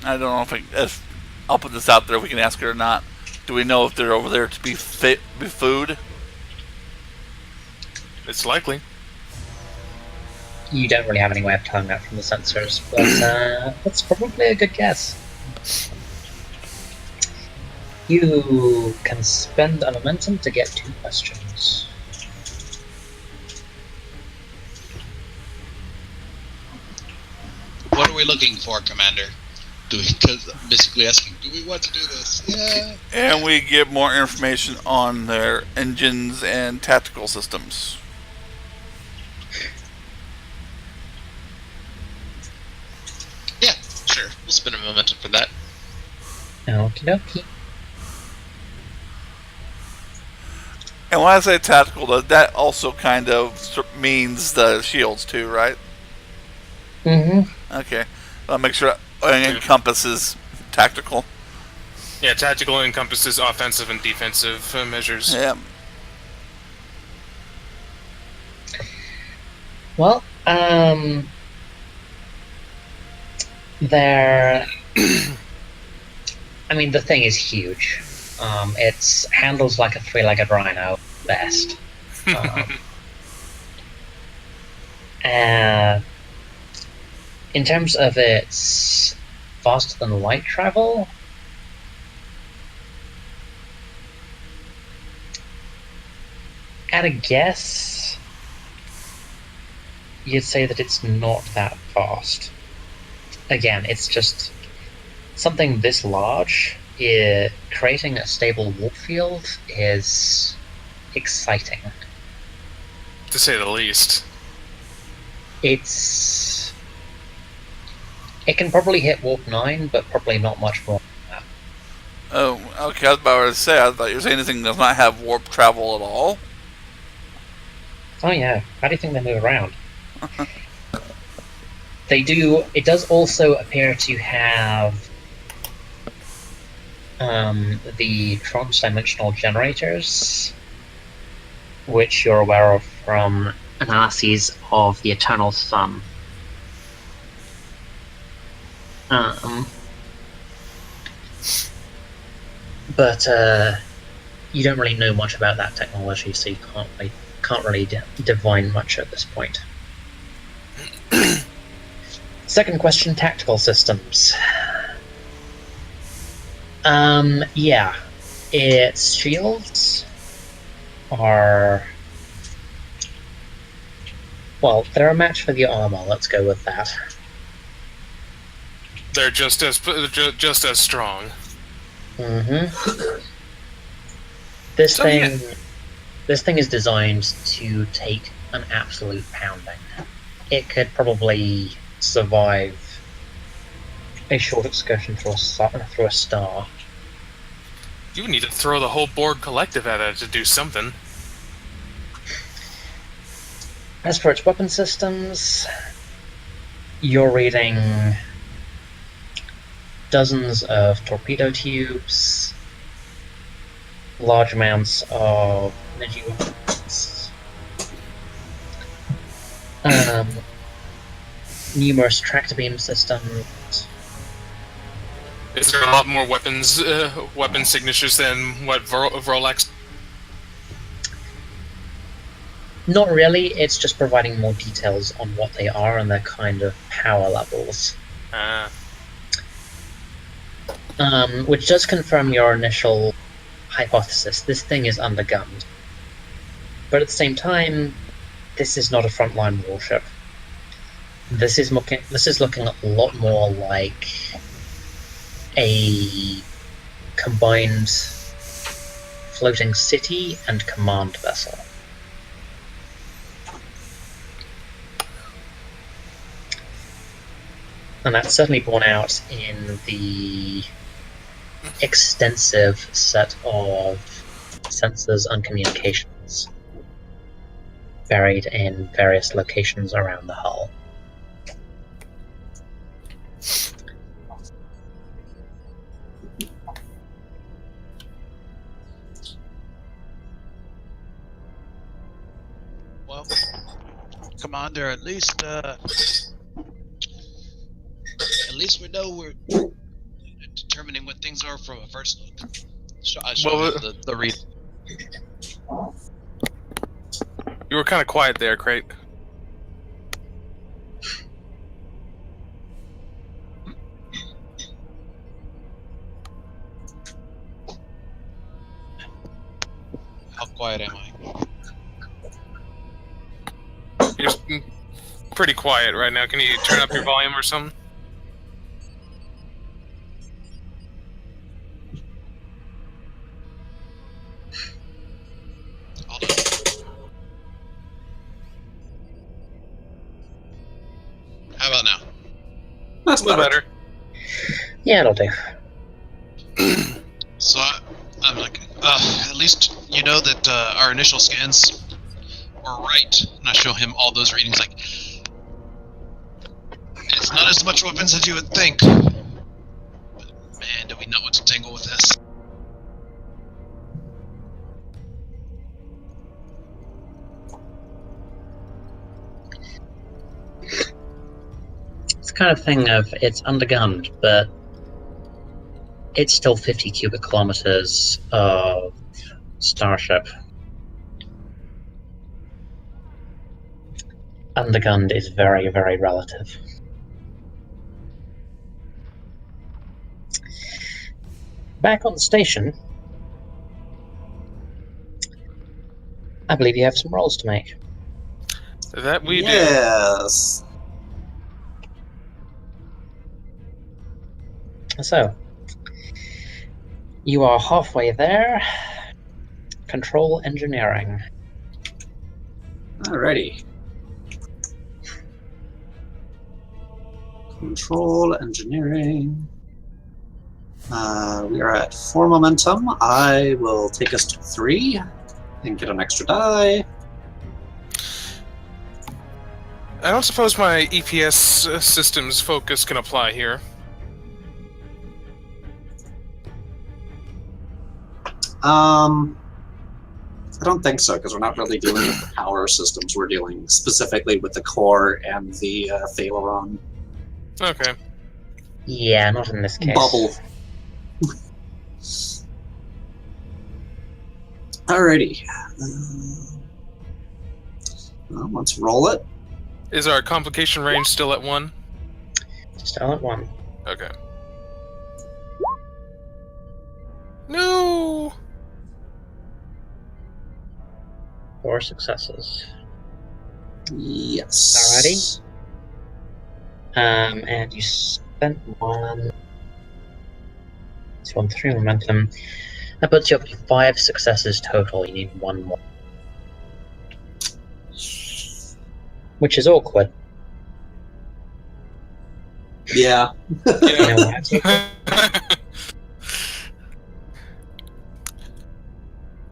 I don't know if I'll put this out there, if we can ask it or not. Do we know if they're over there to be food? It's likely. You don't really have any way of telling that from the sensors, but that's probably a good guess. You can spend a momentum to get 2 questions. What are we looking for, Commander? Because I'm basically asking, do we want to do this? Yeah. And we get more information on their engines and tactical systems. Yeah, sure. We'll spend a momentum for that. Okie dokie. And when I say tactical, that also kind of means the shields too, right? Mm-hmm. Okay. I'll make sure it encompasses tactical. Yeah, tactical encompasses offensive and defensive measures. Yeah. Well, there... I mean, the thing is huge. It handles like a 3-legged rhino, best. In terms of its faster than light travel, at a guess, you'd say that it's not that fast. Again, it's just something this large. Creating a stable warp field is exciting. To say the least. It can probably hit warp 9, but probably not much more than that. Oh, okay. I was about to say, I thought you were saying anything does not have warp travel at all. Oh yeah, how do you think they move around? They do. It does also appear to have the trans-dimensional generators, which you're aware of from analyses of the Eternal Sun. But you don't really know much about that technology, so you can't really divine much at this point. Second question, tactical systems. Yeah. Its shields are... well, they're a match for the armor, let's go with that. They're just as strong. Mm-hmm. This thing is designed to take an absolute pounding. It could probably survive a short excursion through a star. You would need to throw the whole Borg collective at it to do something. As for its weapon systems, you're reading dozens of torpedo tubes, large amounts of energy weapons, numerous tractor beam systems. Is there a lot more weapon signatures than what Vrolax? Not really, it's just providing more details on what they are and their kind of power levels. Which does confirm your initial hypothesis. This thing is undergunned. But at the same time, this is not a frontline warship. This is looking a lot more like a combined floating city and command vessel. And that's certainly borne out in the extensive set of sensors and communications buried in various locations around the hull. Well, Commander, at least we know we're determining what things are from a first look. I show him the read. You were kind of quiet there, Crate. How quiet am I? You're pretty quiet right now. Can you turn up your volume or something? How about now? That's A little better. Yeah, it'll do. So I'm like, at least you know that our initial scans were right. And I show him all those readings. Like, it's not as much weapons as you would think. But man, do we know what to tangle with this? It's the kind of thing of, it's undergunned, but it's still 50 cubic kilometers of starship. Undergunned is very, very relative. Back on the station, I believe you have some rolls to make. That we do. Yes. So, you are halfway there. Control engineering. Alrighty. Control engineering. We are at 4 momentum. I will take us to 3 and get an extra die. I don't suppose my EPS systems focus can apply here. I don't think so, because we're not really dealing with the power systems. We're dealing specifically with the core and the Phaleron Okay. Yeah, not in this case. bubble. Alrighty. Well, let's roll it. Is our complication range still at 1? Still at 1. Okay. No! 4 successes. Yes. And you spent 1. It's 1 3 momentum. That puts you up to 5 successes total. You need 1 more. Which is awkward. Yeah. You know why it's awkward?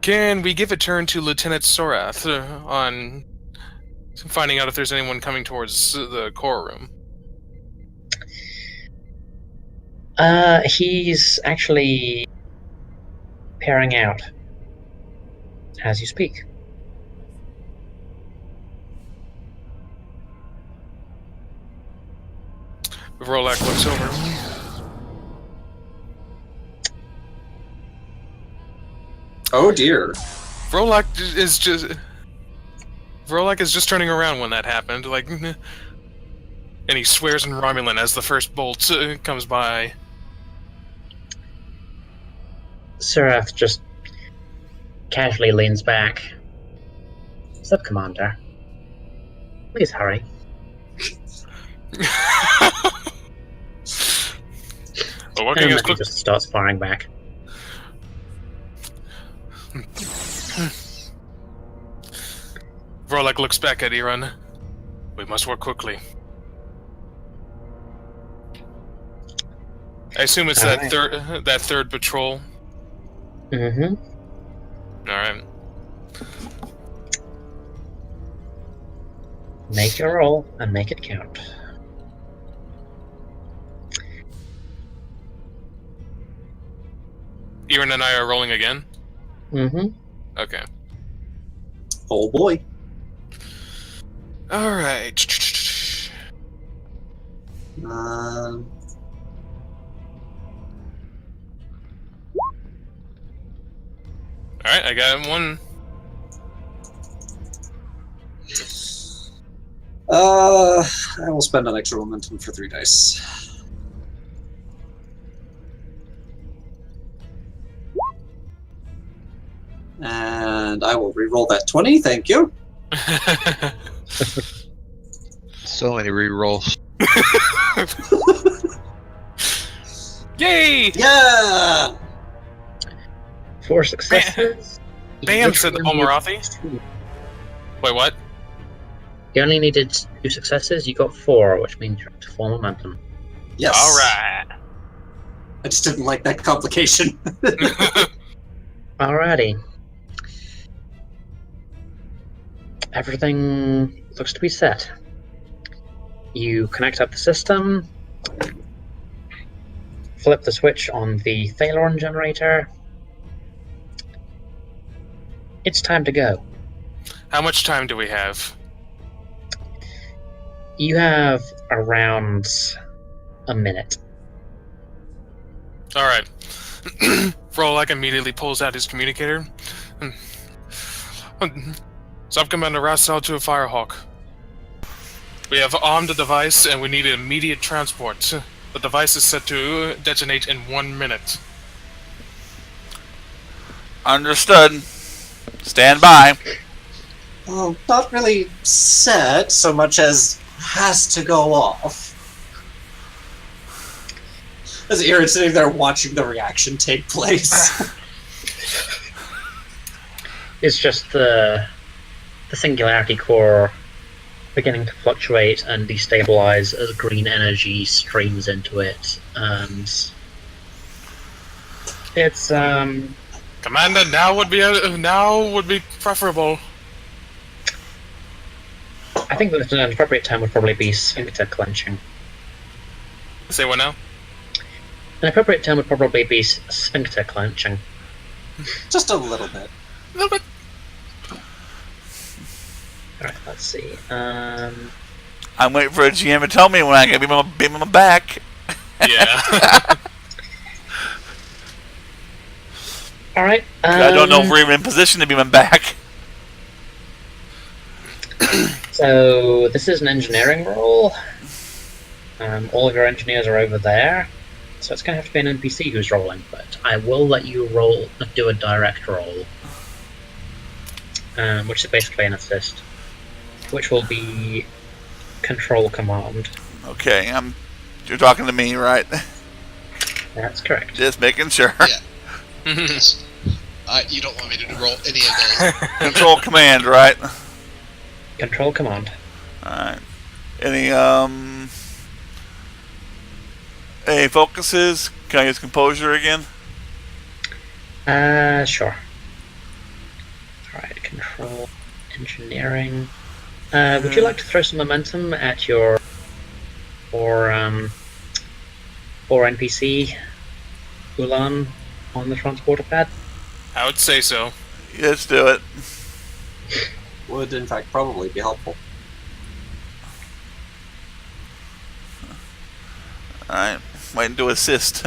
Can we give a turn to Lieutenant Sorath on finding out if there's anyone coming towards the core room? He's actually pairing out as you speak. Rolak looks over. Oh dear. Rolak is just turning around when that happened, like, and he swears in Romulan as the first bolt comes by. Surath just casually leans back. Sub Commander, please hurry. We're working And as he quick. just starts firing back. Rolak looks back at Iran. We must work quickly. I assume it's Alright. that third patrol. Mm-hmm. All right. Make your roll and make it count. Iran and I are rolling again. Mm-hmm. Okay. Oh boy. All right. All right, I got one. I will spend an extra momentum for 3 dice. And I will re-roll that 20, thank you. So many rerolls. Yay! Yeah! 4 successes. Bam, You said the only Pomerathi. needed 2. Wait, what? You only needed 2 successes, you got 4, which means you're up to 4 momentum. Yes. All right. I just didn't like that complication. Alrighty. Everything looks to be set. You connect up the system, flip the switch on the Phaleron generator. It's time to go. How much time do we have? You have around a minute. All right. Rolak immediately pulls out his communicator. Sub-Commander Rassel to a Firehawk. We have armed the device and we need immediate transport. The device is set to detonate in 1 minute. Understood. Stand by. Well, not really set so much as has to go off. As Aaron's sitting there watching the reaction take place. It's just the singularity core beginning to fluctuate and destabilize as green energy streams into it, and it's Commander, now would be preferable. I think that an appropriate term would probably be sphincter clenching. Say what now? An appropriate term would probably be sphincter clenching. Just a little bit. A little bit. Alright, let's see. I'm waiting for a GM to tell me when I can beam him back. Yeah. Alright. I don't know if we're even in position to beam him back. So, this is an engineering roll. All of your engineers are over there. So it's going to have to be an NPC who's rolling, but I will let you do a direct roll. Which is basically an assist. Which will be control command. Okay, you're talking to me, right? That's correct. Just making sure. Yeah. You don't want me to roll any of those. Control command, right? Control command. Alright. Any focuses? Can I use composure again? Sure. Alright, control, engineering. Would you like to throw some momentum at your or NPC Ulan on the transporter pad? I would say so. Let's do it. Would, in fact, probably be helpful. Alright. Waiting to assist.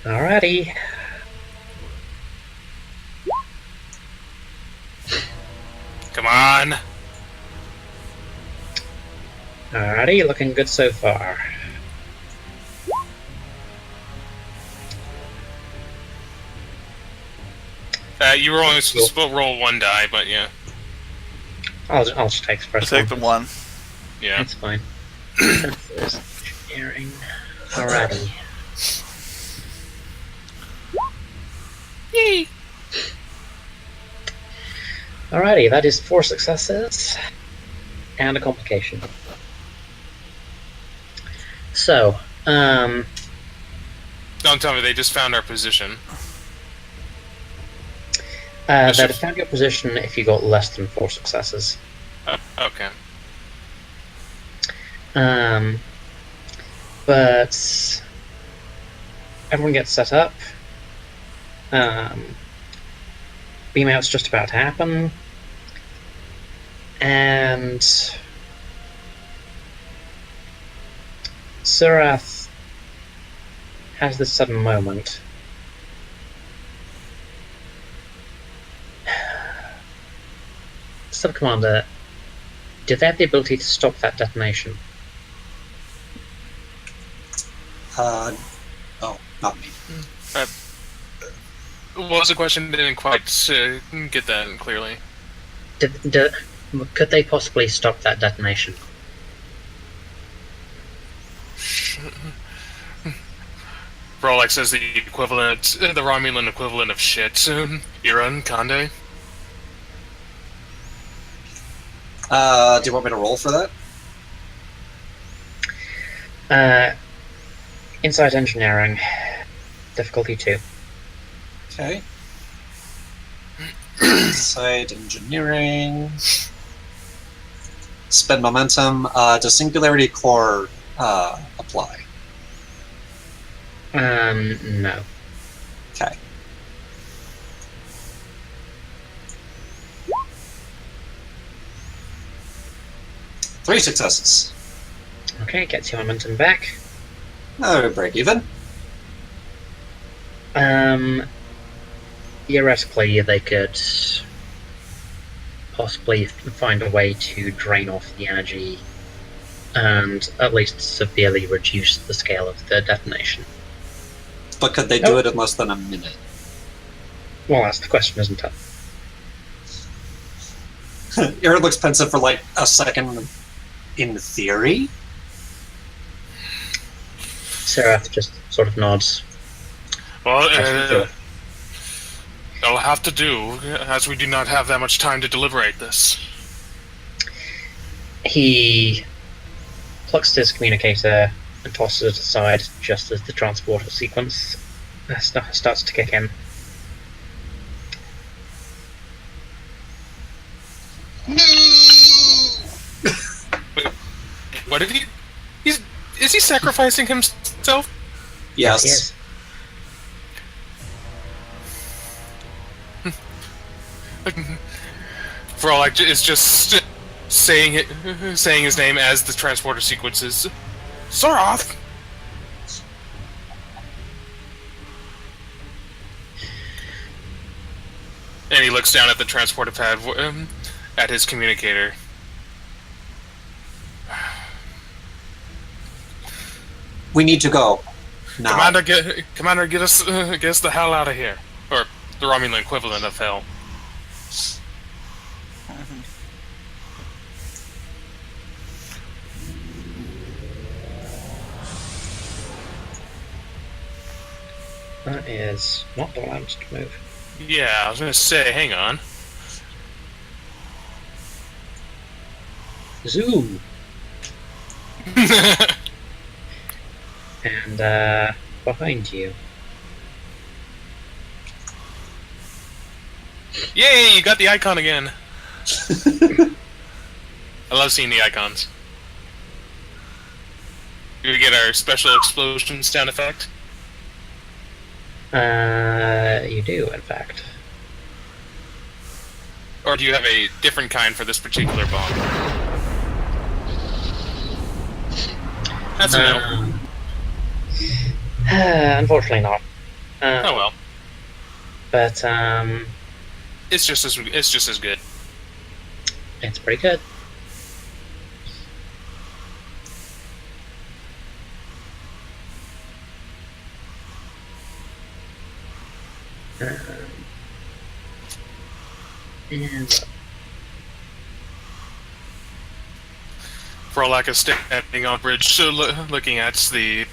Alrighty. Come on. Alrighty, looking good so far. You were only supposed to roll one die, but yeah. I'll just take the first Take the one. one. Yeah. That's fine. Sensors, engineering. Alrighty. Yay! Alrighty, that is 4 successes and a complication. So, Don't tell me they just found our position. they'd have found your position if you got less than 4 successes. Okay. But everyone gets set up. Beam out's just about to happen. And Surath has this sudden moment. Sub-Commander, do they have the ability to stop that detonation? Oh, not me. What was the question? Didn't quite get that clearly. Could they possibly stop that detonation? Rolex says the equivalent, the Romulan equivalent of shit. Iran, Conde. Do you want me to roll for that? Insight engineering, difficulty 2. Okay. Side engineering. Spend momentum. Does Singularity Core apply? No. Okay. Three successes. Okay, gets your momentum back. Break even. Theoretically, they could possibly find a way to drain off the energy and at least severely reduce the scale of the detonation. But could they do it in less than a minute? Well, that's the question, isn't it? Aaron looks pensive for like a second. In theory? Serath just sort of nods. Well, they'll have to do, as we do not have that much time to deliberate this. He plucks his communicator and tosses it aside just as the transporter sequence starts to kick in. What did he? Is he sacrificing himself? Yes. Yes. For all it's just saying his name as the transporter sequences. Soroth! And he looks down at the transporter pad, at his communicator. We need to go. Now. Commander, get us the hell out of here. Or the Romulan equivalent of hell. That is not allowed to move. Yeah, I was gonna say, hang on. Zoom! And, behind you. Yay, you got the icon again. I love seeing the icons. Do we get our special explosion sound effect? You do, in fact. Or do you have a different kind for this particular bomb? That's a no. Unfortunately not. Oh well. But, It's just as good. it's pretty good. And For a lack of standing on bridge, so looking at the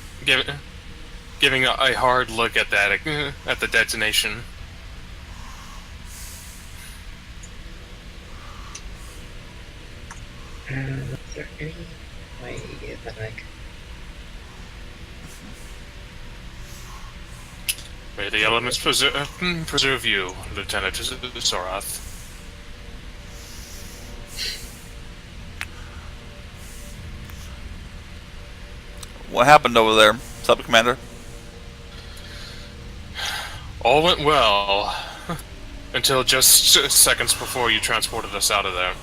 giving a hard look at that at the detonation. is there any way that I can... May the elements preserve you, Lieutenant Soroth. What happened over there, Sub-Commander? All went well, until just seconds before you transported us out of there.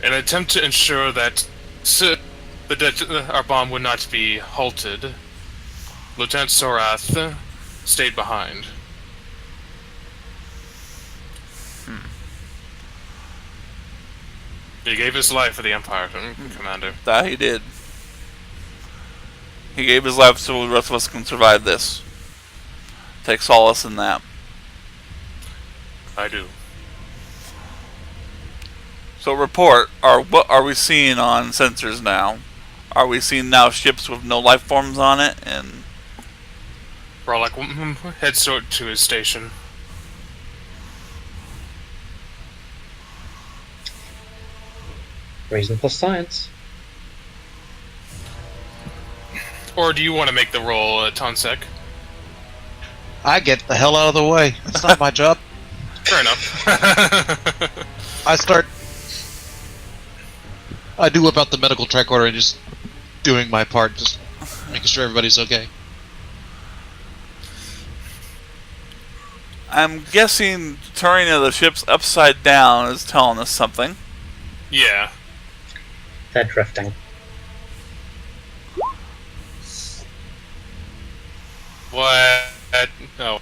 In an attempt to ensure that our bomb would not be halted, Lieutenant Soroth stayed behind. He gave his life for the Empire, Commander. That he did. He gave his life so the rest of us can survive this. Take solace in that. I do. So report, what are we seeing on sensors now? Are we seeing now ships with no life forms on it? And Brolic heads to his station. Reason plus science. Or do you want to make the roll, Tonsek? I get the hell out of the way. That's not my job. Fair enough. I do about the medical tricorder and just doing my part, just making sure everybody's okay. I'm guessing turning of the ships upside down is telling us something. Yeah. They're drifting. What? No.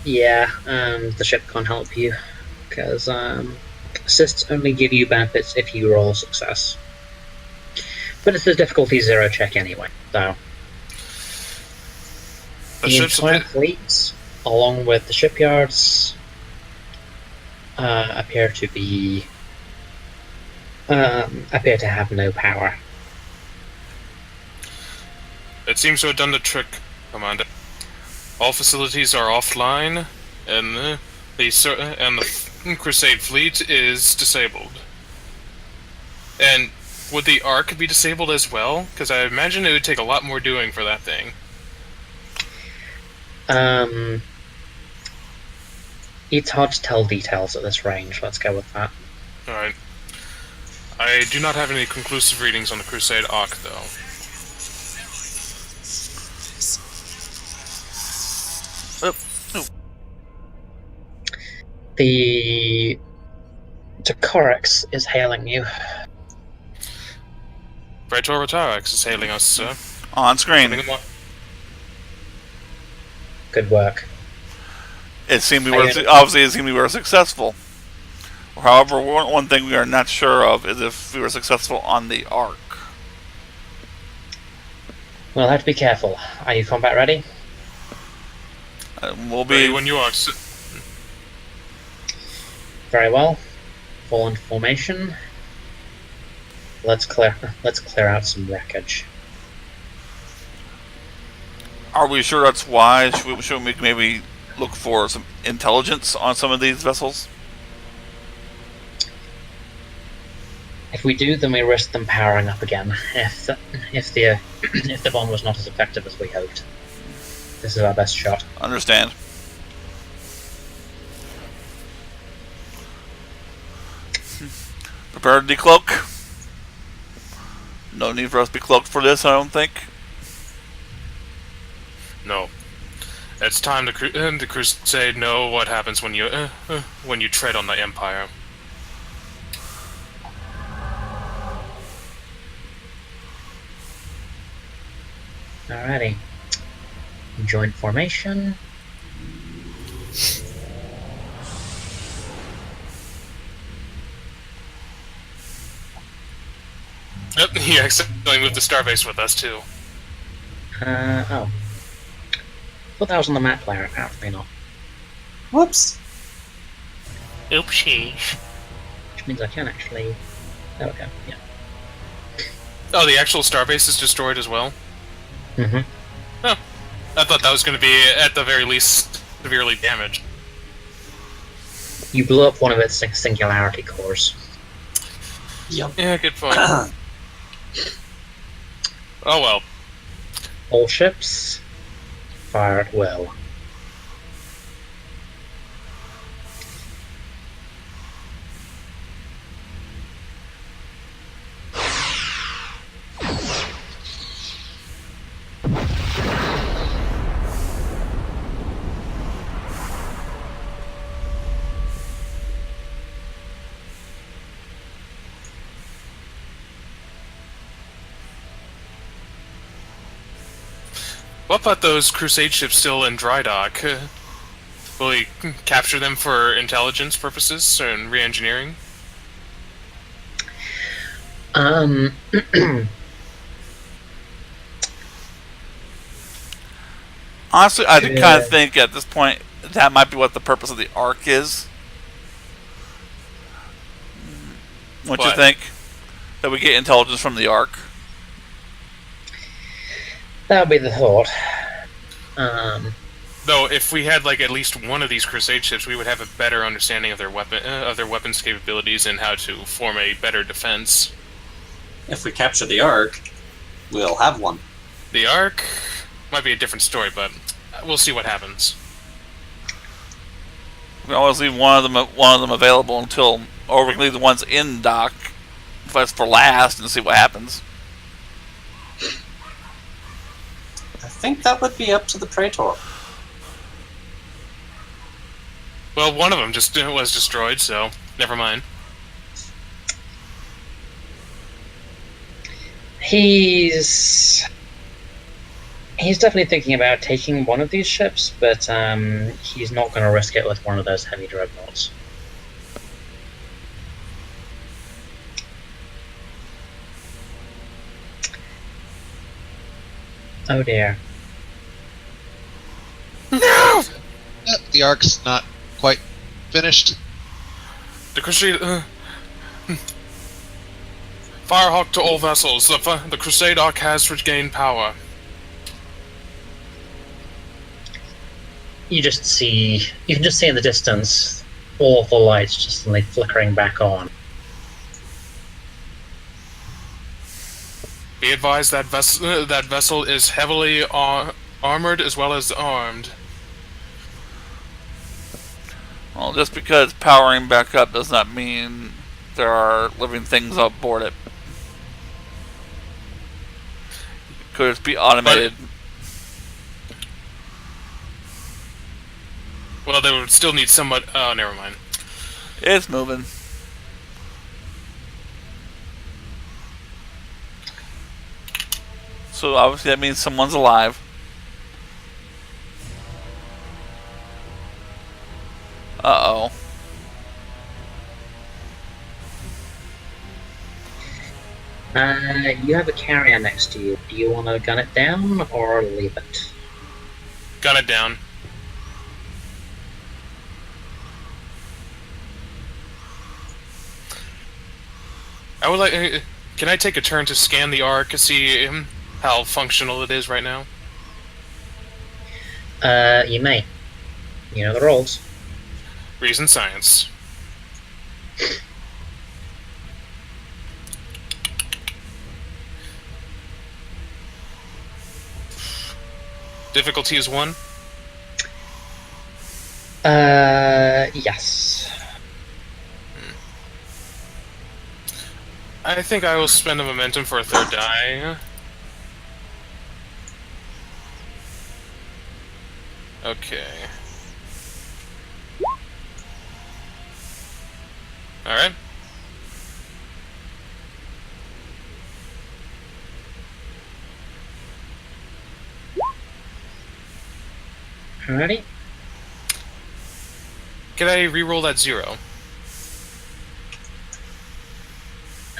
Yeah, the ship can't help you, because, assists only give you benefits if you roll success. But it's a difficulty 0 check anyway, so... The entire fleet, along with the shipyards, appear to have no power. It seems to have done the trick, Commander. All facilities are offline, and the Crusade fleet is disabled. And would the Ark be disabled as well? Because I imagine it would take a lot more doing for that thing. It's hard to tell details at this range, let's go with that. Alright. I do not have any conclusive readings on the Crusade Ark, though. The Tokorix is hailing you. Praetor Retarex is hailing us, sir. On screen. Putting him on. Good work. It seemed we were successful. However, one thing we are not sure of is if we were successful on the Ark. We'll have to be careful. Are you combat ready? We'll Ready be when you are, sir. Very well. Fall into formation. Let's clear out some wreckage. Are we sure that's wise? Should we maybe look for some intelligence on some of these vessels? If we do, then we risk them powering up again. If the bomb was not as effective as we hoped, this is our best shot. Understand. Prepare to decloak. No need for us to be cloaked for this, I don't think. No. It's time to crusade know what happens when you tread on the Empire. Alrighty. Joint formation. Yep, he accidentally moved the starbase with us too. Oh. Thought that was on the map player, apparently not. Whoops. Oopsie. Which means I can actually... There we go, yeah. Oh, the actual starbase is destroyed as well? Mm-hmm. Oh. I thought that was going to be, at the very least, severely damaged. You blew up one of its singularity cores. Yep. Yeah, good point. Oh well. All ships, fire at will. What about those Crusade ships still in dry dock? Will we capture them for intelligence purposes and re-engineering? Honestly, I do kind of think at this point that might be what the purpose of the Ark is. What you think? That we get intelligence from the Ark? That would be the thought. Though, if we had like at least one of these Crusade ships, we would have a better understanding of their weapons capabilities and how to form a better defense. If we capture the Ark, we'll have one. The Ark might be a different story, but we'll see what happens. We always leave one of them available until, or we can leave the ones in dock for last and see what happens. I think that would be up to the Praetor. Well, one of them just was destroyed, so never mind. He's definitely thinking about taking one of these ships, but he's not going to risk it with one of those heavy dreadnoughts. Oh dear. No! The arc's not quite finished. The Crusade... Firehawk to all vessels. The Crusade Ark has regained power. You can just see in the distance all of the lights just suddenly flickering back on. Be advised that vessel is heavily armored as well as armed. Well, just because it's powering back up does not mean there are living things aboard it. Could it be automated? Well, they would still need somewhat... Oh, never mind. It's moving. So obviously that means someone's alive. Uh-oh. You have a carrier next to you. Do you want to gun it down or leave it? Gun it down. I would like. Can I take a turn to scan the Ark to see how functional it is right now? You may. You know the rules. Reason science. Difficulty is 1. Yes. I think I will spend a momentum for a third die. Okay. Alright. Alrighty. Can I reroll that 0?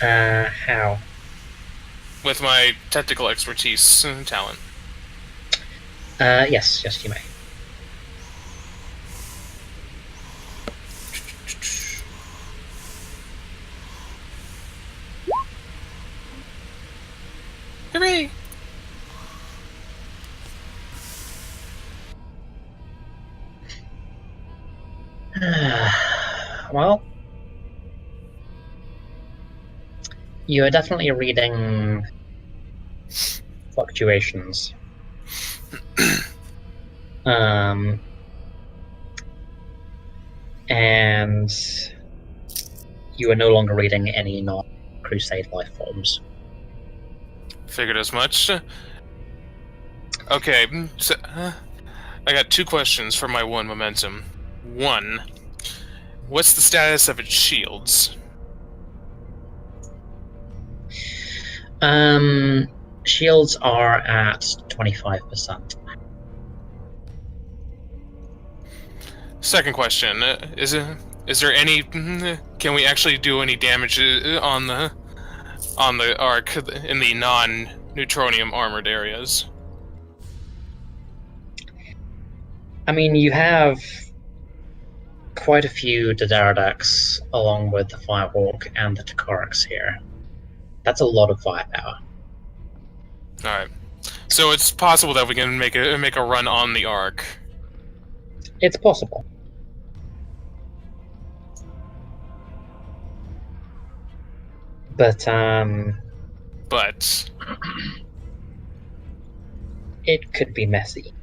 How? With my technical expertise talent. Yes, you may. Hooray! Well, you are definitely reading fluctuations. And you are no longer reading any non-Crusade life forms. Figured as much. Okay, so, I got 2 questions for my 1 momentum. 1. What's the status of its shields? Shields are at 25%. Second question: is there any? Can we actually do any damage on the Ark in the non-neutronium armored areas? I mean, you have quite a few Dadaradax along with the Firewalk and the Takarax here. That's a lot of firepower. All right, so it's possible that we can make a run on the Ark. It's possible. But it could be messy.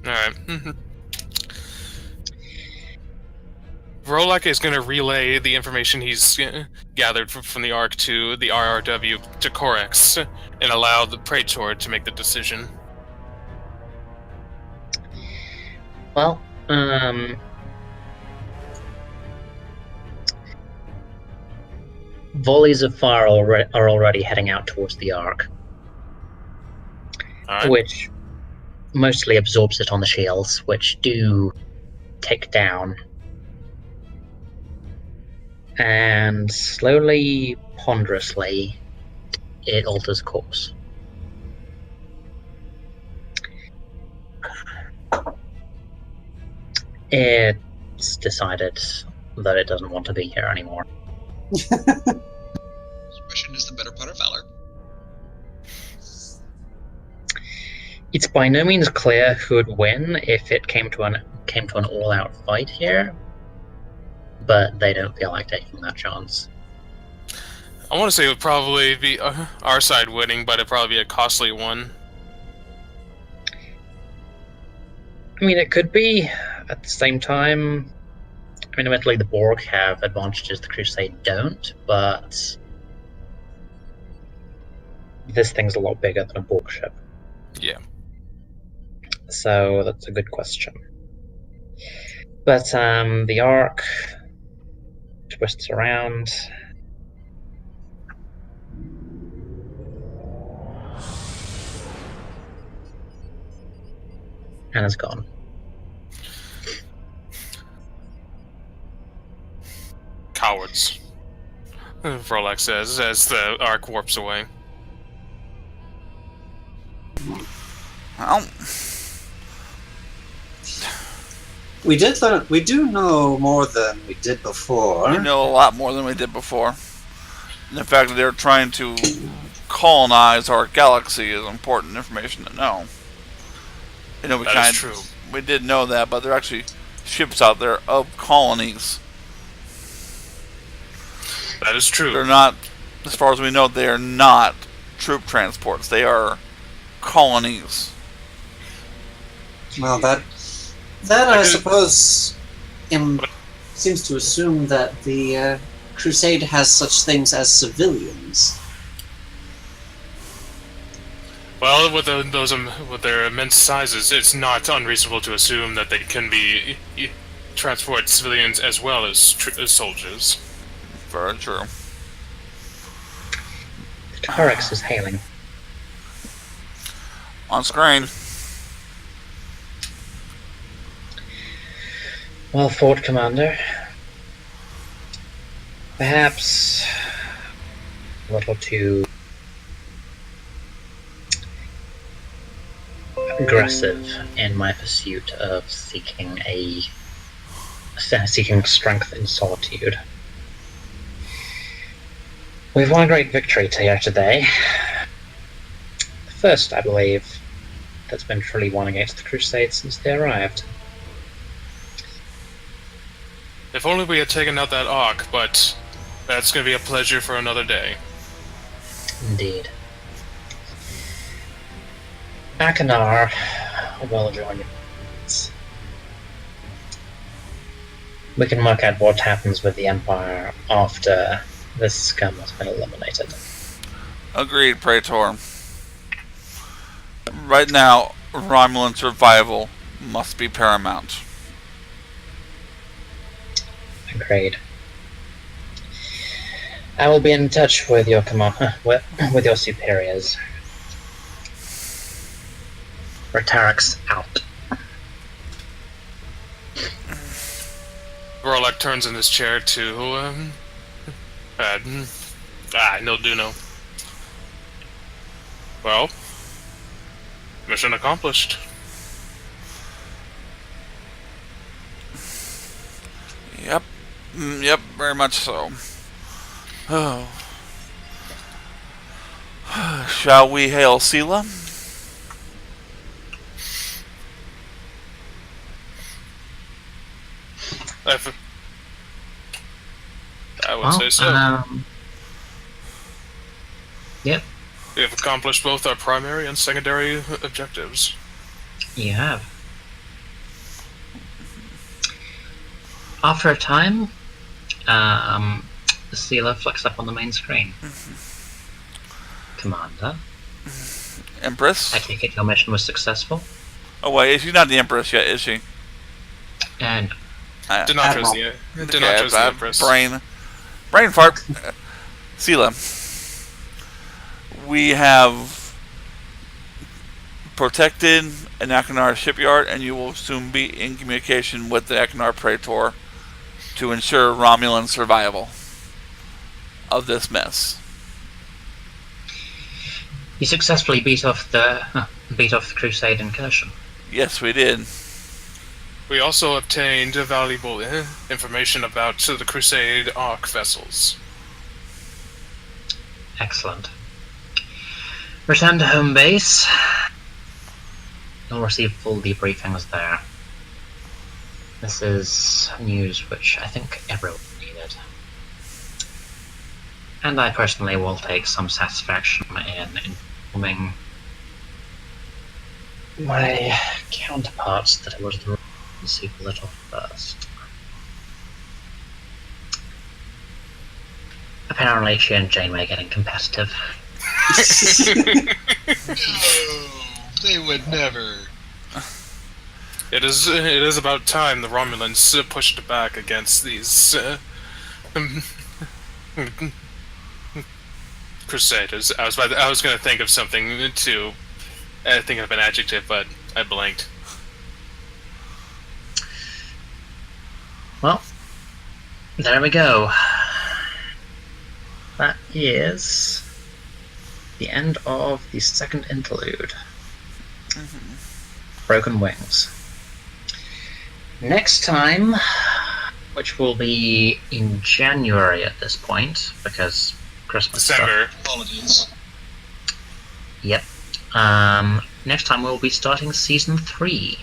All right. Rolak is going to relay the information he's gathered from the Ark to the RRW to Corex and allow the Praetor to make the decision. Well, volleys of fire are already heading out towards the Ark, All right. which mostly absorbs it on the shields, which do tick down. And slowly, ponderously, it alters course. It's decided that it doesn't want to be here anymore. Discretion is the better part of valor. It's by no means clear who would win if it came to an all-out fight here, but they don't feel like taking that chance. I want to say it would probably be our side winning, but it'd probably be a costly one. I mean, it could be. At the same time, I mean, eventually the Borg have advantages the Crusade don't, but this thing's a lot bigger than a Borg ship. Yeah. So that's a good question. But the arc twists around. And is gone. Cowards. Frolak says as the arc warps away. Well, We did learn. We do know more than we did before. we know a lot more than we did before. And the fact that they're trying to colonize our galaxy is important information to know. You know, That is true. we did know that, but there are actually ships out there of colonies. That is true. They're not, as far as we know, they are not troop transports. They are colonies. Well, that I suppose seems to assume that the Crusade has such things as civilians. Well, with with their immense sizes, it's not unreasonable to assume that they can be transport civilians as well as soldiers. Very true. The Tarex is hailing. On screen. Well fought, Commander. Perhaps a little too aggressive in my pursuit of seeking strength in solitude. We've won a great victory here today. The first, I believe, that's been truly won against the Crusade since they arrived. If only we had taken out that arc, but that's going to be a pleasure for another day. Indeed. Akanar will join us. We can work out what happens with the Empire after this scum has been eliminated. Agreed, Praetor. Right now, Romulan survival must be paramount. Agreed. I will be in touch with your with your superiors. Retarix out. Rorlek turns in his chair to no do no. Well, mission accomplished. Yep. Yep, very much so. Oh. Shall we hail Sela? I would say so. Yep, We have accomplished both our primary and secondary objectives. you have. After a time, the sealer flicks up on the main screen. Commander, Empress? I take it your mission was successful? Oh wait, she's not the Empress yet, is she? And Dinatra's the Empress. Brain fart. Sela. We have protected an Akanar shipyard, and you will soon be in communication with the Akanar Praetor to ensure Romulan survival of this mess. you successfully beat off the Crusade incursion. Yes, we did. We also obtained valuable information about the Crusade Ark vessels. Excellent. Return to home base. You'll receive full debriefings there. This is news which I think everyone needed. And I personally will take some satisfaction in informing my counterparts that it was the Romans who pulled it off first. Apparently she and Janeway are getting competitive. No, they would never. It is about time the Romulans pushed back against these Crusaders. I was going to think of something to think of an adjective, but I blanked. Well, there we go. That is the end of the second interlude. Broken Wings. Next time, which will be in January at this point, because Christmas December. Apologies. Yep. Next time we'll be starting Season 3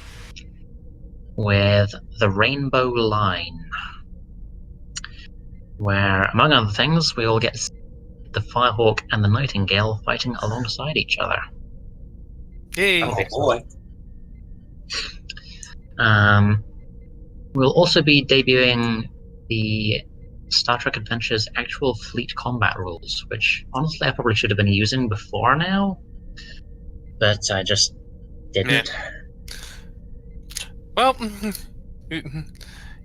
with The Rainbow Line, where, among other things, we will get the Firehawk and the Nightingale fighting alongside each other. Yay! That'll be Oh boy. We'll also be debuting the Star Trek Adventures actual fleet combat rules, which honestly I probably should have been using before now, but I just didn't. Well,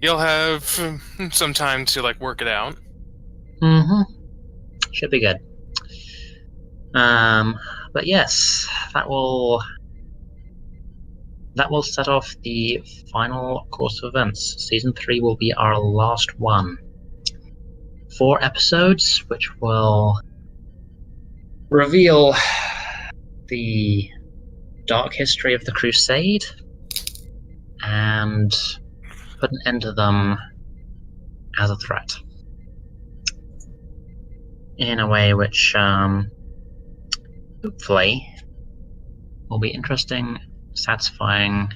you'll have some time to work it out. Should be good. But yes, that will set off the final course of events. Season 3 will be our last one. 4 episodes, which will reveal the dark history of the Crusade and put an end to them as a threat. In a way which, hopefully, will be interesting, satisfying,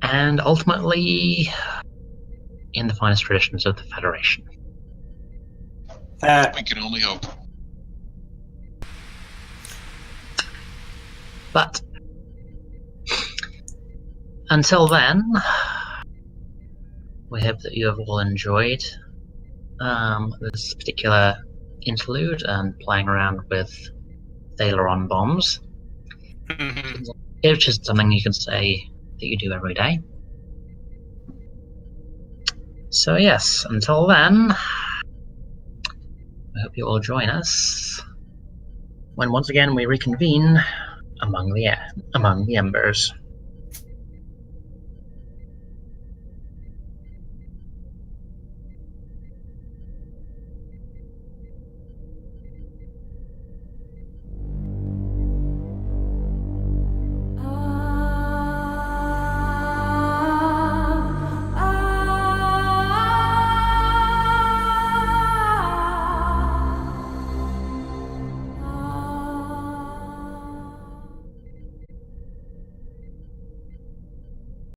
and ultimately in the finest traditions of the Federation. We can only hope. But until then, we hope that you have all enjoyed this particular interlude and playing around with Thaleron bombs, which is something you can say that you do every day. So yes, until then, I hope you all join us when once again we reconvene among the Embers.